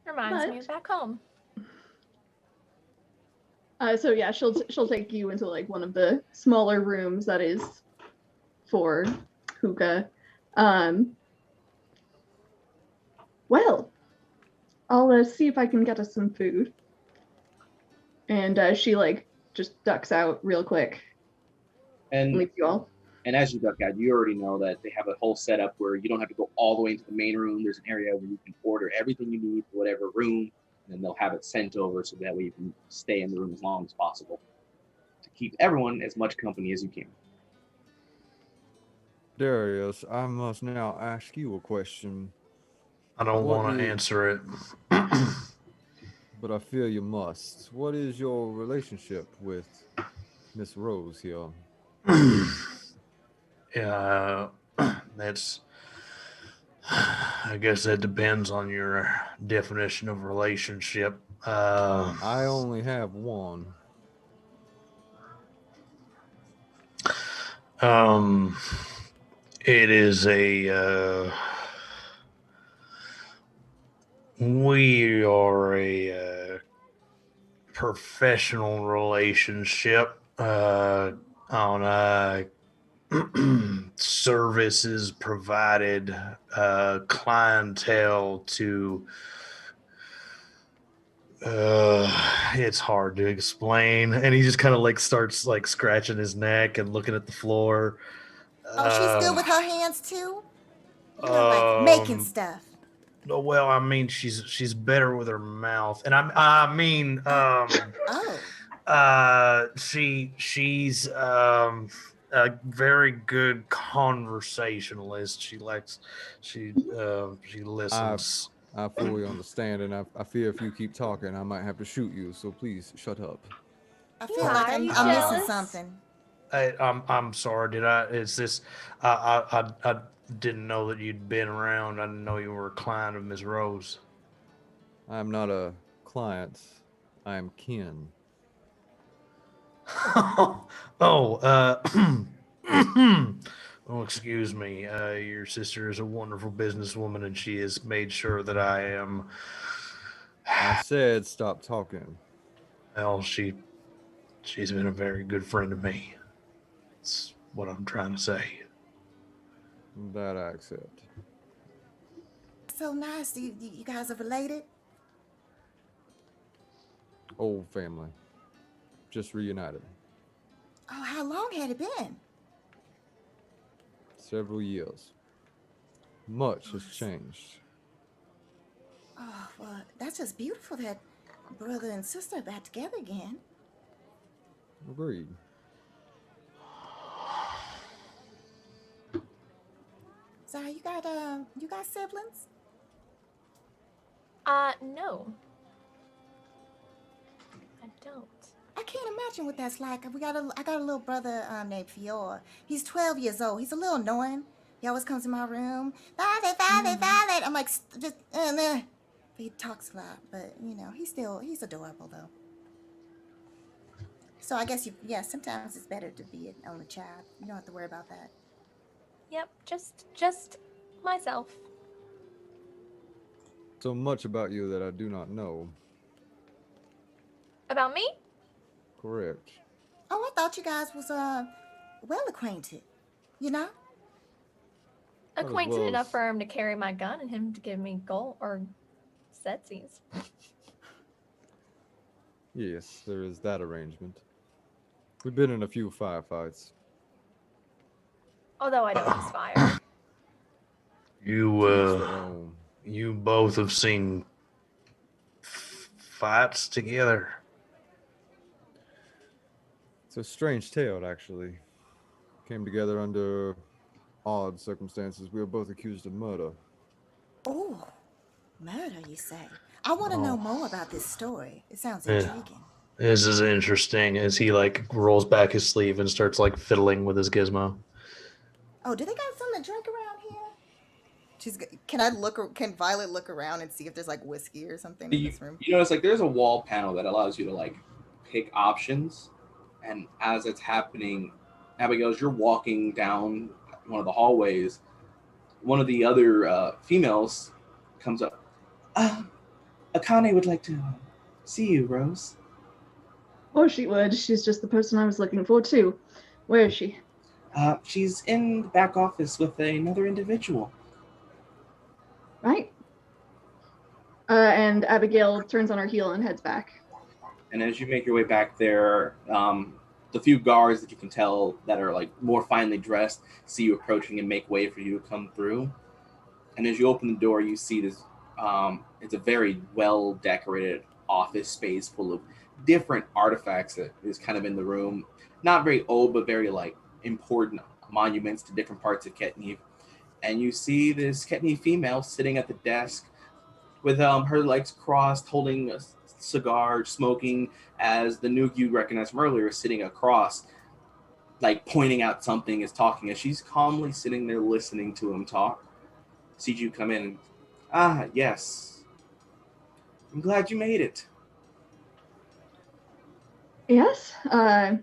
Reminds me of back home. So yeah, she'll take you into like one of the smaller rooms that is for hookah. Well, I'll see if I can get us some food. And she like just ducks out real quick and leaves you all. And as you duck out, you already know that they have a whole setup where you don't have to go all the way into the main room. There's an area where you can order everything you need for whatever room, and then they'll have it sent over so that way you can stay in the room as long as possible to keep everyone as much company as you can. Darius, I must now ask you a question. I don't want to answer it. But I feel you must. What is your relationship with Miss Rose here? Yeah, that's. I guess that depends on your definition of relationship. I only have one. It is a. We are a professional relationship on services provided, clientele to. It's hard to explain, and he just kind of like starts like scratching his neck and looking at the floor. Oh, she's good with her hands too. Like making stuff. Well, I mean, she's better with her mouth, and she's a very good conversationalist. She listens. I fully understand, and I fear if you keep talking, I might have to shoot you. So please shut up. I feel like I'm missing something. I'm sorry. Did I? Is this? I didn't know that you'd been around. I didn't know you were a client of Ms. Rose. I'm not a client. I'm kin. Oh, excuse me. Your sister is a wonderful businesswoman, and she has made sure that I am. I said stop talking. Well, she's been a very good friend to me. That's what I'm trying to say. That I accept. So nice. You guys are related? old family. Just reunited. Oh, how long had it been? Several years. Much has changed. Oh, well, that's just beautiful that brother and sister are back together again. Agreed. So you got siblings? No. I don't. I can't imagine what that's like. I got a little brother named Fior. He's 12 years old. He's a little annoying. He always comes in my room. Violet, Violet, Violet. I'm like, just, he talks a lot, but he's adorable though. So I guess sometimes it's better to be an only child. You don't have to worry about that. Yep, just myself. So much about you that I do not know. About me? Correct. Oh, I thought you guys was well acquainted. You know? Acquainted well enough as- for him to carry my gun and him to give me gold or setsies. Yes, there is that arrangement. We've been in a few firefights. Although I don't use fire. You both have seen fights together. It's a strange tale, actually. Came together under odd circumstances. We were both accused of murder. Oh, murder, you say? I want to know more about this story. It sounds Yeah. intriguing. This is interesting as he rolls back his sleeve and starts fiddling with his gizmo. Oh, do they got something to drink around here? Can Violet look around and see if there's whiskey or something in this room? You notice there's a wall panel that allows you to pick options, and as it's happening, Abigail, as you're walking down one of the hallways, one of the other females comes up. Akane would like to see you, Rose. Or she would. She's just the person I was looking for too. Where is she? She's in the back office with another individual. Right. And Abigail turns on her heel and heads back. And as you make your way back there, the few guards that you can tell that are more finely dressed see you approaching and make way for you to come through. And as you open the door, you see this. It's a very well decorated office space full of different artifacts that is kind of in the room. Not very old, but very important monuments to different parts of Ketniv. And you see this Ketniv female sitting at the desk with her legs crossed, holding a cigar, smoking, as the Nuugard you recognized from earlier is sitting across, pointing out something, is talking, as she's calmly sitting there listening to him talk. Sees you come in and, yes. I'm glad you made it. Yes. I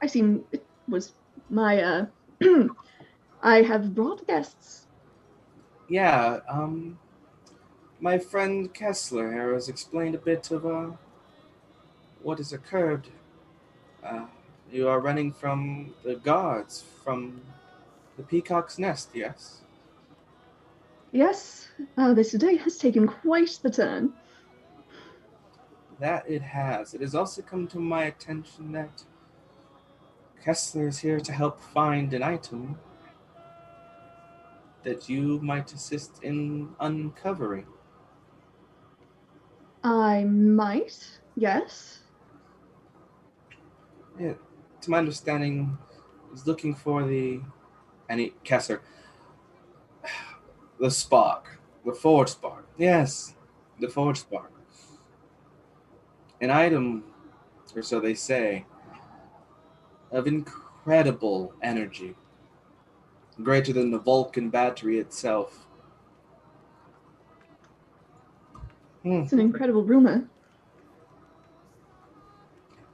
seem it was my I have brought guests. Yeah, my friend Kessler here has explained a bit of what has occurred. You are running from the guards from the Peacock's nest, yes? Yes. This day has taken quite the turn. That it has. It has also come to my attention that Kessler is here to help find an item that you might assist in uncovering. I might, yes. Yeah, to my understanding, he's looking for Kessler, the spark, the forge spark. Yes, the forge spark. An item, or so they say, of incredible energy, greater than the Vulcan battery itself. It's an incredible rumor.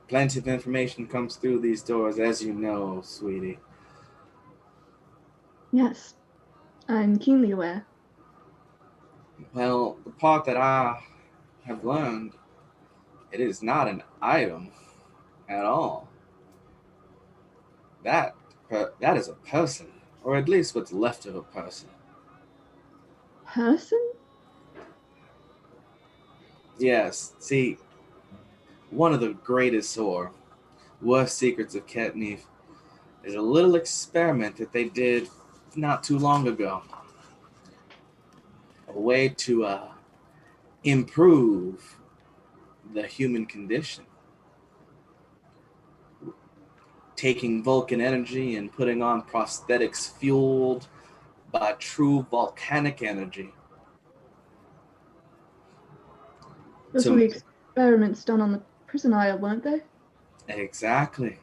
Plenty of information comes through these doors, as you know, sweetie. Yes. I'm keenly aware. Well, the part that I have learned, it is not an item at all. That is a person, or at least what's left of a person. Person? Yes, see, one of the greatest or worst secrets of Ketniv is a little experiment that they did not too long ago. A way to improve the human condition. Taking Vulcan energy and putting on prosthetics fueled by true volcanic energy. Those were the experiments done on the prison isle, weren't they? Exactly.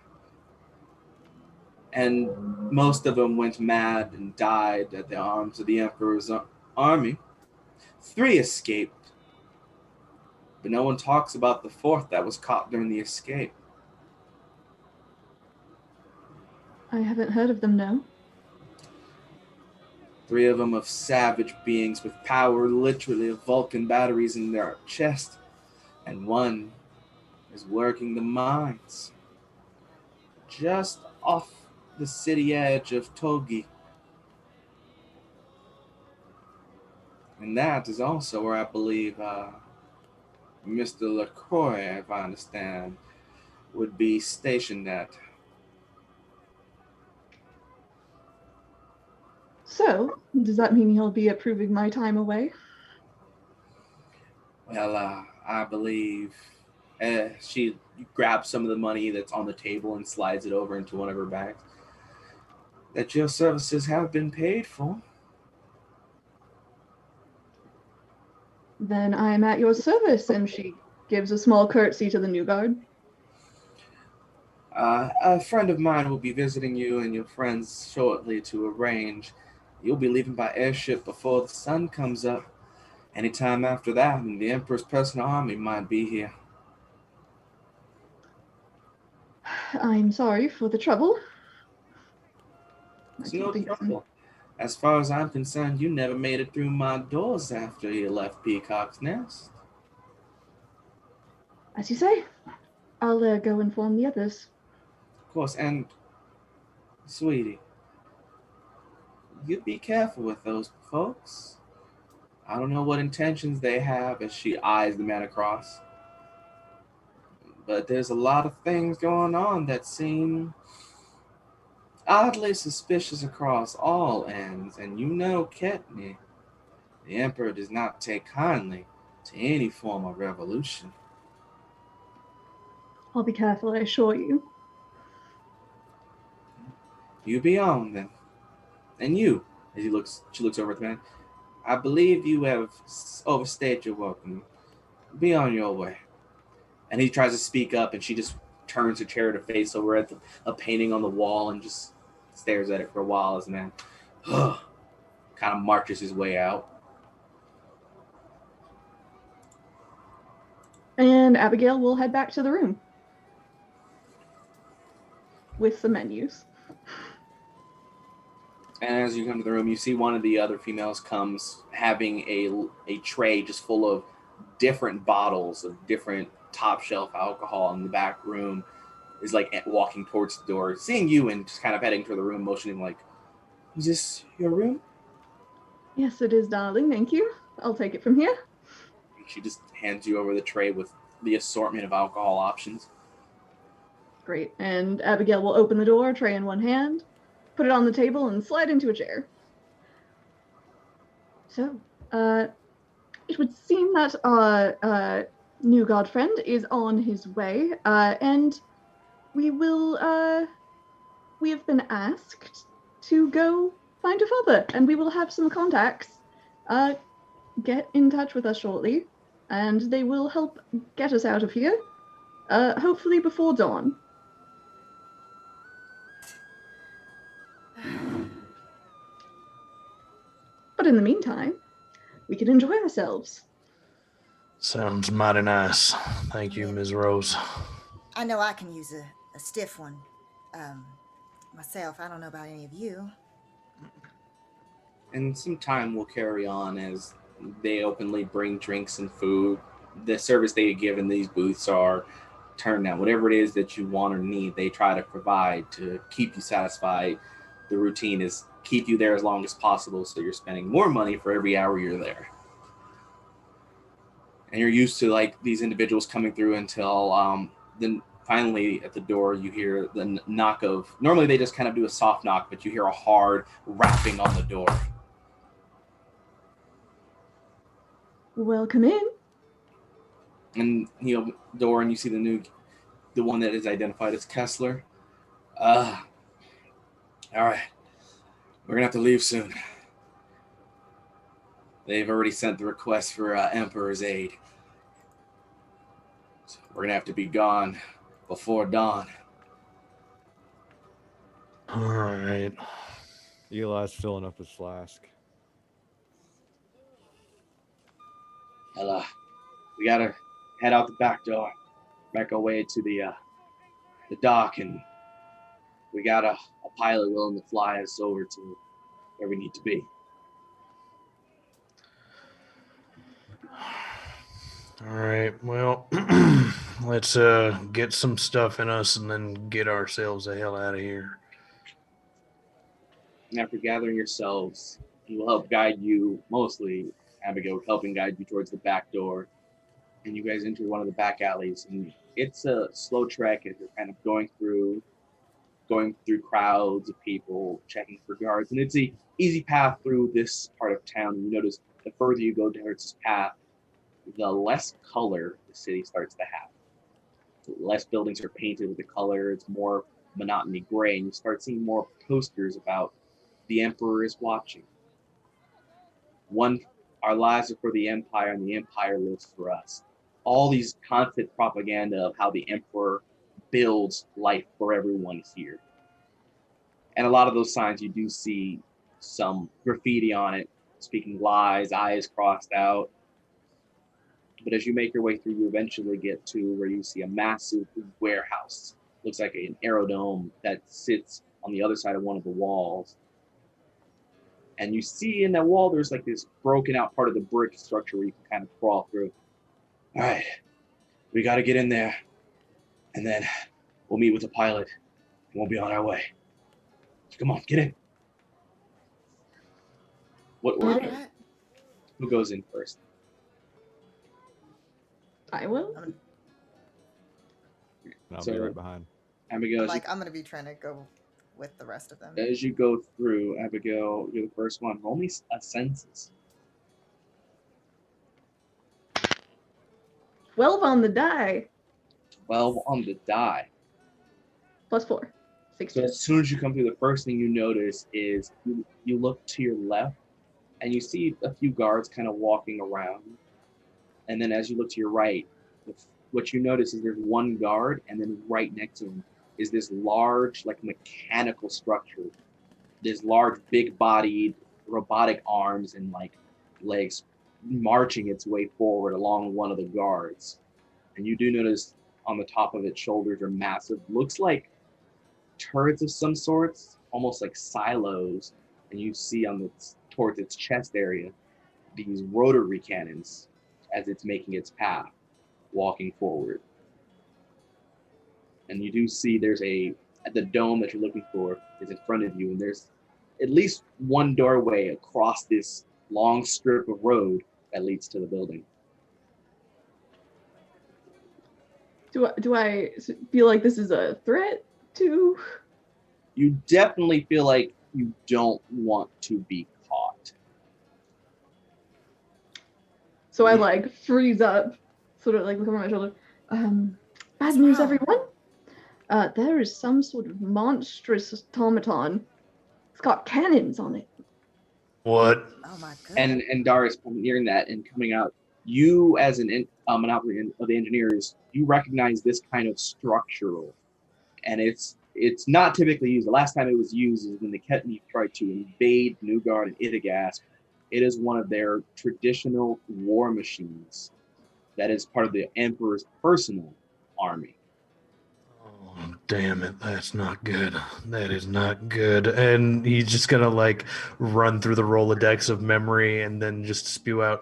And most of them went mad and died at the arms of the Emperor's army. 3 escaped, but no one talks about the 4th that was caught during the escape. I haven't heard of them, no. 3 of them of savage beings with power literally of Vulcan batteries in their chest, and 1 is working the mines just off the city edge of Togi. And that is also where I believe Mr. LaCroix, if I understand, would be stationed at. So, does that mean he'll be approving my time away? Well, I believe she grabs some of the money that's on the table and slides it over into one of her bags. That your services have been paid for. Then I am at your service, and she gives a small curtsy to the Nuugard. A friend of mine will be visiting you and your friends shortly to arrange. You'll be leaving by airship before the sun comes up. Anytime after that, and the Emperor's personal army might be here. I'm sorry for the trouble. It's no trouble. As far as I'm concerned, you never made it through my doors after you left Peacock's nest. As you say, I'll go inform the others. Of course, and sweetie, you be careful with those folks. I don't know what intentions they have as she eyes the man across. But there's a lot of things going on that seem oddly suspicious across all ends, and you know, Ketniv, the Emperor does not take kindly to any form of revolution. I'll be careful, I assure you. You be on then. And you, as she looks over at the man, I believe you have overstayed your welcome. Be on your way. And he tries to speak up, and she just turns her chair to face over at a painting on the wall and just stares at it for a while as the man kind of marches his way out. And Abigail will head back to the room with the menus. And as you come to the room, you see one of the other females comes having a tray just full of different bottles of different top shelf alcohol in the back room, is like walking towards the door, seeing you and just kind of heading to the room, motioning like, is this your room? Yes, it is, darling. Thank you. I'll take it from here. She just hands you over the tray with the assortment of alcohol options. Great. And Abigail will open the door, tray in one hand, put it on the table, and slide into a chair. So, it would seem that our Nuugard friend is on his way, and we have been asked to go find your father, and we will have some contacts get in touch with us shortly, and they will help get us out of here, hopefully before dawn. But in the meantime, we can enjoy ourselves. Sounds mighty nice. Thank you, Ms. Rose. I know I can use a stiff one myself. I don't know about any of you. And some time will carry on as they openly bring drinks and food. The service they give in these booths are turned down. Whatever it is that you want or need, they try to provide to keep you satisfied. The routine is keep you there as long as possible, so you're spending more money for every hour you're there. And you're used to like these individuals coming through until then finally at the door you hear the knock of, normally they just kind of do a soft knock, but you hear a hard rapping on the door. Welcome in. And you open the door and you see the one that is identified as Kessler. All right, we're gonna have to leave soon. They've already sent the request for Emperor's aid. So we're gonna have to be gone before dawn. All right. Eli's filling up his flask. Well, we gotta head out the back door, back our way to the dock, and we got a pilot willing to fly us over to where we need to be. All right. Well, let's get some stuff in us and then get ourselves the hell out of here. And after gathering yourselves, he will help guide you, mostly Abigail helping guide you towards the back door. And you guys enter one of the back alleys, and it's a slow trek as you're kind of going through crowds of people, checking for guards. And it's an easy path through this part of town. You notice the further you go towards this path, the less color the city starts to have. So less buildings are painted with the color. It's more monotony gray, and you start seeing more posters about the Emperor is watching. One, our lives are for the Empire, and the Empire lives for us. All these constant propaganda of how the Emperor builds life for everyone here. And a lot of those signs, you do see some graffiti on it, speaking lies, eyes crossed out. But as you make your way through, you eventually get to where you see a massive warehouse. Looks like an aerodome that sits on the other side of one of the walls. And you see in that wall, there's like this broken out part of the brick structure where you can kind of crawl through. All right, we got to get in there, and then we'll meet with the pilot, and we'll be on our way. Come on, get in. What order? All right. Who goes in first? I will. And I'll So- be right behind. Abigail, I'm gonna be trying to go with the rest of them. as you go through, Abigail, you're the first one. Roll me a census. 12 on the die. 12 on the die. +4. So 16. as soon as you come through, the first thing you notice is you look to your left, and you see a few guards kind of walking around. And then as you look to your right, what you notice is there's one guard, and then right next to him is this large, like mechanical structure. This large, big-bodied, robotic arms and like legs marching its way forward along one of the guards. And you do notice on the top of its shoulders are massive, looks like turrets of some sorts, almost like silos. And you see towards its chest area these rotary cannons as it's making its path, walking forward. And you do see the dome that you're looking for is in front of you, and there's at least one doorway across this long strip of road that leads to the building. Do I feel like this is a threat to? You definitely feel like you don't want to be caught. So I like freeze up, sort of like look over my shoulder. Bad news, wrong? everyone. There is some sort of monstrous automaton. It's got cannons on it. What? Oh my goodness. And Darius, hearing that and coming out, you as an monopoly of the engineers, you recognize this kind of structural, and it's not typically used. The last time it was used is when the Ketniv tried to invade Nuugard and Idagast. It is one of their traditional war machines that is part of the Emperor's personal army. Oh, damn it. That's not good. That is not good. And he's just going to like run through the Rolodex of memory and then just spew out,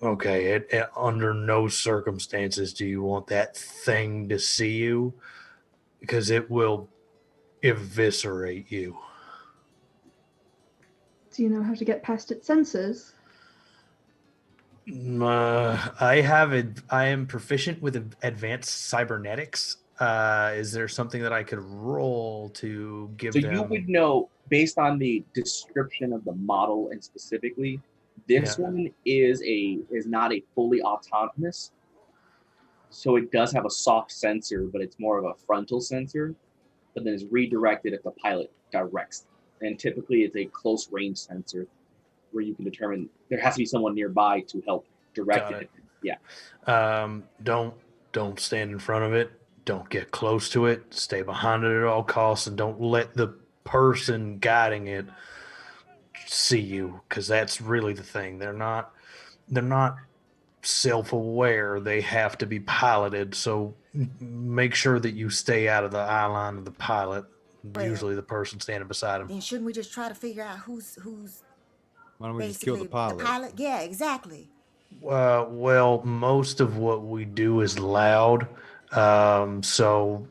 okay, under no circumstances do you want that thing to see you, because it will eviscerate you. Do you know how to get past its sensors? I am proficient with advanced cybernetics. Is there something that I could roll to So give you them? would know based on the description of the model and specifically, this Yeah, one is not a fully autonomous. So it does have a soft sensor, but it's more of a frontal sensor, but then is redirected if the pilot directs. And typically it's a close range sensor where you can determine there has to be someone nearby to help direct got it. it. Yeah. Don't stand in front of it. Don't get close to it. Stay behind it at all costs, and don't let the person guiding it see you, because that's really the thing. They're not self-aware. They have to be piloted. So make sure that you stay out of the eye line of the pilot. Well, Usually, the person standing beside him. then shouldn't we just try to figure out who's Why don't we just kill the basically the pilot? pilot? Yeah, exactly. Well, most of what we do is loud. So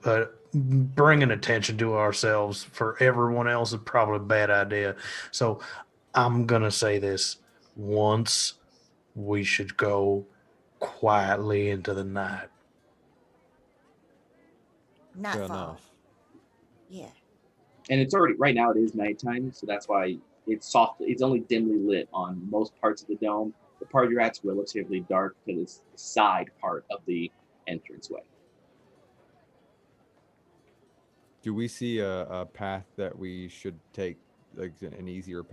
bringing attention to ourselves for everyone else is probably a bad idea. So I'm going to say this once: we should go quietly into the night. Fair Nightfall. enough. Yeah. And it's already right now it is nighttime, so that's why it's only dimly lit on most parts of the dome. The part you're at's relatively dark because it's the side part of the entranceway. Do we see a path that we should take, like an easiest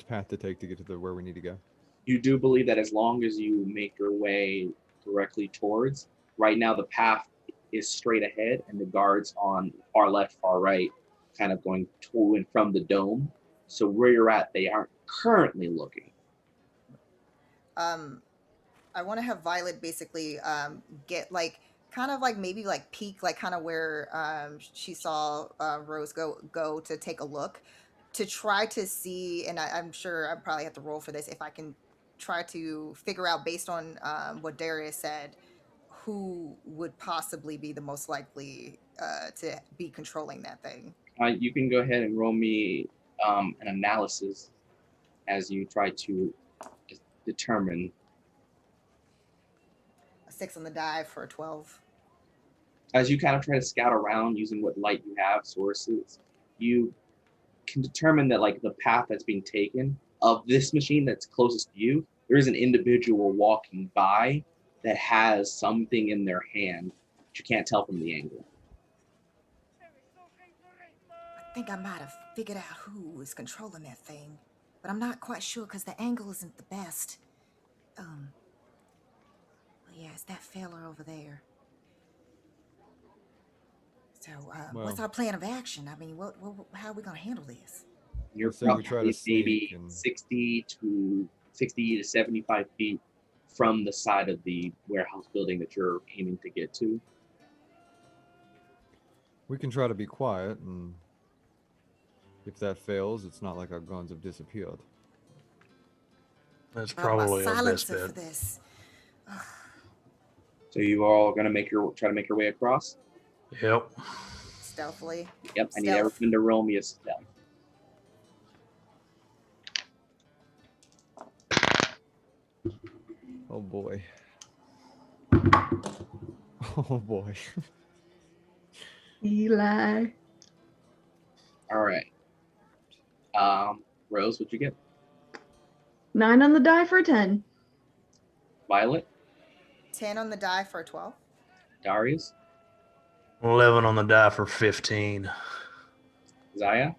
path to take to get to where we need to go? You do believe that as long as you make your way directly towards, right now the path is straight ahead and the guards on far left, far right, kind of going to and from the dome. So where you're at, they aren't currently looking. Um, I want to have Violet basically get like kind of like maybe like peek like kind of where she saw Rose go to take a look to try to see, and I'm sure I probably have to roll for this if I can try to figure out based on what Darius said who would possibly be the most likely to be controlling that thing. You can go ahead and roll me an analysis as you try to determine. A 6 on the die for a 12. As you kind of try to scout around using what light you have, sources, you can determine that like the path that's being taken of this machine that's closest to you, there is an individual walking by that has something in their hand, but you can't tell from the angle. I think I might have figured out who is controlling that thing, but I'm not quite sure because the angle isn't the best. Yeah, it's that fella over there. So, what's Well, our plan of action? I mean, how are we gonna handle this? You're Let's say we try to probably sneak maybe and 60 to 75 feet from the side of the warehouse building that you're aiming to get to. we can try to be quiet, and if that fails, it's not like our guns have disappeared. That's About my probably our best silencer for bet. this. So you all gonna try to make your way across? Yep. Stealthily. Yep, I need Stealth. everyone to roll me a stealth. Oh boy. Oh boy. Eli. All right. Rose, what'd you get? 9 on the die for a 10. Violet, 10 on the die for a 12. Darius, 11 on the die for 15. Zaya,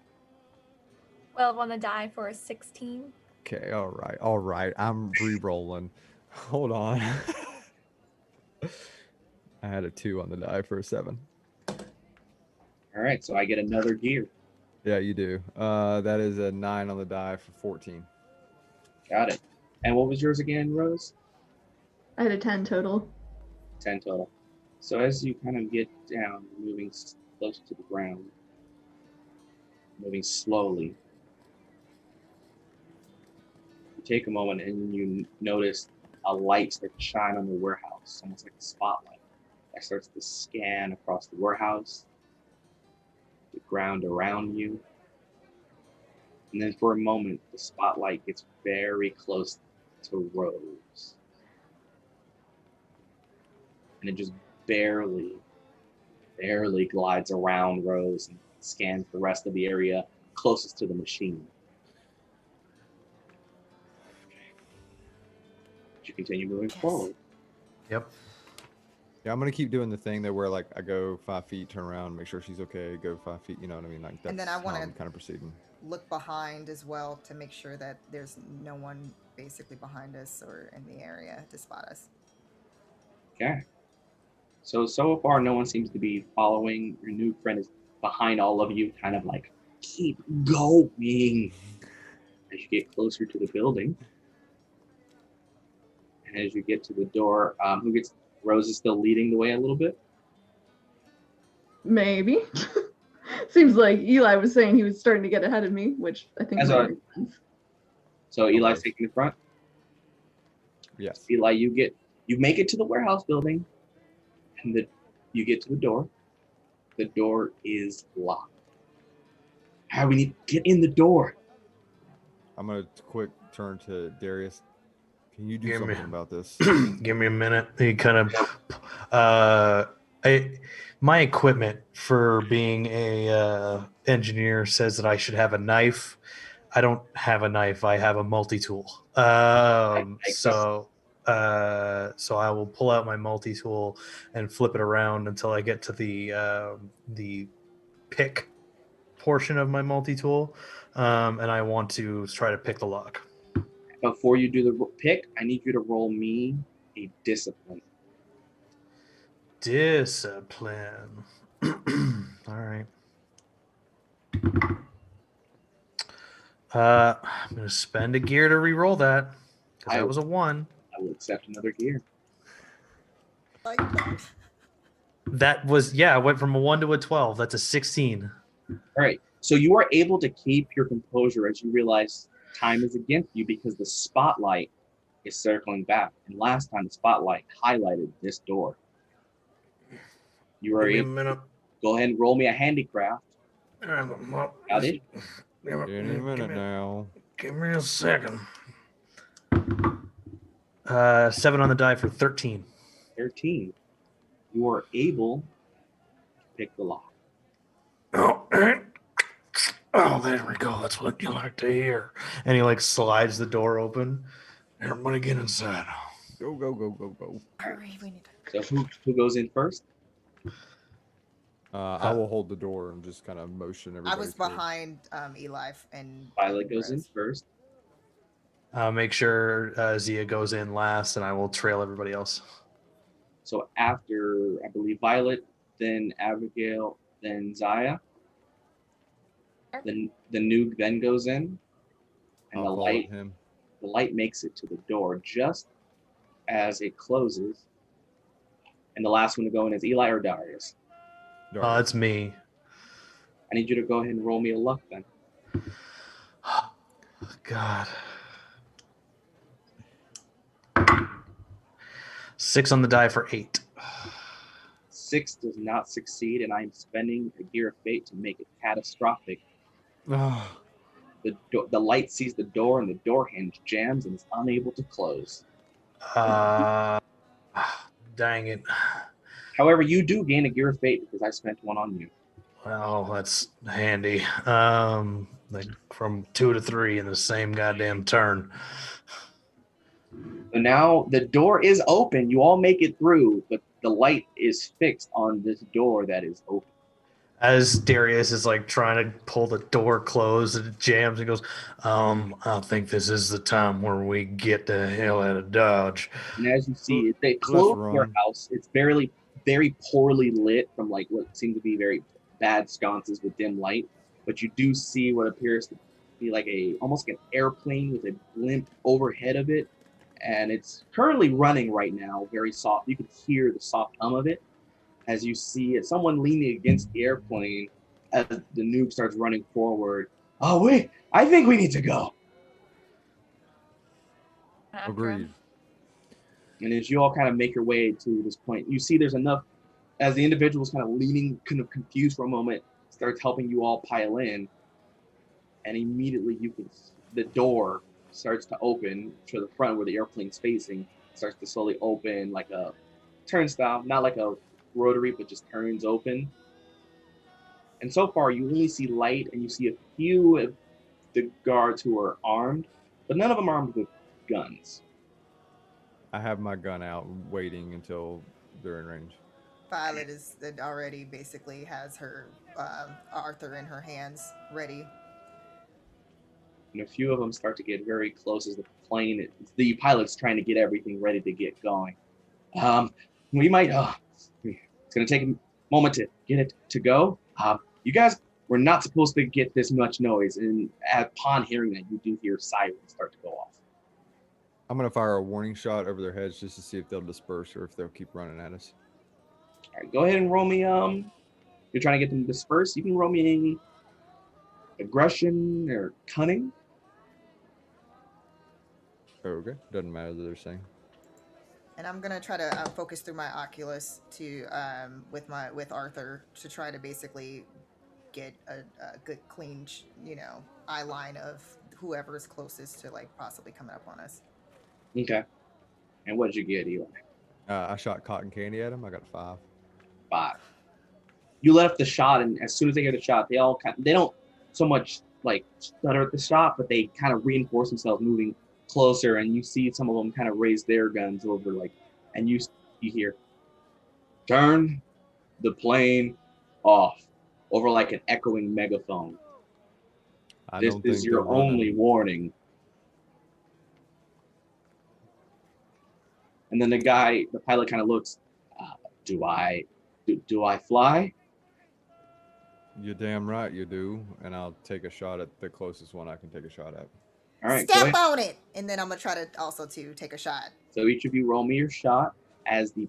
12 on the die for a 16. Okay, all right. I'm re-rolling. Hold on. I had a 2 on the die for a 7. All right, so I get another gear. Yeah, you do. That is a 9 on the die for 14. Got it. And what was yours again, Rose? I had a 10 total. 10 total. So as you kind of get down, moving close to the ground, moving slowly, you take a moment and you notice a light start to shine on the warehouse, almost like a spotlight that starts to scan across the warehouse, the ground around you. And then for a moment, the spotlight gets very close to Rose. And it just barely glides around Rose and scans the rest of the area closest to the machine. You continue moving forward. Yep. Yeah, I'm gonna keep doing the thing that where like I go 5 feet, turn around, make sure she's okay, go 5 feet. You know what I mean? Like that's And then I how wanna- I'm kind of proceeding. Look behind as well to make sure that there's no one basically behind us or in the area to spot us. Okay. So far, no one seems to be following. Your new friend is behind all of you, kind of like, keep going. As you get closer to the building. And as you get to the door, Rose is still leading the way a little bit? Maybe. Seems like Eli was saying he was starting to get ahead of me, which I think might make sense. So Eli's taking the front? Yes. Eli, you make it to the warehouse building, and you get to the door. The door is locked. How we need to get in the door? I'm gonna quick turn to Darius. Can you do Give me- something about this? Give me a minute. He kind of, my equipment for being a engineer says that I should have a knife. I don't have a knife. I have a multi-tool. So I will pull out my multi-tool and flip it around until I get to the pick portion of my multi-tool, and I want to try to pick the lock. Before you do the pick, I need you to roll me a discipline. Discipline. All right. I'm gonna spend a gear to re-roll that because that was a 1. I will accept another gear. Like that. That was I went from a 1 to a 12. That's a 16. All right. So you are able to keep your composure as you realize time is against you because the spotlight is circling back. And last time the spotlight highlighted this door. You are Give me a able minute. go ahead and roll me a handicraft. Got it? Any minute now. Give me a second. 7 on the die for 13. 13. You are able to pick the lock. Oh, there we go. That's what you like to hear. And he like slides the door open. Everybody get inside. Go, go, go, go, go. Hurry, we need to. So who goes in first? I will hold the door and just kind of motion everybody. I was through. behind Eli and Violet goes in Rose. first. Make sure Zia goes in last, and I will trail everybody else. So after, I believe, Violet, then Abigail, then Zaya. Then the Nuug then goes in, and I'll follow him. the light makes it to the door just as it closes. And the last one to go in is Eli or Darius. It's me. I need you to go ahead and roll me a luck then. God. 6 on the die for 8. 6 does not succeed, and I am spending a gear of fate to make it catastrophic. Ah, The light sees the door, and the door hinge jams and is unable to close. Dang it. However, you do gain a gear of fate because I spent one on you. Well, that's handy. Like from 2 to 3 in the same goddamn turn. So now the door is open. You all make it through, but the light is fixed on this door that is open. As Darius is like trying to pull the door closed, and it jams and goes, I think this is the time where we get the hell out of Dodge. And as you see, it's a Let's closed run. warehouse. It's very poorly lit from like what seem to be very bad sconces with dim light. But you do see what appears to be like almost like an airplane with a blimp overhead of it. And it's currently running right now, very soft. You can hear the soft hum of it as you see it. Someone leaning against the airplane as the Nuug starts running forward. Oh, wait, I think we need to go. agreed. And as you all kind of make your way to this point, you see there's enough, as the individual's kind of leaning, kind of confused for a moment, starts helping you all pile in. And immediately the door starts to open to the front where the airplane's facing, starts to slowly open like a turnstile, not like a rotary, but just turns open. And so far, you only see light, and you see a few of the guards who are armed, but none of them armed with guns. I have my gun out, waiting until they're in range. Violet is already basically has her Arthur in her hands, ready. And a few of them start to get very close as the pilot's trying to get everything ready to get going. We might, it's going to take a moment to get it to go. You guys were not supposed to get this much noise, and upon hearing that, you do hear sirens start to go off. I'm going to fire a warning shot over their heads just to see if they'll disperse or if they'll keep running at us. All right, go ahead and roll me, you're trying to get them to disperse. You can roll me aggression or cunning. Okay, doesn't matter that they're saying. And I'm gonna try to focus through my Oculus to with Arthur to try to basically get a good clean eye line of whoever is closest to like possibly coming up on us. Okay. And what did you get, Eli? I shot cotton candy at him. I got a 5. 5. You left the shot, and as soon as they hear the shot, they don't so much like stutter at the shot, but they kind of reinforce themselves, moving closer, and you see some of them kind of raise their guns over, and you hear, "Turn the plane off," over like an echoing megaphone. This is your only warning. And then the pilot kind of looks, do I fly? You're damn right you do, and I'll take a shot at the closest one I can take a shot at. All right, Step on it, and then I'm gonna try to also take a shot. So each of you roll me your shot as he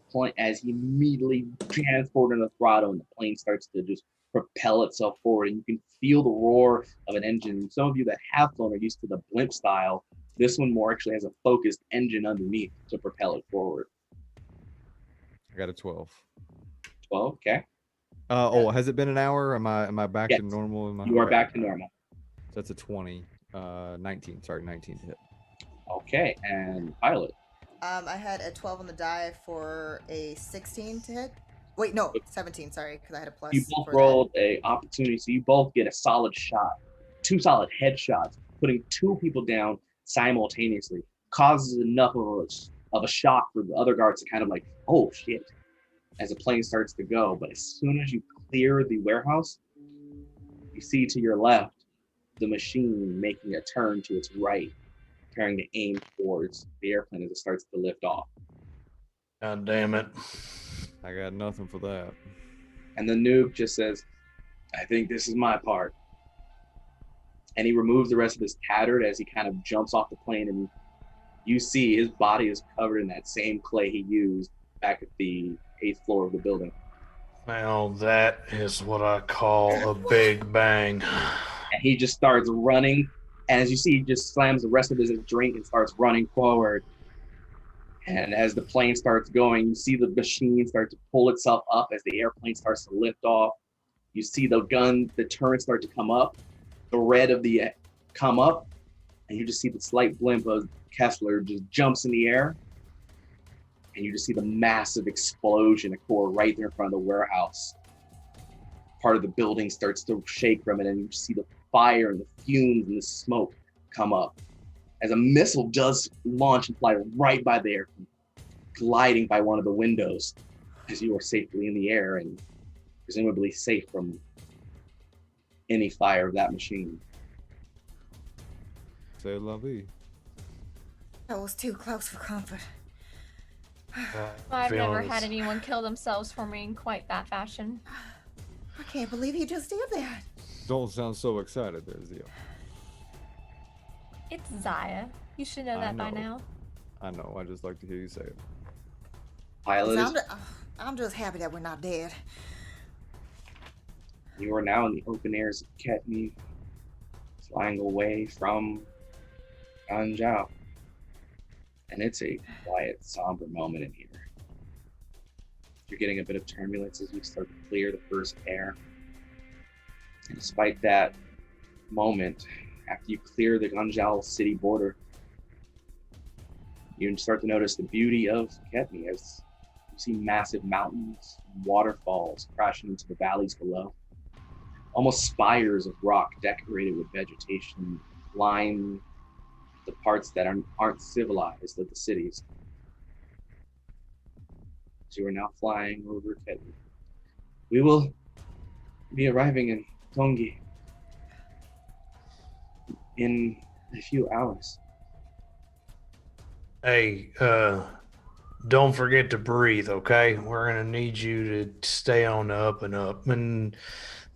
immediately transported the throttle, and the plane starts to just propel itself forward, and you can feel the roar of an engine. Some of you that have flown are used to the blimp style. This one more actually has a focused engine underneath to propel it forward. I got a 12. 12, okay. Has it been an hour? Am I back to normal? You are back to normal. So that's a 20. 19 to hit. Okay, and pilot. I had a 12 on the die for a 16 to hit. Wait, no, 17. Sorry, because I had a plus. You both rolled a opportunity, so you both get a solid shot, 2 solid headshots, putting 2 people down simultaneously. Causes enough of a shock for the other guards to kind of like, oh shit, as the plane starts to go. But as soon as you clear the warehouse, you see to your left the machine making a turn to its right, preparing to aim towards the airplane as it starts to lift off. God damn it. I got nothing for that. And the Nuug just says, I think this is my part. And he removes the rest of his tattered as he kind of jumps off the plane, and you see his body is covered in that same clay he used back at the 8th floor of the building. Now that is what I call a big bang. And he just starts running, and as you see, he just slams the rest of his drink and starts running forward. And as the plane starts going, you see the machine start to pull itself up as the airplane starts to lift off. You see the turret start to come up, the red of the come up, and you just see the slight blimp of Kessler just jumps in the air, and you just see the massive explosion occur right there in front of the warehouse. Part of the building starts to shake from it, and you see the fire and the fumes and the smoke come up as a missile does launch and fly right by the airplane, gliding by one of the windows as you are safely in the air and presumably safe from any fire of that machine. C'est la vie. That was too close for comfort. I've never had anyone kill themselves for me in quite that fashion. I can't believe he just did that. Don't sound so excited there, Zio. It's Zaya. You should know that by now. I know. I just like to hear you say it. Pilot, I'm just happy that we're not dead. you are now in the open airs of Ketniv, flying away from Anjou. And it's a quiet, somber moment in here. You're getting a bit of turbulence as you start to clear the first air. And despite that moment, after you clear the Anjou city border, You start to notice the beauty of Ketniv as you see massive mountains, waterfalls crashing into the valleys below. Almost spires of rock decorated with vegetation line the parts that aren't civilized of the cities. So you are now flying over Ketniv. We will be arriving in Tongi in a few hours. Hey, don't forget to breathe, okay? We're gonna need you to stay on the up and up. And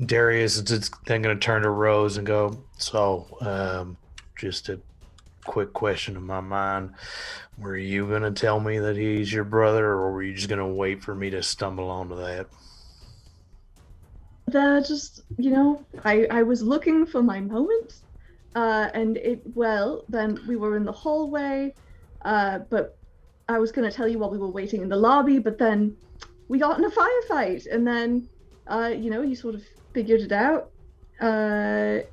Darius is then gonna turn to Rose and go, so, just a quick question in my mind. Were you gonna tell me that he's your brother, or were you just gonna wait for me to stumble onto that? Just, I was looking for my moment, and then we were in the hallway, but I was going to tell you while we were waiting in the lobby, but then we got in a firefight, and then, you sort of figured it out. I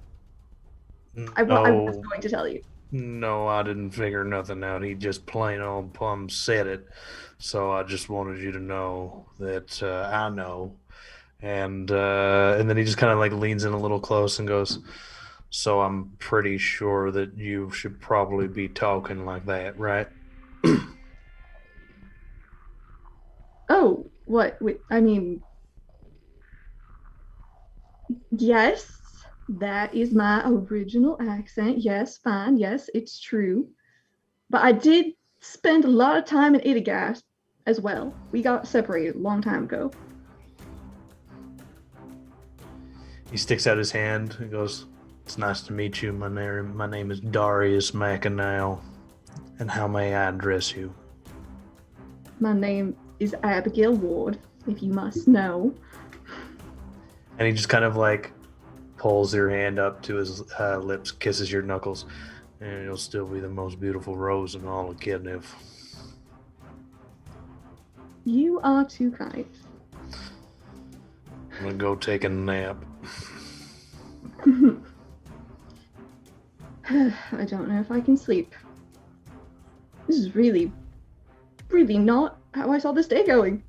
was going to tell you. No, I didn't figure nothing out. He just plain old plumb said it. So I just wanted you to know that I know. And then he just kind of like leans in a little close and goes, so I'm pretty sure that you should probably be talking like that, right? Oh, what? Wait, I mean, yes, that is my original accent. Yes, fine. Yes, it's true. But I did spend a lot of time in Idigas as well. We got separated a long time ago. He sticks out his hand and goes, it's nice to meet you. My name is Darius McAnal. And how may I address you? My name is Abigail Ward, if you must know. And he just kind of like pulls your hand up to his lips, kisses your knuckles, and you'll still be the most beautiful rose in all of Ketniv. You are too kind. I'm gonna go take a nap. I don't know if I can sleep. This is really, really not how I saw this day going.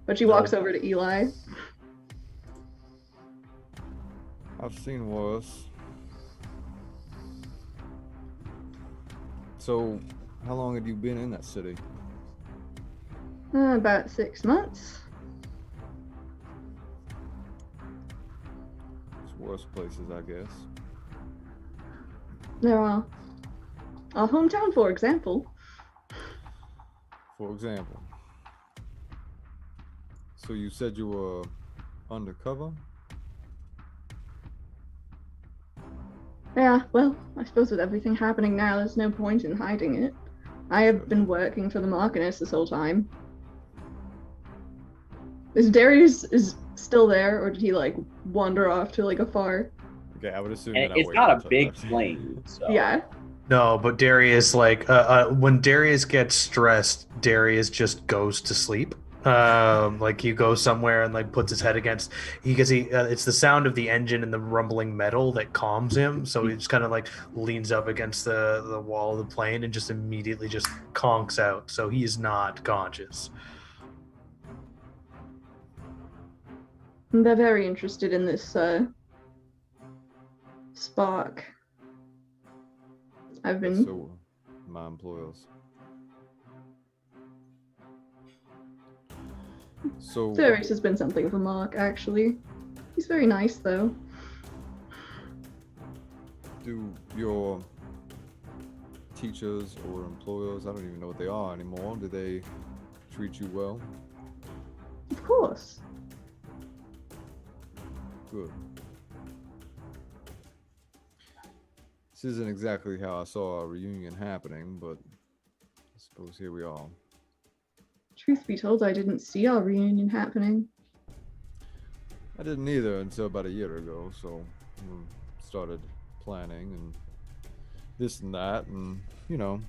But she walks over to Eli. I've seen worse. So, how long have you been in that city? About 6 months. It's worse places, I guess. There are our hometown, for example. For example. So you said you were undercover? Yeah, well, I suppose with everything happening now, there's no point in hiding it. I have been working for the Marchinus this whole time. Is Darius still there, or did he like wander off to like afar? Okay, I would assume And that it's not a big plane. So. Yeah. No, but Darius, like, when Darius gets stressed, Darius just goes to sleep. Like he goes somewhere and like puts his head against, it's the sound of the engine and the rumbling metal that calms him. So he just kind of like leans up against the wall of the plane and just immediately just conks out. So he is not conscious. They're very interested in this spark. I've been. So, my employers. So Darius has been something for Mark, actually. He's very nice, though. do your teachers or employers, I don't even know what they are anymore, do they treat you well? Of course. Good. This isn't exactly how I saw a reunion happening, but I suppose here we are. Truth be told, I didn't see our reunion happening. I didn't either until about a year ago, so we started planning and this and that, and you know,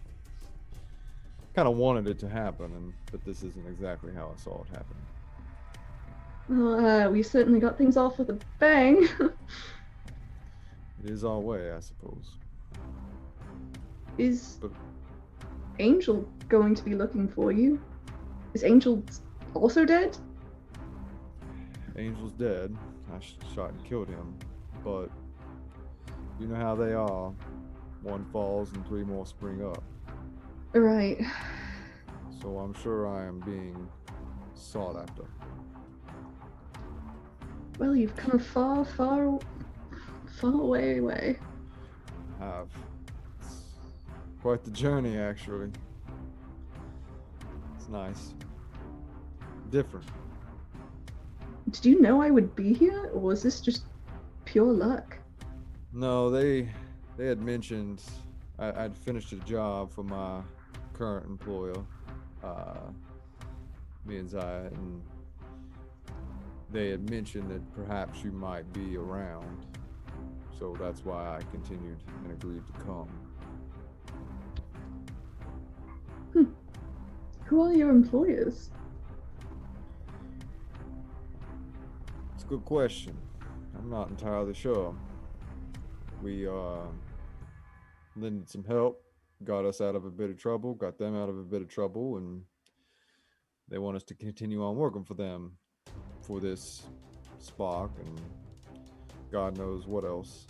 kind of wanted it to happen, but this isn't exactly how I saw it happening. Well, we certainly got things off with a bang. It is our way, I suppose. Is But Angel going to be looking for you? Is Angel also dead? Angel's dead. I shot and killed him. But you know how they are. One falls and 3 more spring up. Right. So I'm sure I am being sought after. Well, you've come a far, far, far away. I have. It's quite the journey, actually. It's nice. Different. Did you know I would be here, or was this just pure luck? No, they had mentioned I'd finished a job for my current employer, me and Zaya, and they had mentioned that perhaps you might be around, so that's why I continued and agreed to come. Who are your employers? It's a good question. I'm not entirely sure. We lended some help, got us out of a bit of trouble, got them out of a bit of trouble, and they want us to continue on working for them for this spark and God knows what else.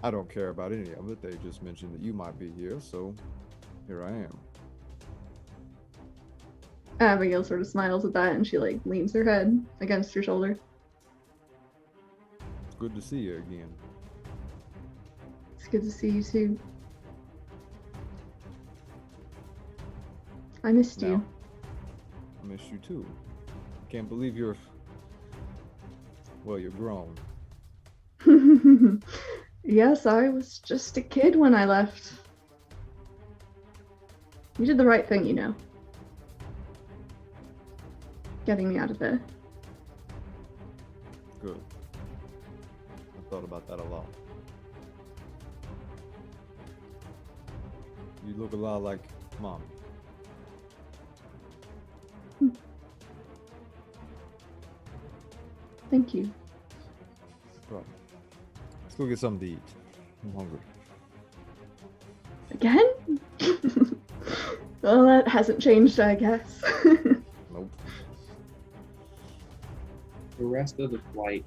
I don't care about any of it. They just mentioned that you might be here, so here I am. Abigail sort of smiles at that, and she like leans her head against your shoulder. It's good to see you again. It's good to see you too. I missed you. I miss you too. Can't believe you're grown. Yes, I was just a kid when I left. You did the right thing, you know. Getting me out of there. Good. I thought about that a lot. You look a lot like Mom. Thank you. Right. Let's go get something to eat. I'm hungry. Again? Well, that hasn't changed, I guess. Nope. The rest of the flight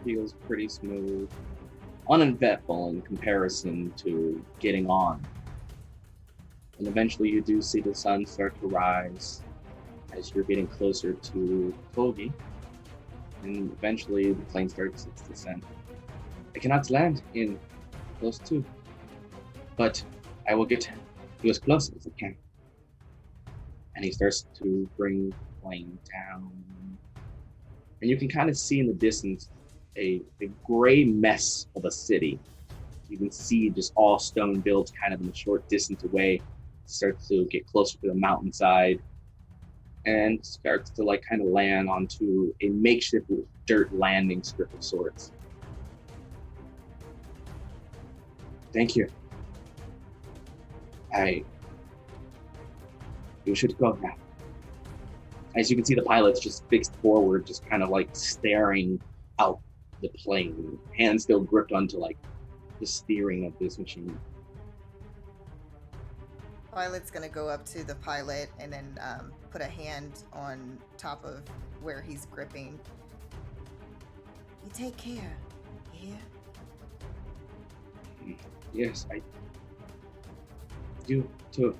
feels pretty smooth, uneventful in comparison to getting on. And eventually you do see the sun start to rise as you're getting closer to Kogi. And eventually the plane starts its descent. I cannot land in close to, but I will get to as close as I can. And he starts to bring the plane down. And you can kind of see in the distance a gray mess of a city. You can see just all stone built kind of in a short distance away. Starts to get closer to the mountainside and starts to like kind of land onto a makeshift dirt landing strip of sorts. Thank you. You should go now. As you can see, the pilot's just fixed forward, just kind of like staring out the plane, hands still gripped onto like the steering of this machine. Pilot's gonna go up to the pilot and then put a hand on top of where he's gripping. You take care, you hear? Yes, I do too.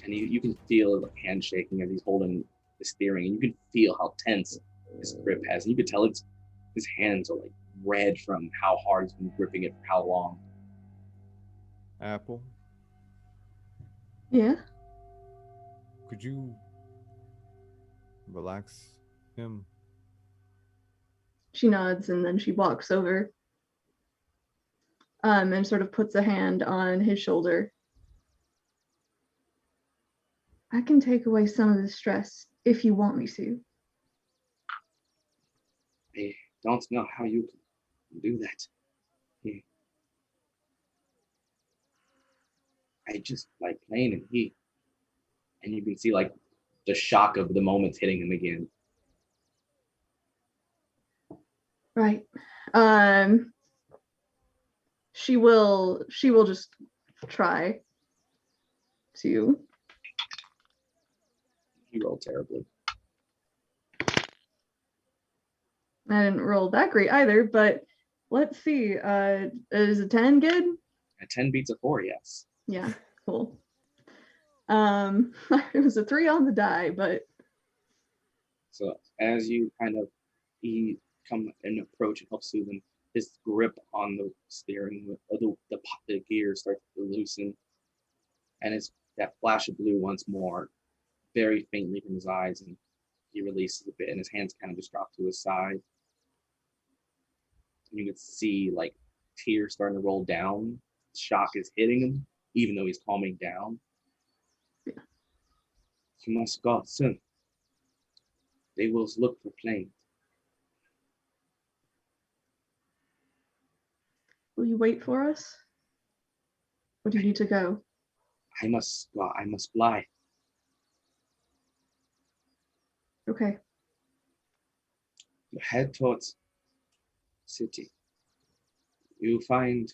And you can feel the hand shaking as he's holding the steering, and you can feel how tense his grip has. And you can tell his hands are like red from how hard he's been gripping it for how long. Apple, Yeah? could you relax him? She nods, and then she walks over and sort of puts a hand on his shoulder. I can take away some of the stress if you want me to. I don't know how you can do that. I just like playing and you can see like the shock of the moments hitting him again. Right. she will just try to. You rolled terribly. I didn't roll that great either, but let's see. Is a 10 good? A 10 beats a 4, yes. Yeah, cool. It was a 3 on the die, but So as you he come and approach and help soothe him, his grip on the steering wheel, the gear starts to loosen, and it's that flash of blue once more, very faintly from his eyes, and he releases a bit, and his hands kind of just drop to his side. And you can see like tears starting to roll down. Shock is hitting him, even though he's calming down. Yeah. You must go soon. They will look for planes. will you wait for us? Or do you need to go? I must go. I must fly. Okay. You head towards city. You find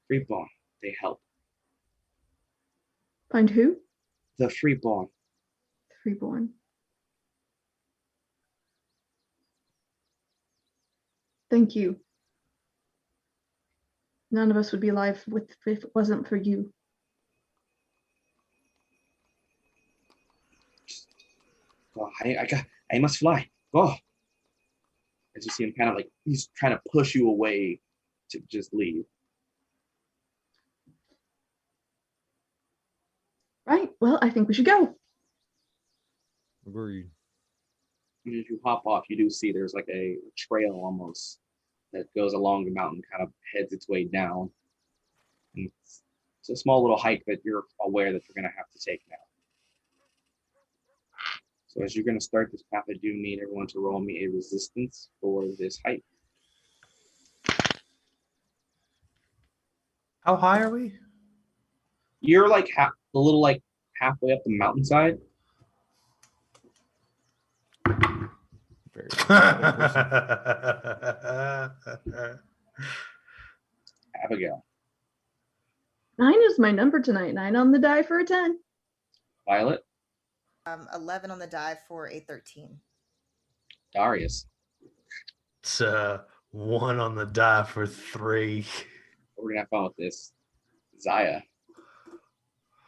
freeborn. They help. Find who? The freeborn. Freeborn. Thank you. None of us would be alive if it wasn't for you. Go. I must fly. Go. As you see him kind of like he's trying to push you away to just leave. Right. Well, I think we should go. Agreed. And as you hop off, you do see there's like a trail almost that goes along the mountain, kind of heads its way down. And it's a small little hike that you're aware that you're going to have to take now. So as you're going to start this path, I do need everyone to roll me a resistance for this hike. How high are we? You're like halfway up the mountainside. Very Abigail. 9 is my number tonight. 9 on the die for a 10. Violet. 11 on the die for a 13. Darius. It's 1 on the die for 3. We're going to have fun with this. Zaya.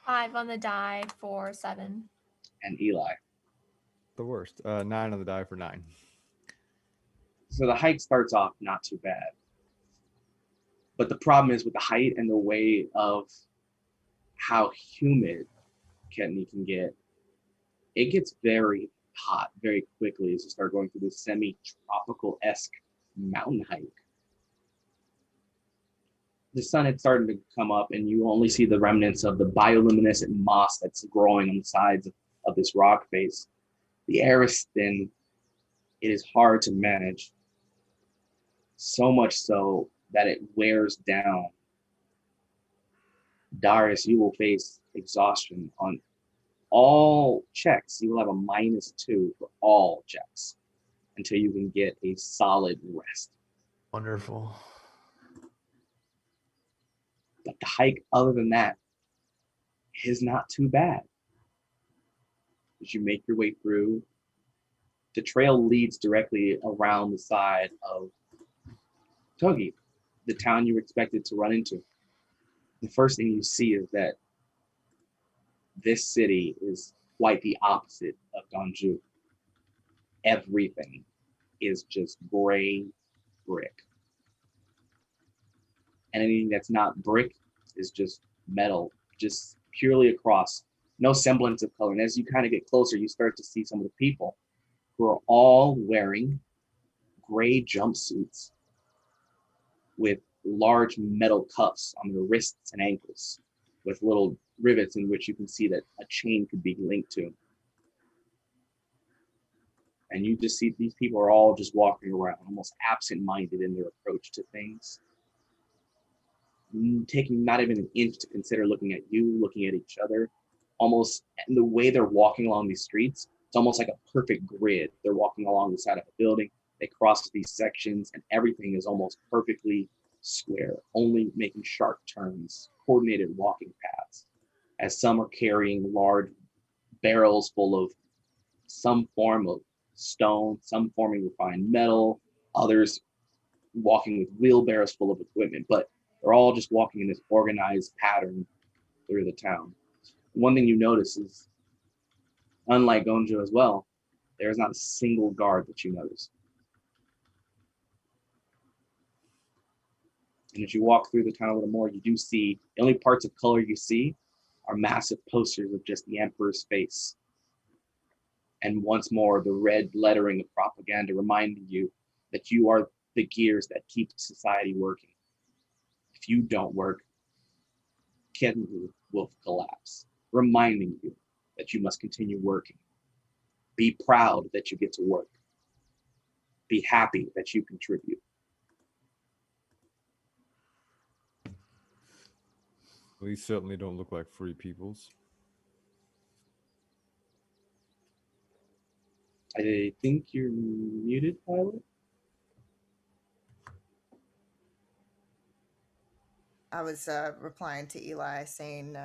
5 on the die for 7. And Eli. the worst. 9 on the die for 9. So the hike starts off not too bad. But the problem is with the height and the way of how humid Ketniv can get, it gets very hot very quickly as you start going through this semi-tropical-esque mountain hike. The sun had started to come up and you only see the remnants of the bioluminescent moss that's growing on the sides of this rock face. The air is thin. It is hard to manage. So much so that it wears down. Darius, you will face exhaustion on all checks. You will have a -2 for all checks until you can get a solid rest. Wonderful. But the hike, other than that, is not too bad. As you make your way through, the trail leads directly around the side of Togi, the town you were expected to run into. The first thing you see is that this city is quite the opposite of Donju. Everything is just gray brick. And anything that's not brick is just metal, just purely across, no semblance of color. And as you kind of get closer, you start to see some of the people who are all wearing gray jumpsuits with large metal cuffs on their wrists and ankles with little rivets in which you can see that a chain could be linked to. And you just see these people are all just walking around, almost absent-minded in their approach to things, taking not even an inch to consider looking at you, looking at each other. Almost, and the way they're walking along these streets, it's almost like a perfect grid. They're walking along the side of a building, they cross these sections, and everything is almost perfectly square, only making sharp turns, coordinated walking paths, as some are carrying large barrels full of some form of stone, some forming refined metal, others walking with wheelbarrows full of equipment, but they're all just walking in this organized pattern through the town. One thing you notice is, unlike Gonjo as well, there is not a single guard that you notice. And as you walk through the town a little more, you do see, the only parts of color you see are massive posters of just the Emperor's face. And once more, the red lettering of propaganda reminding you that you are the gears that keep society working. If you don't work, Ketniv will collapse, reminding you that you must continue working. Be proud that you get to work. Be happy that you contribute. We certainly don't look like free peoples. I think you're muted, Pilot. I was replying to Eli saying,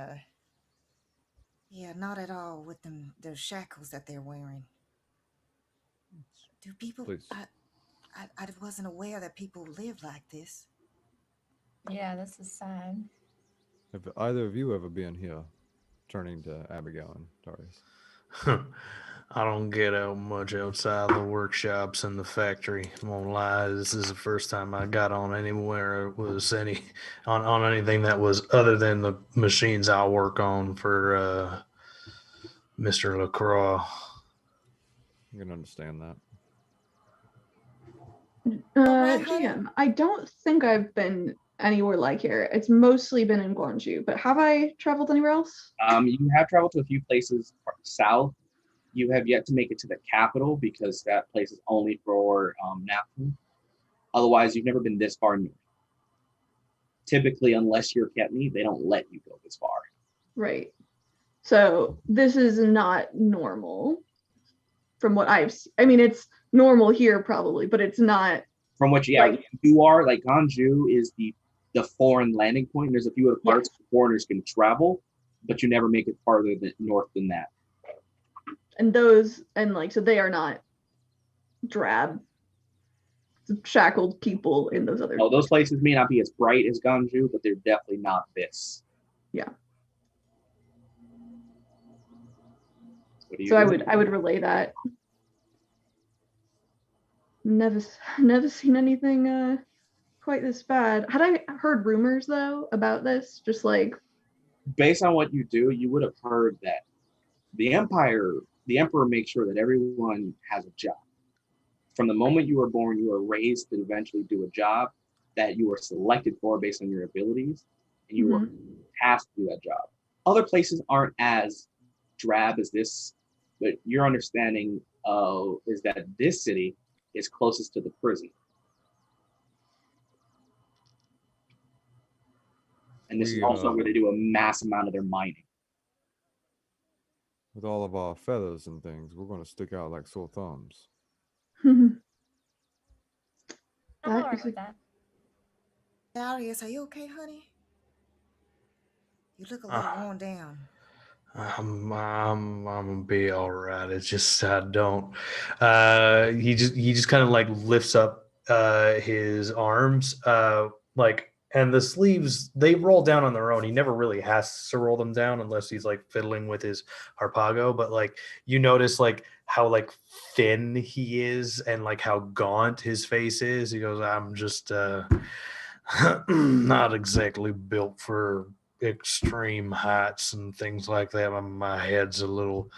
yeah, not at all with those shackles that they're wearing. Do people... Please. I wasn't aware that people live like this. Yeah, this is sad. Have either of you ever been here? Turning to Abigail and Darius. I don't get out much outside the workshops and the factory. I won't lie, this is the first time I got on anywhere it was on anything that was other than the machines I work on for Mr. LaCroix. You can understand that. Alright, honey. GM, I don't think I've been anywhere like here. It's mostly been in Gwangju, but have I traveled anywhere else? You have traveled to a few places south. You have yet to make it to the capital because that place is only for NAFTA. Otherwise, you've never been this far north. Typically, unless you're Ketniv, they don't let you go this far. Right. So this is not normal from what I've seen. I mean, it's normal here probably, but it's not. From what you are, like Ganju is the foreign landing point. There's a few other parts where foreigners can travel, but you never make it farther north than that. And those, and like, so they are not drab, shackled people in those other. Oh, those places may not be as bright as Ganju, but they're definitely not this. Yeah. So I would relay that. Never seen anything quite this bad. Had I heard rumors though about this? Just like, based on what you do, you would have heard that the emperor makes sure that everyone has a job. From the moment you were born, you were raised to eventually do a job that you were selected for based on your abilities, and you were tasked to do that job. Other places aren't as drab as this, but your understanding is that this city is closest to the prison. And this is also where they do a mass amount of their mining. With all of our feathers and things, we're going to stick out like sore thumbs. I'm all right with that. Darius, are you okay, honey? You look a little worn down. I'm gonna be all right. It's just I don't. He just kind of like lifts up his arms, and the sleeves they roll down on their own. He never really has to roll them down unless he's like fiddling with his harpago. But like you notice like how like thin he is and like how gaunt his face is. He goes, I'm just not exactly built for extreme heights and things like that. My head's a little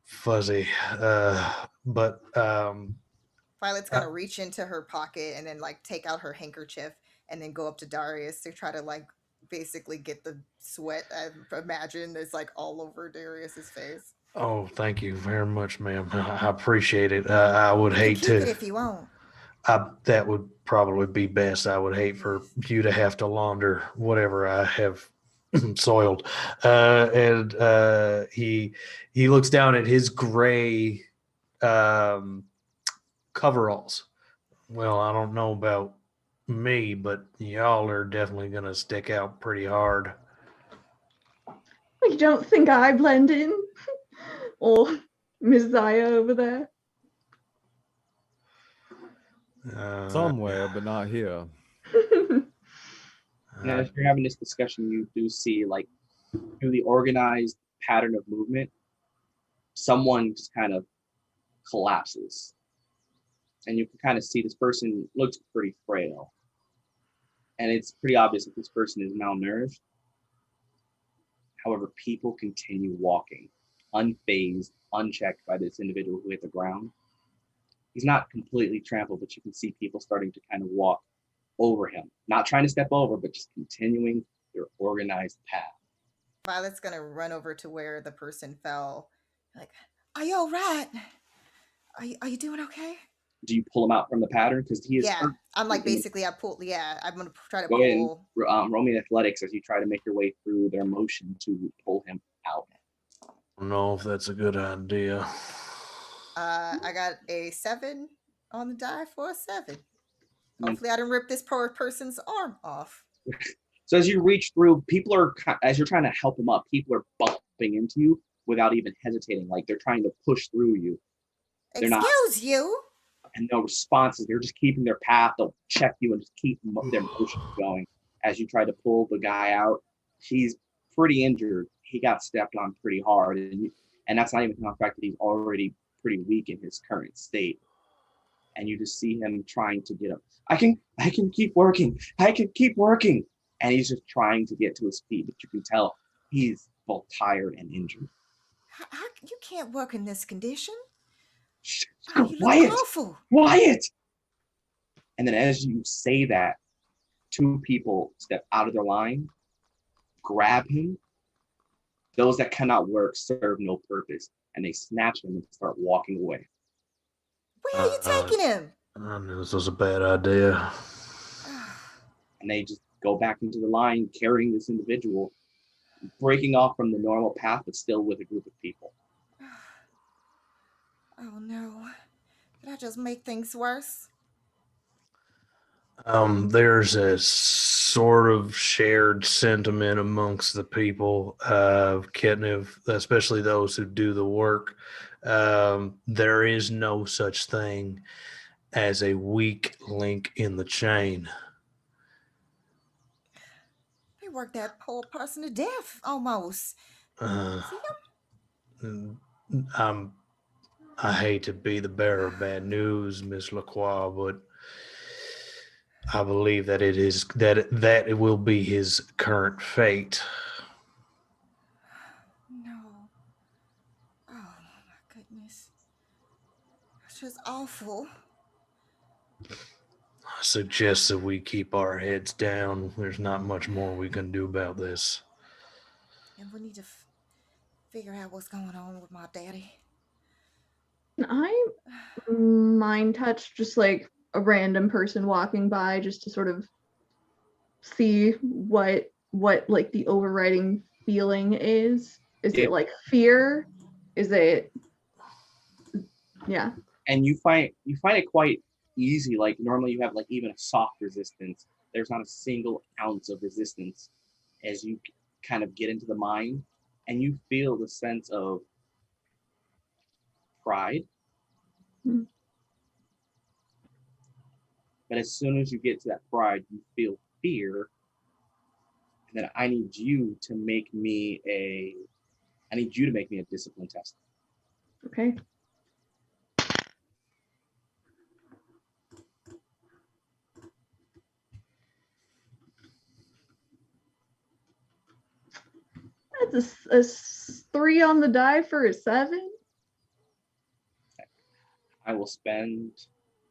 fuzzy, but Violet's gonna reach into her pocket and then like take out her handkerchief and then go up to Darius to try to like basically get the sweat, I imagine, that's like all over Darius's face. Oh, thank you very much, ma'am. I appreciate it. I would hate keep it if you won't. That would probably be best. I would hate for you to have to launder whatever I have soiled. And he looks down at his gray coveralls. Well, I don't know about me, but y'all are definitely gonna stick out pretty hard. You don't think I blend in? Or Miss Zaya over there? Somewhere, but not here. And as you're having this discussion, you do see, like, through the organized pattern of movement, someone just kind of collapses. And you can kind of see this person looks pretty frail. And it's pretty obvious that this person is malnourished. However, people continue walking, unfazed, unchecked by this individual who hit the ground. He's not completely trampled, but you can see people starting to kind of walk over him. Not trying to step over, but just continuing their organized path. Violet's gonna run over to where the person fell. Like, are you all right? Are you doing okay? Do you pull him out from the pattern? Because he is hurt. I'm like basically I pulled. Yeah, I'm gonna try to Go ahead and pull. roll me athletics as you try to make your way through their motion to pull him out. I don't know if that's a good idea. I got a 7 on the die for a 7. Hopefully, I didn't rip this poor person's arm off. So as you reach through, as you're trying to help them up, people are bumping into you without even hesitating. Like they're trying to push through you. Excuse you. And no responses. They're just keeping their path. They'll check you and just keep their motion going. As you try to pull the guy out, he's pretty injured. He got stepped on pretty hard. And that's not even the fact that he's already pretty weak in his current state. And you just see him trying to get up. I can keep working. I can keep working. And he's just trying to get to his feet. But you can tell he's both tired and injured. You can't work in this condition. You look awful. Quiet. And then as you say that, 2 people step out of their line, grab him. Those that cannot work serve no purpose. And they snatch him and start walking away. Where are you taking him? I knew this was a bad idea. And they just go back into the line carrying this individual, breaking off from the normal path, but still with a group of people. Oh no. Did I just make things worse? There's a sort of shared sentiment amongst the people of Ketniv, especially those who do the work. There is no such thing as a weak link in the chain. They worked that poor person to death, almost. I hate to be the bearer of bad news, Miss Lacroix, but I believe that it will be his current fate. No. Oh my goodness. It's just awful. I suggest that we keep our heads down. There's not much more we can do about this. And we need to figure out what's going on with my daddy. I mind touch just like a random person walking by just to sort of see what like the overriding feeling is. Is it like fear? Is it And you find it quite easy. Like normally you have like even a soft resistance. There's not a single ounce of resistance as you kind of get into the mind, and you feel the sense of pride. But as soon as you get to that pride, you feel fear. And then I need you to make me a discipline test. okay? That's a 3 on the die for a 7. I will spend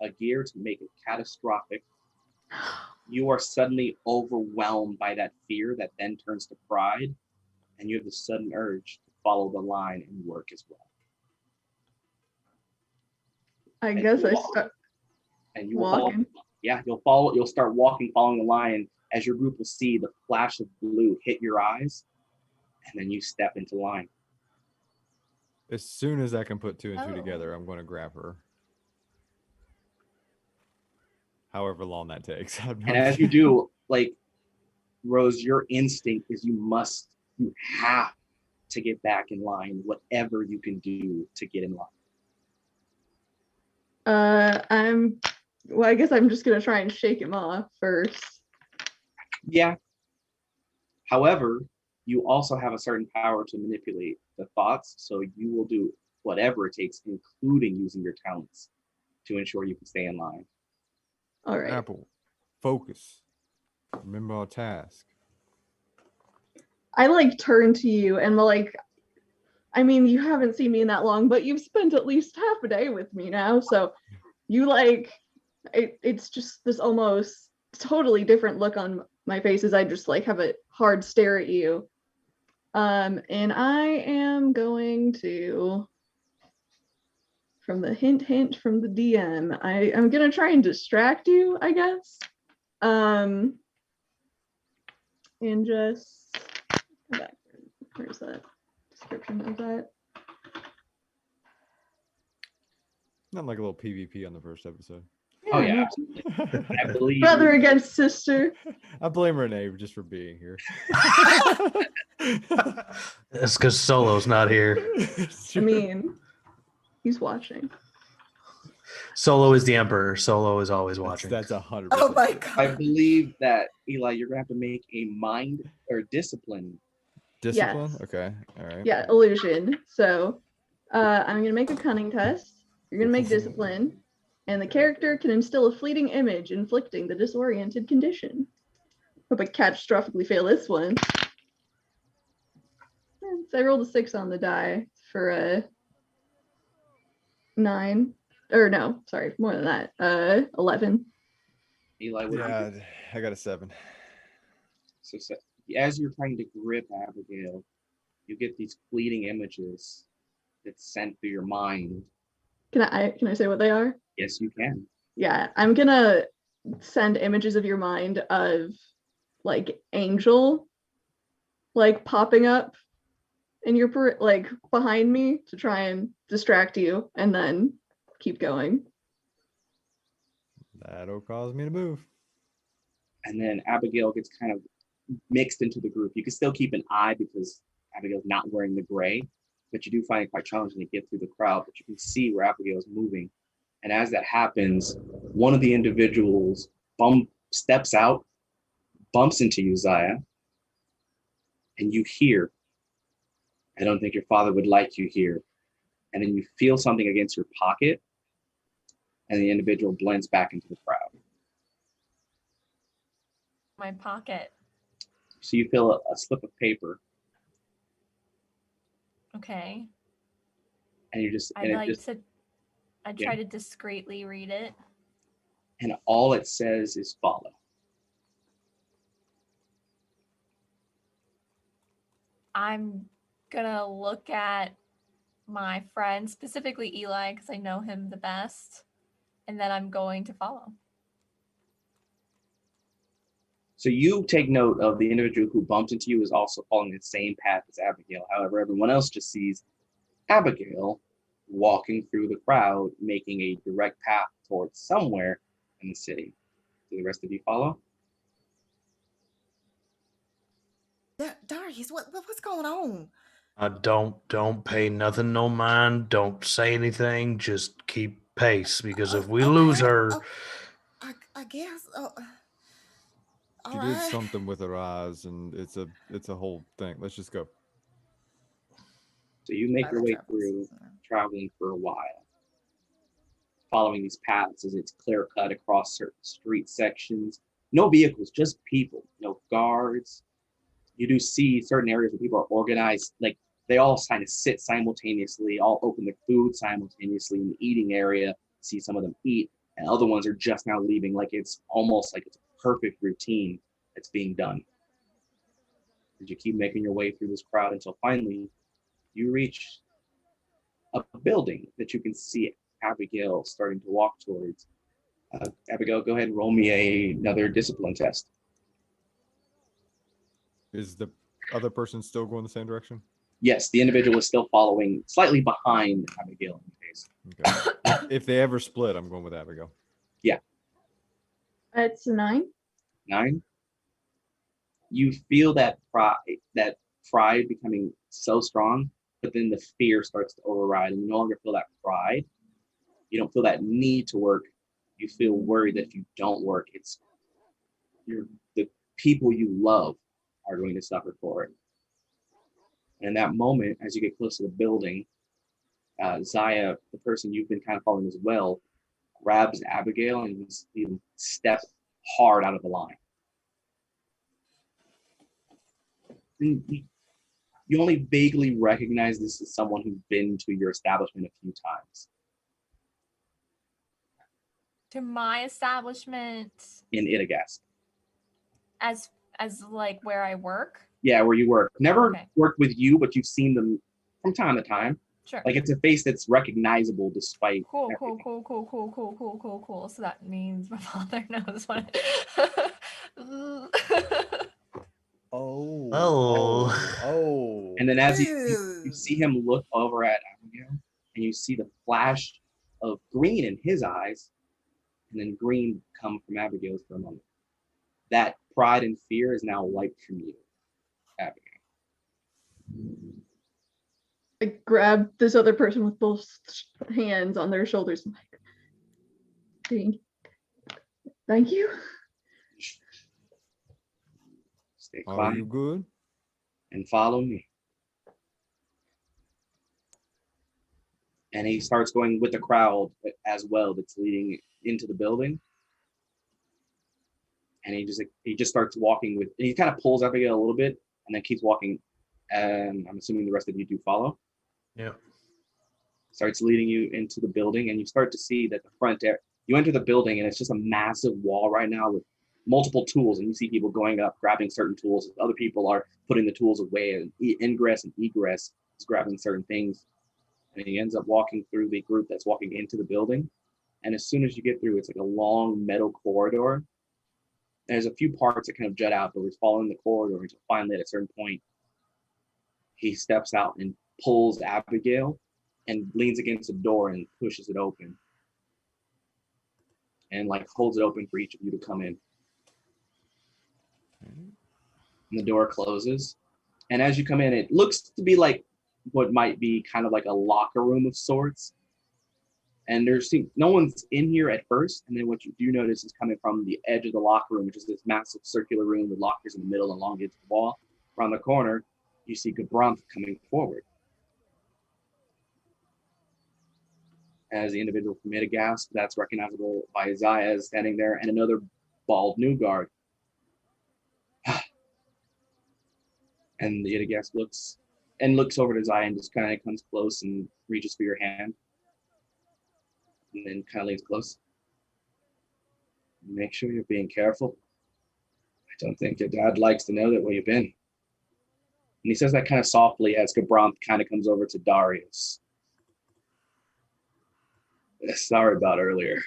a gear to make it catastrophic. You are suddenly overwhelmed by that fear that then turns to pride, and you have the sudden urge to follow the line and work as well. I guess I start walking. You'll start walking, following the line, as your group will see the flash of blue hit your eyes, and then you step into line. As soon as I can put 2 and 2 together, I'm going to grab her. however long that takes. And as you do, like, Rose, your instinct is you have to get back in line, whatever you can do to get in line. Well, I guess I'm just gonna try and shake him off first. Yeah. However, you also have a certain power to manipulate the thoughts, so you will do whatever it takes, including using your talents, to ensure you can stay in line. All right. Apple, focus. Remember our task. I like turn to you and like, I mean, you haven't seen me in that long, but you've spent at least half a day with me now, so you like, it's just this almost totally different look on my face as I just like have a hard stare at you. And I am going to, from the hint from the DM, I'm gonna try and distract you, I guess. And just come back. Where's that description of that? Not like a little PvP on the first episode. Oh yeah, I believe Brother against sister. I blame Renee just for being here. It's because Solo's not here. I mean, he's watching. Solo is the emperor. Solo is always watching. That's 100%. Oh my god. I believe that, Eli, you're gonna have to make a mind or discipline. Discipline? Yes. Okay. All right. Yeah, illusion. So I'm gonna make a cunning test. You're gonna make discipline, and the character can instill a fleeting image inflicting the disoriented condition. Hope I catastrophically fail this one. So I rolled a 6 on the die for a 9. Or no, sorry, more than that. 11. Eli, what Yeah, I got a 7. so as you're trying to grip Abigail, you get these fleeting images that's sent through your mind. Can I say what they are? Yes, you can. Yeah, I'm gonna send images of your mind of like Angel like popping up in your like behind me to try and distract you, and then keep going. That'll cause me to move. And then Abigail gets kind of mixed into the group. You can still keep an eye because Abigail's not wearing the gray, but you do find it quite challenging to get through the crowd, but you can see where Abigail's moving. And as that happens, one of the individuals steps out, bumps into Uzziah, and you hear, I don't think your father would like you here. And then you feel something against your pocket, and the individual blends back into the crowd. My pocket. So you feel a slip of paper, Okay. and you just, I try to discreetly read it. and all it says is follow. I'm gonna look at my friend, specifically Eli, because I know him the best, and then I'm going to follow. So you take note of the individual who bumped into you is also following the same path as Abigail. However, everyone else just sees Abigail walking through the crowd, making a direct path towards somewhere in the city. Do the rest of you follow? Darius, what's going on? Don't pay nothing no mind. Don't say anything. Just keep pace, because if we Okay. lose her, I guess. She did something with her eyes, and it's a whole thing. Let's just go. So you make your way through, traveling for a while, following these paths as it's clear cut across certain street sections. No vehicles, just people, no guards. You do see certain areas where people are organized, like they all kind of sit simultaneously, all open their food simultaneously in the eating area. See some of them eat, and other ones are just now leaving, like it's almost like it's a perfect routine that's being done. As you keep making your way through this crowd until finally you reach a building that you can see Abigail starting to walk towards. Abigail, go ahead and roll me another discipline test. Is the other person still going the same direction? Yes, the individual is still following slightly behind Abigail in the case. Okay. If they ever split, I'm going with Abigail. Yeah. It's a 9. 9. You feel that pride becoming so strong, but then the fear starts to override, and you no longer feel that pride. You don't feel that need to work. You feel worried that if you don't work, the people you love are going to suffer for it. And in that moment, as you get close to the building, Zaya, the person you've been kind of following as well, grabs Abigail and you step hard out of the line. And you only vaguely recognize this as someone who's been to your establishment a few times. To my establishment In Itagast. as like where I work. Yeah, where you work. Never Okay. worked with you, but you've seen them from time to time. Sure. Like it's a face that's recognizable despite Cool. So that means my father knows what. Oh. And then as you see him look over at Abigail, and you see the flash of green in his eyes, and then green come from Abigail's for a moment. That pride and fear is now wiped from you, Abigail. I grab this other person with both hands on their shoulders. I'm like, thank you. Stay Are quiet you good? and follow me. And he starts going with the crowd as well that's leading into the building. And he just starts walking with, he kind of pulls Abigail a little bit and then keeps walking. And I'm assuming the rest of you do follow. Yeah. Starts leading you into the building, and you start to see that the front there, you enter the building and it's just a massive wall right now with multiple tools, and you see people going up, grabbing certain tools. Other people are putting the tools away, and ingress and egress is grabbing certain things. And he ends up walking through the group that's walking into the building. And as soon as you get through, it's like a long metal corridor. There's a few parts that kind of jut out, but we're following the corridor until finally at a certain point, he steps out and pulls Abigail and leans against the door and pushes it open. And like holds it open for each of you to come in. And the door closes. And as you come in, it looks to be like what might be kind of like a locker room of sorts. And no one's in here at first. And then what you do notice is coming from the edge of the locker room, which is this massive circular room with lockers in the middle and along the wall. Around the corner, you see Gabranth coming forward. As the individual from Itagast, that's recognizable by Isaiah standing there, and another bald Nuugard. And the Itagast looks over to Isaiah and just kind of comes close and reaches for your hand. And then kind of leans close. Make sure you're being careful. I don't think your dad likes to know that where you've been. And he says that kind of softly as Gabranth kind of comes over to Darius. Sorry about earlier.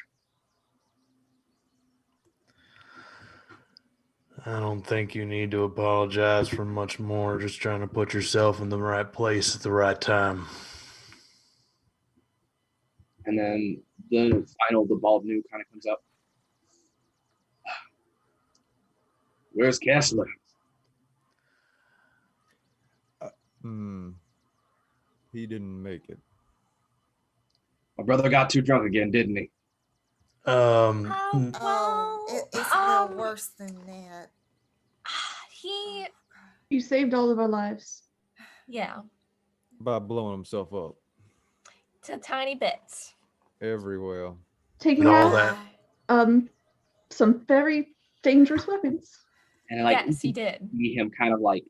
I don't think you need to apologize for much more. Just trying to put yourself in the right place at the right time. And then the bald new kind of comes up. Where's Kessler? He didn't make it. My brother got too drunk again, didn't he? It's worse than that. You saved all of our lives. Yeah. By blowing himself up. To tiny bits. Everywhere. Taking all out that. some very dangerous weapons. And like, yes, he did. See him kind of like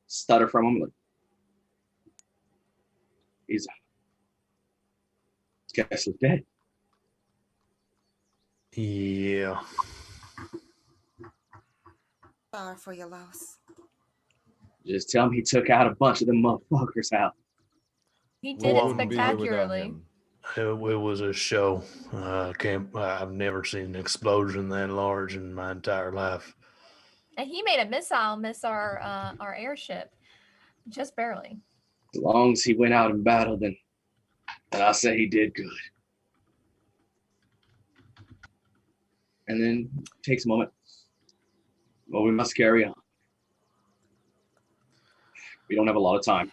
stutter from him. Like, he's Kessler's dead. Yeah. Sorry for your loss. Just tell him he took out a bunch of them motherfuckers out. He did Well, it spectacularly. It was a show. I've never seen an explosion that large in my entire life. And he made a missile miss our airship, just barely. As long as he went out and battled, then I'll say he did good. and then takes a moment. Well, we must carry on. We don't have a lot of time.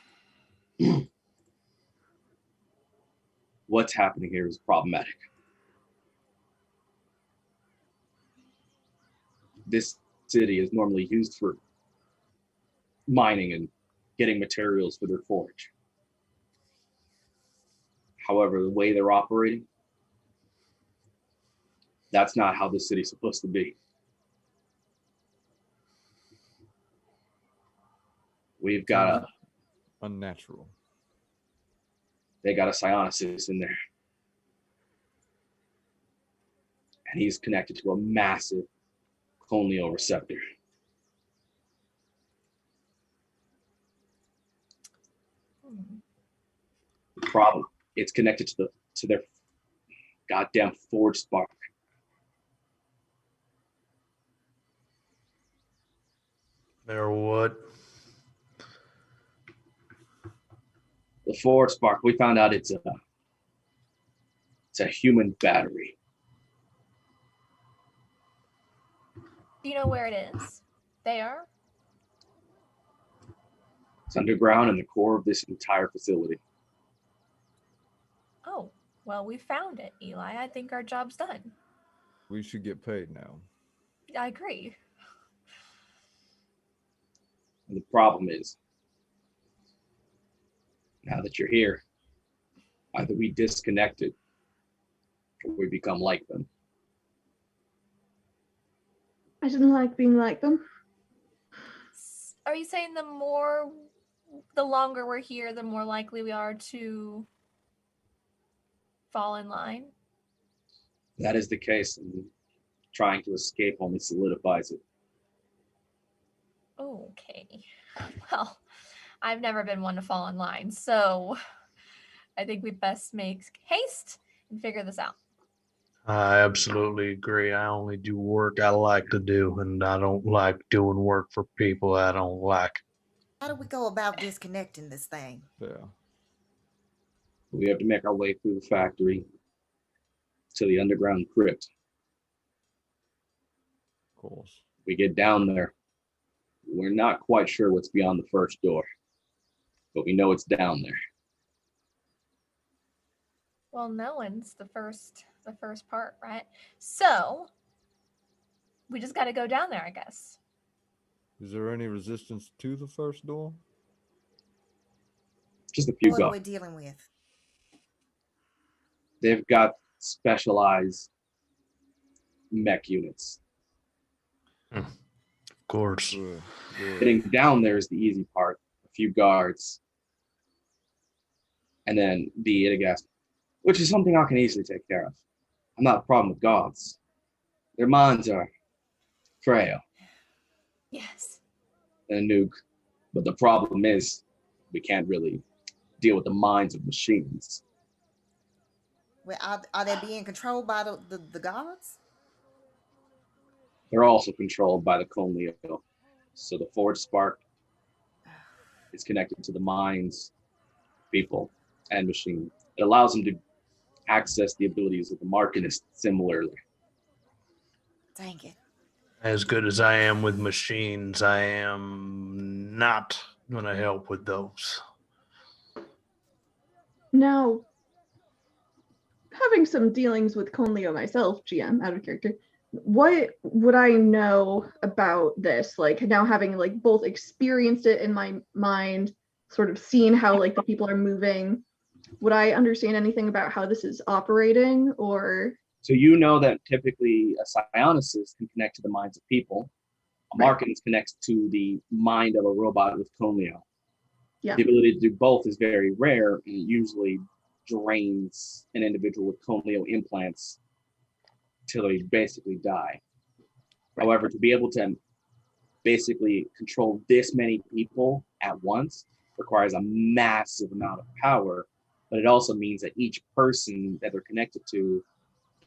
What's happening here is problematic. This city is normally used for mining and getting materials for their forge. However, the way they're operating, that's not how the city's supposed to be. We've got unnatural. They got a psionicist in there. And he's connected to a massive colonial receptor. The problem, it's connected to their goddamn forge spark. Or what? The forge spark, we found out it's a human battery. Do you know where it is? There? It's underground in the core of this entire facility. Oh, well, we found it, Eli. I think our job's done. We should get paid now. I agree. And the problem is, now that you're here, either we disconnect it or we become like them. I didn't like being like them. Are you saying the longer we're here, the more likely we are to fall in line? That is the case, and trying to escape only solidifies it. Okay. Well, I've never been one to fall in line, so I think we best make haste and figure this out. I absolutely agree. I only do work I like to do, and I don't like doing work for people I don't like. How do we go about disconnecting this thing? Yeah. We have to make our way through the factory to the underground crypt. Of course. We get down there. We're not quite sure what's beyond the first door, but we know it's down there. Well, knowing's the first part, right? So we just got to go down there, I guess. Is there any resistance to the first door? Just a few What are guys. we dealing with? They've got specialized mech units. Of course. Good, good. Getting down there is the easy part. A few guards. And then the Itagast, which is something I can easily take care of. I'm not a problem with gods. Their minds are frail Yes. and nuke. But the problem is we can't really deal with the minds of machines. Well, are they being controlled by the gods? They're also controlled by the Conleo. So the Forge Spark is connected to the minds, people, and machine. It allows them to access the abilities of the Markinist similarly. Dang it. As good as I am with machines, I am not going to help with those. Now, having some dealings with Conleo myself, GM, out of character, what would I know about this? Like, now having like both experienced it in my mind, sort of seen how like the people are moving, would I understand anything about how this is operating? Or So you know that typically a psionicist can connect to the minds of people. A Markinist connects to the mind of a robot with Conleo. Yeah. The ability to do both is very rare, and it usually drains an individual with Conleo implants till they basically die. However, to be able to basically control this many people at once requires a massive amount of power, but it also means that each person that they're connected to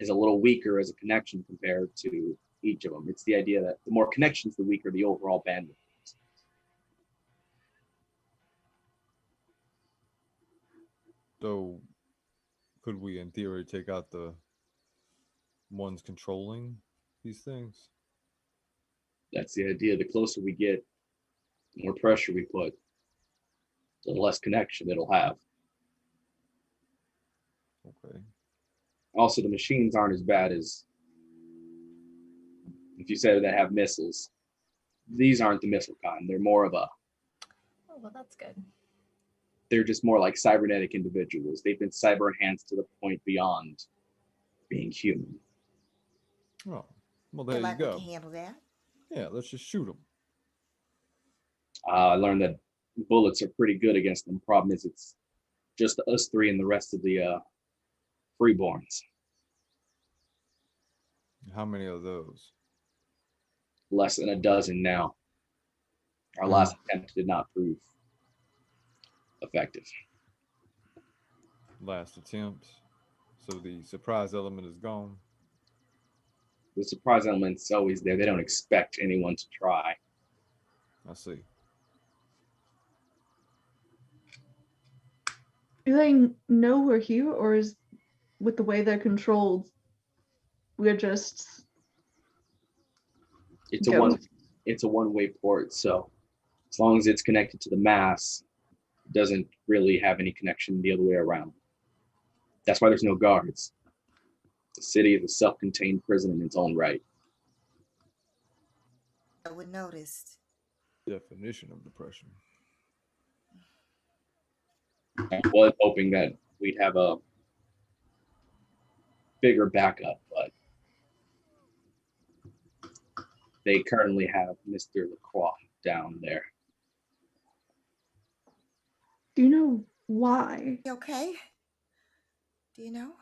is a little weaker as a connection compared to each of them. It's the idea that the more connections, the weaker the overall bandwidth. So, could we, in theory, take out the ones controlling these things? That's the idea. The closer we get, the more pressure we put, the less connection it'll have. Okay. Also, the machines aren't as bad as if you said they have missiles. These aren't the missile kind. They're more of a, Oh, well, that's good. they're just more like cybernetic individuals. They've been cyber enhanced to the point beyond being human. Oh, well, Feel there you like we go. can handle that. Yeah, let's just shoot them. I learned that bullets are pretty good against them. Problem is, it's just us three and the rest of the freeborns. How many of those? Less than a dozen now. Our last attempt did not prove effective. Last attempt. So the surprise element is gone. The surprise element's always there. They don't expect anyone to try. I see. Do they know we're here, or is with the way they're controlled, we're just It's a go? one-way port, so as long as it's connected to the mass, it doesn't really have any connection the other way around. That's why there's no guards. The city is a self-contained prison in its own right. I would notice. Definition of depression. I was hoping that we'd have a bigger backup, but they currently have Mr. Lacroix down there. Do you know why? You okay? Do you know?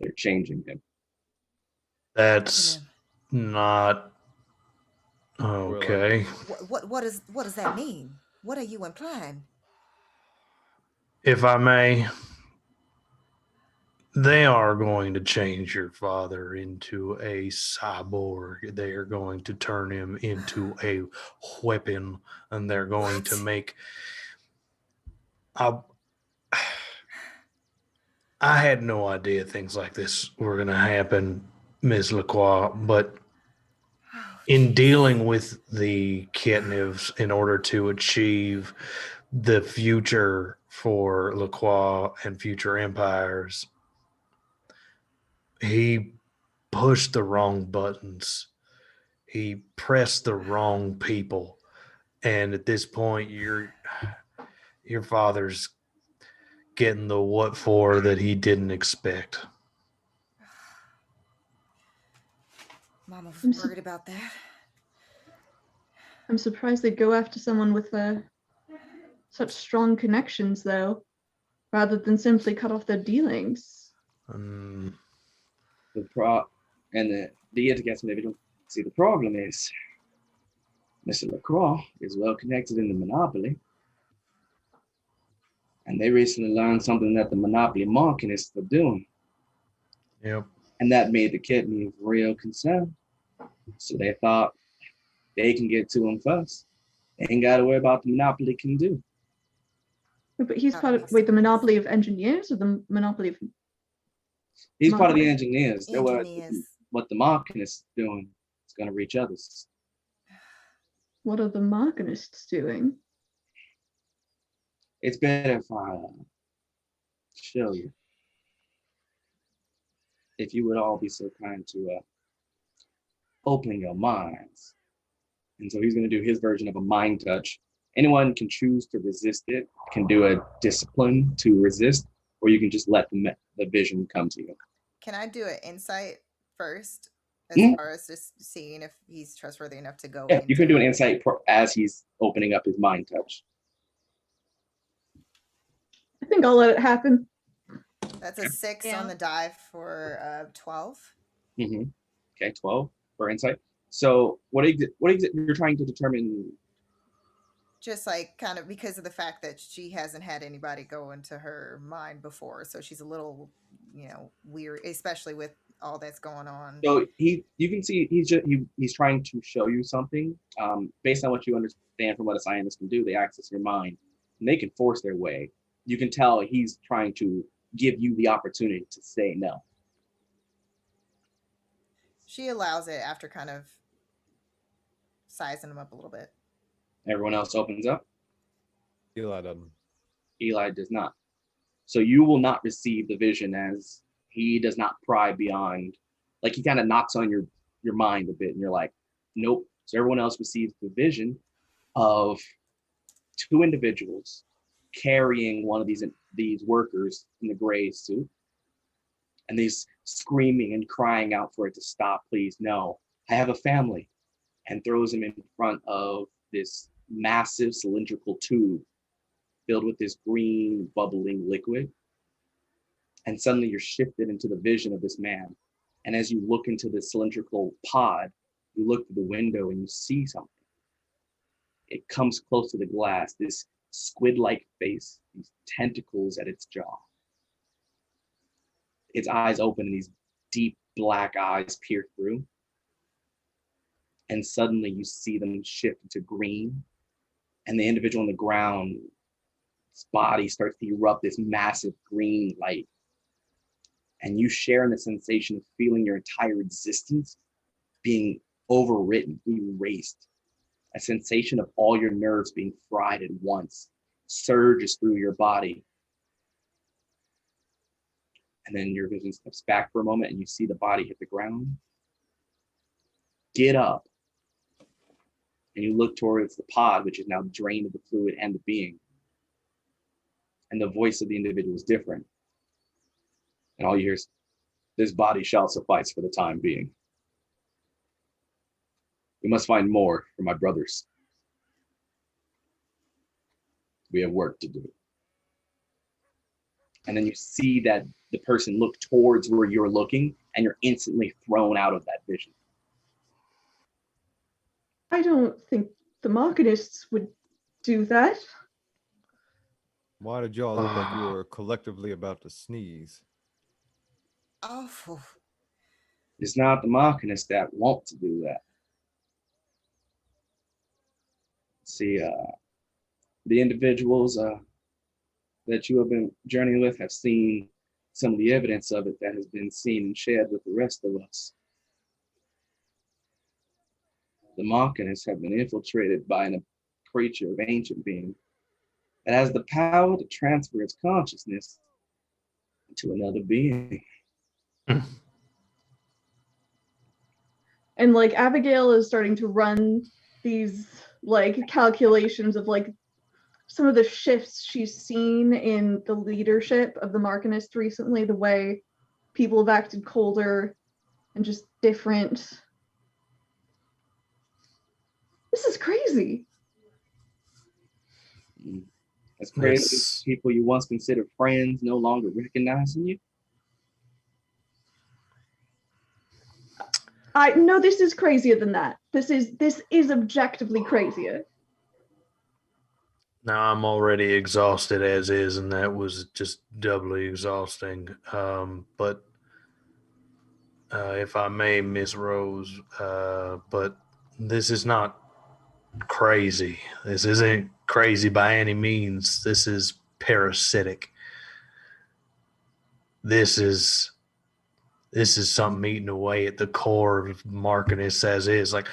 They're changing him. That's not okay. What does that mean? What are you implying? If I may, they are going to change your father into a cyborg. They are going to turn him into a weapon, and they're going to make. I had no idea things like this were going to happen, Ms. Lacroix, but in dealing with the Ketnivs in order to achieve the future for Lacroix and future empires, he pushed the wrong buttons. He pressed the wrong people. And at this point, your father's getting the what for that he didn't expect. Mama was worried about that. I'm surprised they go after someone with such strong connections, though, rather than simply cut off their dealings. The against me, they don't see the problem is Mr. Lacroix is well connected in the monopoly. And they recently learned something that the monopoly marketists are doing. Yep. And that made the Ketniv real concerned. So they thought they can get to him first. They ain't got to worry about the monopoly can do. But he's part of, the monopoly of engineers or the monopoly of... He's part of the engineers. Engineers. What the marketists is doing is going to reach others. What are the marketists doing? It's better if I show you. If you would all be so kind to open your minds. And so he's going to do his version of a mind touch. Anyone can choose to resist it, can do a discipline to resist, or you can just let the vision come to you. Can I do an insight first, as far as just seeing if he's trustworthy enough to go? Yeah, you can do an insight as he's opening up his mind touch. I think I'll let it happen. That's a 6 on the die for 12. Mm-hmm. Okay, 12 for insight. So what you're trying to determine? Just like kind of because of the fact that she hasn't had anybody go into her mind before, so she's a little, weird, especially with all that's going on. So you can see he's trying to show you something based on what you understand from what a scientist can do. They access your mind and they can force their way. You can tell he's trying to give you the opportunity to say no. She allows it after kind of sizing him up a little bit. Everyone else opens up. Eli doesn't. Eli does not. So you will not receive the vision, as he does not pry beyond. Like, he kind of knocks on your mind a bit, and you're like, nope. So everyone else receives the vision of two individuals carrying one of these workers in the gray suit, and they's screaming and crying out for it to stop. Please, no, I have a family. And throws him in front of this massive cylindrical tube filled with this green bubbling liquid. And suddenly you're shifted into the vision of this man. And as you look into the cylindrical pod, you look through the window and you see something. It comes close to the glass, this squid-like face, these tentacles at its jaw. Its eyes open and these deep black eyes peer through. And suddenly you see them shift into green, and the individual on the ground, his body starts to erupt this massive green light. And you share in the sensation of feeling your entire existence being overwritten, erased. A sensation of all your nerves being fried at once surges through your body. And then your vision steps back for a moment and you see the body hit the ground. Get up. And you look towards the pod, which is now drained of the fluid and the being. And the voice of the individual is different. And all you hear is, this body shall suffice for the time being. We must find more for my brothers. We have work to do. And then you see that the person look towards where you're looking, and you're instantly thrown out of that vision. I don't think the Machinists would do that. Why did y'all look like you were collectively about to sneeze? Awful. It's not the Machinists that want to do that. See, the individuals that you have been journeying with have seen some of the evidence of it that has been seen and shared with the rest of us. The Machinists have been infiltrated by a creature of ancient being that has the power to transfer its consciousness to another being. And like Abigail is starting to run these like calculations of like some of the shifts she's seen in the leadership of the Machinists recently, the way people have acted colder and just different. This is crazy. It's crazy. People you once considered friends no longer recognizing you. I know this is crazier than that. This is objectively crazier. Now I'm already exhausted as is, and that was just doubly exhausting. But if I may, Miss Rose, but this is not crazy. This isn't crazy by any means. This is parasitic. This is something eating away at the core of Marcinists as is. Like,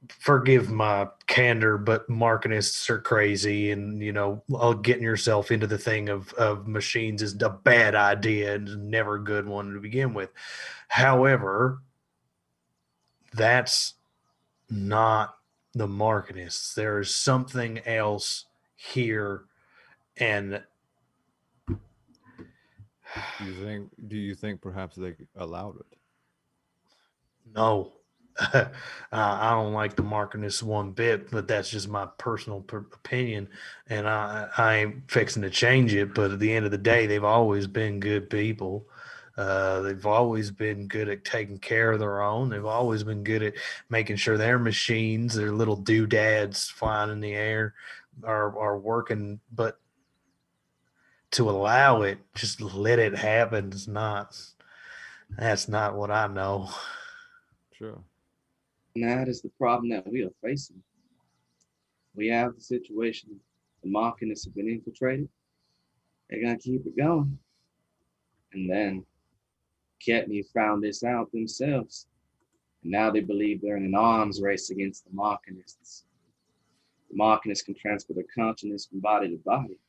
forgive my candor, but Marcinists are crazy, and getting yourself into the thing of machines is a bad idea and never a good one to begin with. However, that's not the Marcinists. There is something else here, and Do you think perhaps they allowed it? no. I don't like the Marcinists one bit, but that's just my personal opinion, and I ain't fixing to change it. But at the end of the day, they've always been good people. They've always been good at taking care of their own. They've always been good at making sure their machines, their little doodads flying in the air, are working. But to allow it, just let it happen, that's not what I know. Sure. And that is the problem that we are facing. We have the situation. The Machinists have been infiltrated. They're going to keep it going. And then Ketniv found this out themselves. And now they believe they're in an arms race against the Machinists. The Machinists can transfer their consciousness from body to body.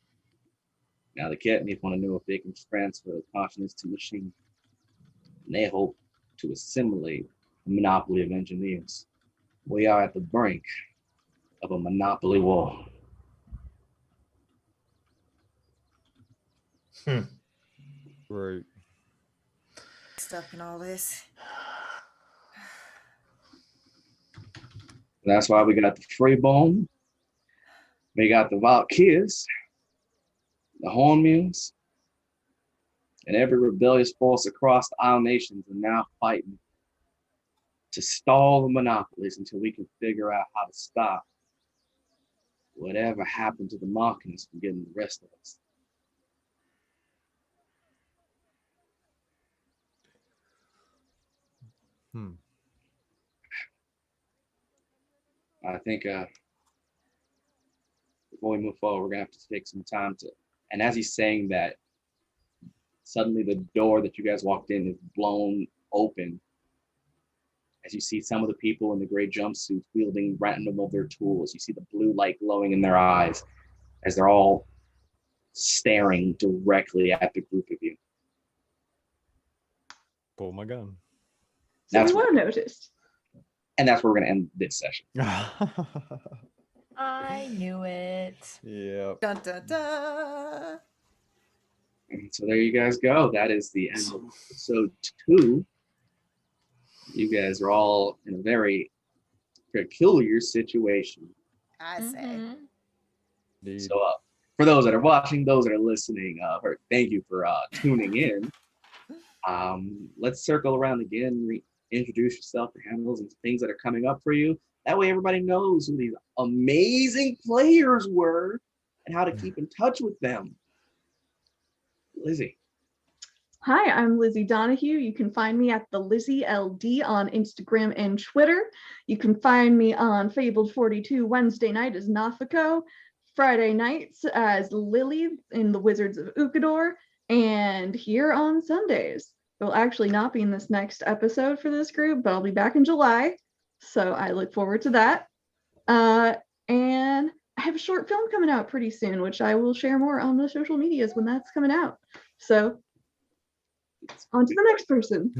Now the Ketniv want to know if they can transfer the consciousness to machine. And they hope to assimilate a monopoly of engineers. We are at the brink of a monopoly war. Right. Stuck in all this. That's why we got the Freebone, we got the Valkyrs, the Hornmules, and every rebellious force across the Isle Nations are now fighting to stall the monopolies until we can figure out how to stop whatever happened to the Machinists from getting the rest of us. I think before we move forward, we're gonna have to take some time to, and as he's saying that, suddenly the door that you guys walked in is blown open as you see some of the people in the gray jumpsuits wielding random of their tools. You see the blue light glowing in their eyes as they're all staring directly at the group of you. Pull my gun. So That's we were noticed. And that's where we're gonna end this session. I knew it. Yep. Dun dun dun. And so there you guys go. That is the end of episode 2. You guys are all in a very peculiar situation. I say. Indeed. So for those that are watching, those that are listening, thank you for tuning in. Let's circle around again, introduce yourself, your handles, and things that are coming up for you. That way everybody knows who these amazing players were and how to keep in touch with them. Lizzie. Hi, I'm Lizzie Donahue. You can find me at the Lizzie LD on Instagram and Twitter. You can find me on Fabled 42 Wednesday night as Nafiko, Friday nights as Lily in the Wizards of Ukador, and here on Sundays. Will actually not be in this next episode for this group, but I'll be back in July. So I look forward to that. And I have a short film coming out pretty soon, which I will share more on the social medias when that's coming out. So on to the next person.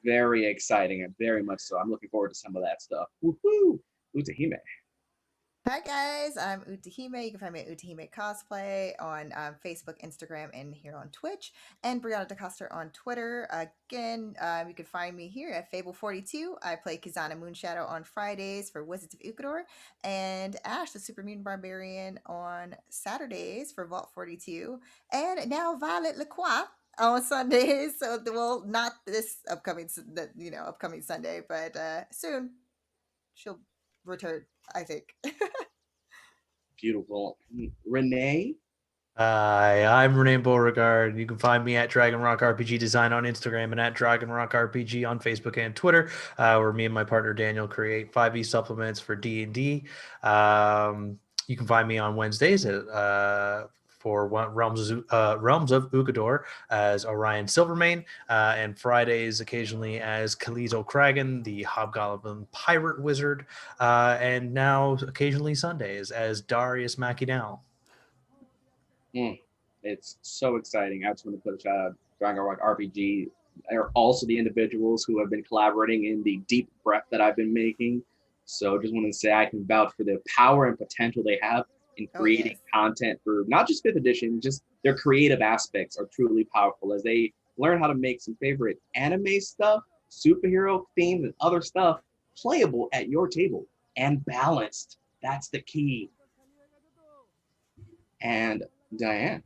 Very exciting and very much so. I'm looking forward to some of that stuff. Woohoo! Utahime. Hi guys, I'm Utahime. You can find me at Utahime Cosplay on Facebook, Instagram, and here on Twitch. And Brianna DeCoster on Twitter. Again, you can find me here at Fable42. I play Kizana Moonshadow on Fridays for Wizards of Ukador. And Ash, the Super Mutant Barbarian, on Saturdays for Vault 42. And now Violet Lacroix on Sundays. So, well, not this upcoming Sunday, but soon she'll return, I think. Beautiful. Renee. Hi, I'm Renee Beauregard. You can find me at Dragon Rock RPG Design on Instagram and at Dragon Rock RPG on Facebook and Twitter, where me and my partner Daniel create 5e supplements for D&D. You can find me on Wednesdays for Realms of Ukador as Orion Silvermane, and Fridays occasionally as Kalizo Kragan, the Hobgoblin Pirate Wizard, and now occasionally Sundays as Darius Mackinac. It's so exciting. I just want to put a shout out to Dragon Rock RPG. They're also the individuals who have been collaborating in the deep breath that I've been making. So just want to say I can vouch for the power and potential they have in creating content for not just 5th edition, just their creative aspects are truly powerful as they learn how to make some favorite anime stuff, superhero themes, and other stuff playable at your table and balanced. That's the key. And Diane.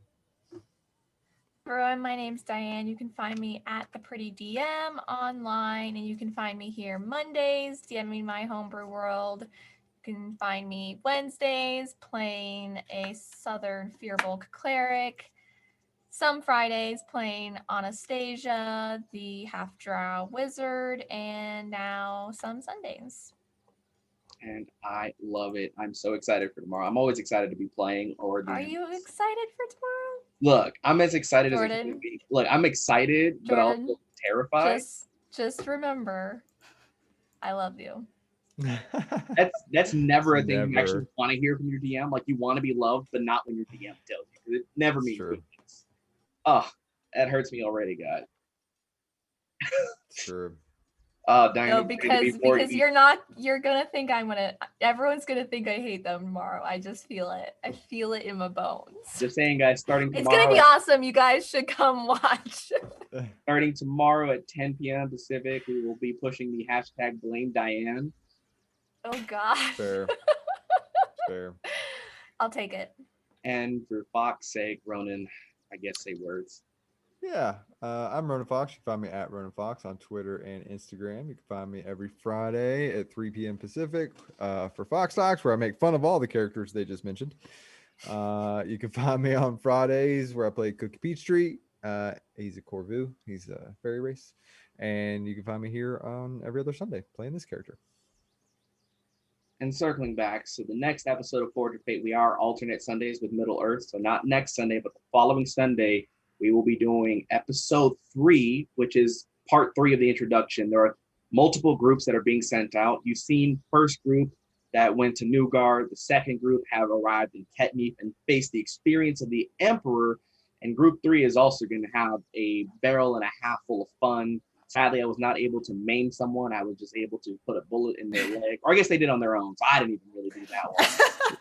Everyone, my name's Diane. You can find me at the Pretty DM online, and you can find me here Mondays, DMing my homebrew world. You can find me Wednesdays playing a Southern Fearbolg cleric. Some Fridays playing Anastasia, the half-drow wizard, and now some Sundays. And I love it. I'm so excited for tomorrow. I'm always excited to be playing. Are you excited for tomorrow? Look, I'm as excited Jordan. as I can be. Look, I'm excited, but Jordan, also terrified. Just remember, I love you. That's never a thing you Never. actually want to hear from your DM. Like, you want to be loved, but not when your DM tells you, because it never It's means true. good things. Oh, that hurts me already, God. Sure. Diana, No, because you're gonna think everyone's gonna think I hate them tomorrow. I just feel it. I feel it in my bones. just saying, guys, starting It's gonna be tomorrow, awesome. You guys should come watch. starting tomorrow at 10 p.m. Pacific, we will be pushing the hashtag Blame Diane. Oh gosh. Fair. Fair. I'll take it. And for Fox's sake, Ronan, I guess say words. Yeah, I'm Ronan Fox. You can find me at Ronan Fox on Twitter and Instagram. You can find me every Friday at 3 p.m. Pacific for Fox Talks, where I make fun of all the characters they just mentioned. You can find me on Fridays where I play Cookie Peachtree. He's a Corvu. He's a fairy race. And you can find me here on every other Sunday playing this character. And circling back, so the next episode of Forge of Fate, we are alternate Sundays with Middle Earth. So not next Sunday, but the following Sunday, we will be doing episode 3, which is part 3 of the introduction. There are multiple groups that are being sent out. You've seen first group that went to Nuugard. The second group have arrived in Ketniv and faced the experience of the Emperor. And group 3 is also going to have a barrel and a half full of fun. Sadly, I was not able to maim someone. I was just able to put a bullet in their leg. Or I guess they did on their own, so I didn't even really do that one.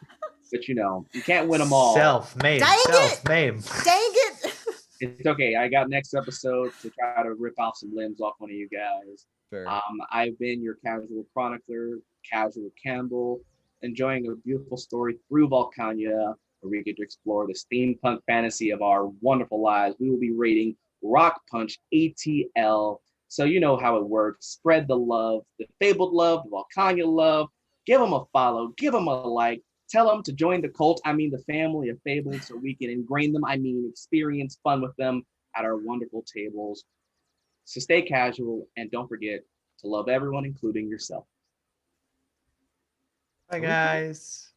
But you can't win them all. Self-made. Dang it! Self-made. Dang it! It's okay. I got next episode to try to rip off some limbs off one of you guys. Fair. I've been your casual chronicler, Casual Campbell, enjoying a beautiful story through Vulcania, where we get to explore the steampunk fantasy of our wonderful lives. We will be rating Rock Punch ATL. So you know how it works. Spread the love, the Fabled love, the Vulcania love. Give them a follow. Give them a like. Tell them to join the cult, the family of Fabled, so we can ingrain them, experience fun with them at our wonderful tables. So stay casual, and don't forget to love everyone, including yourself. Bye, guys.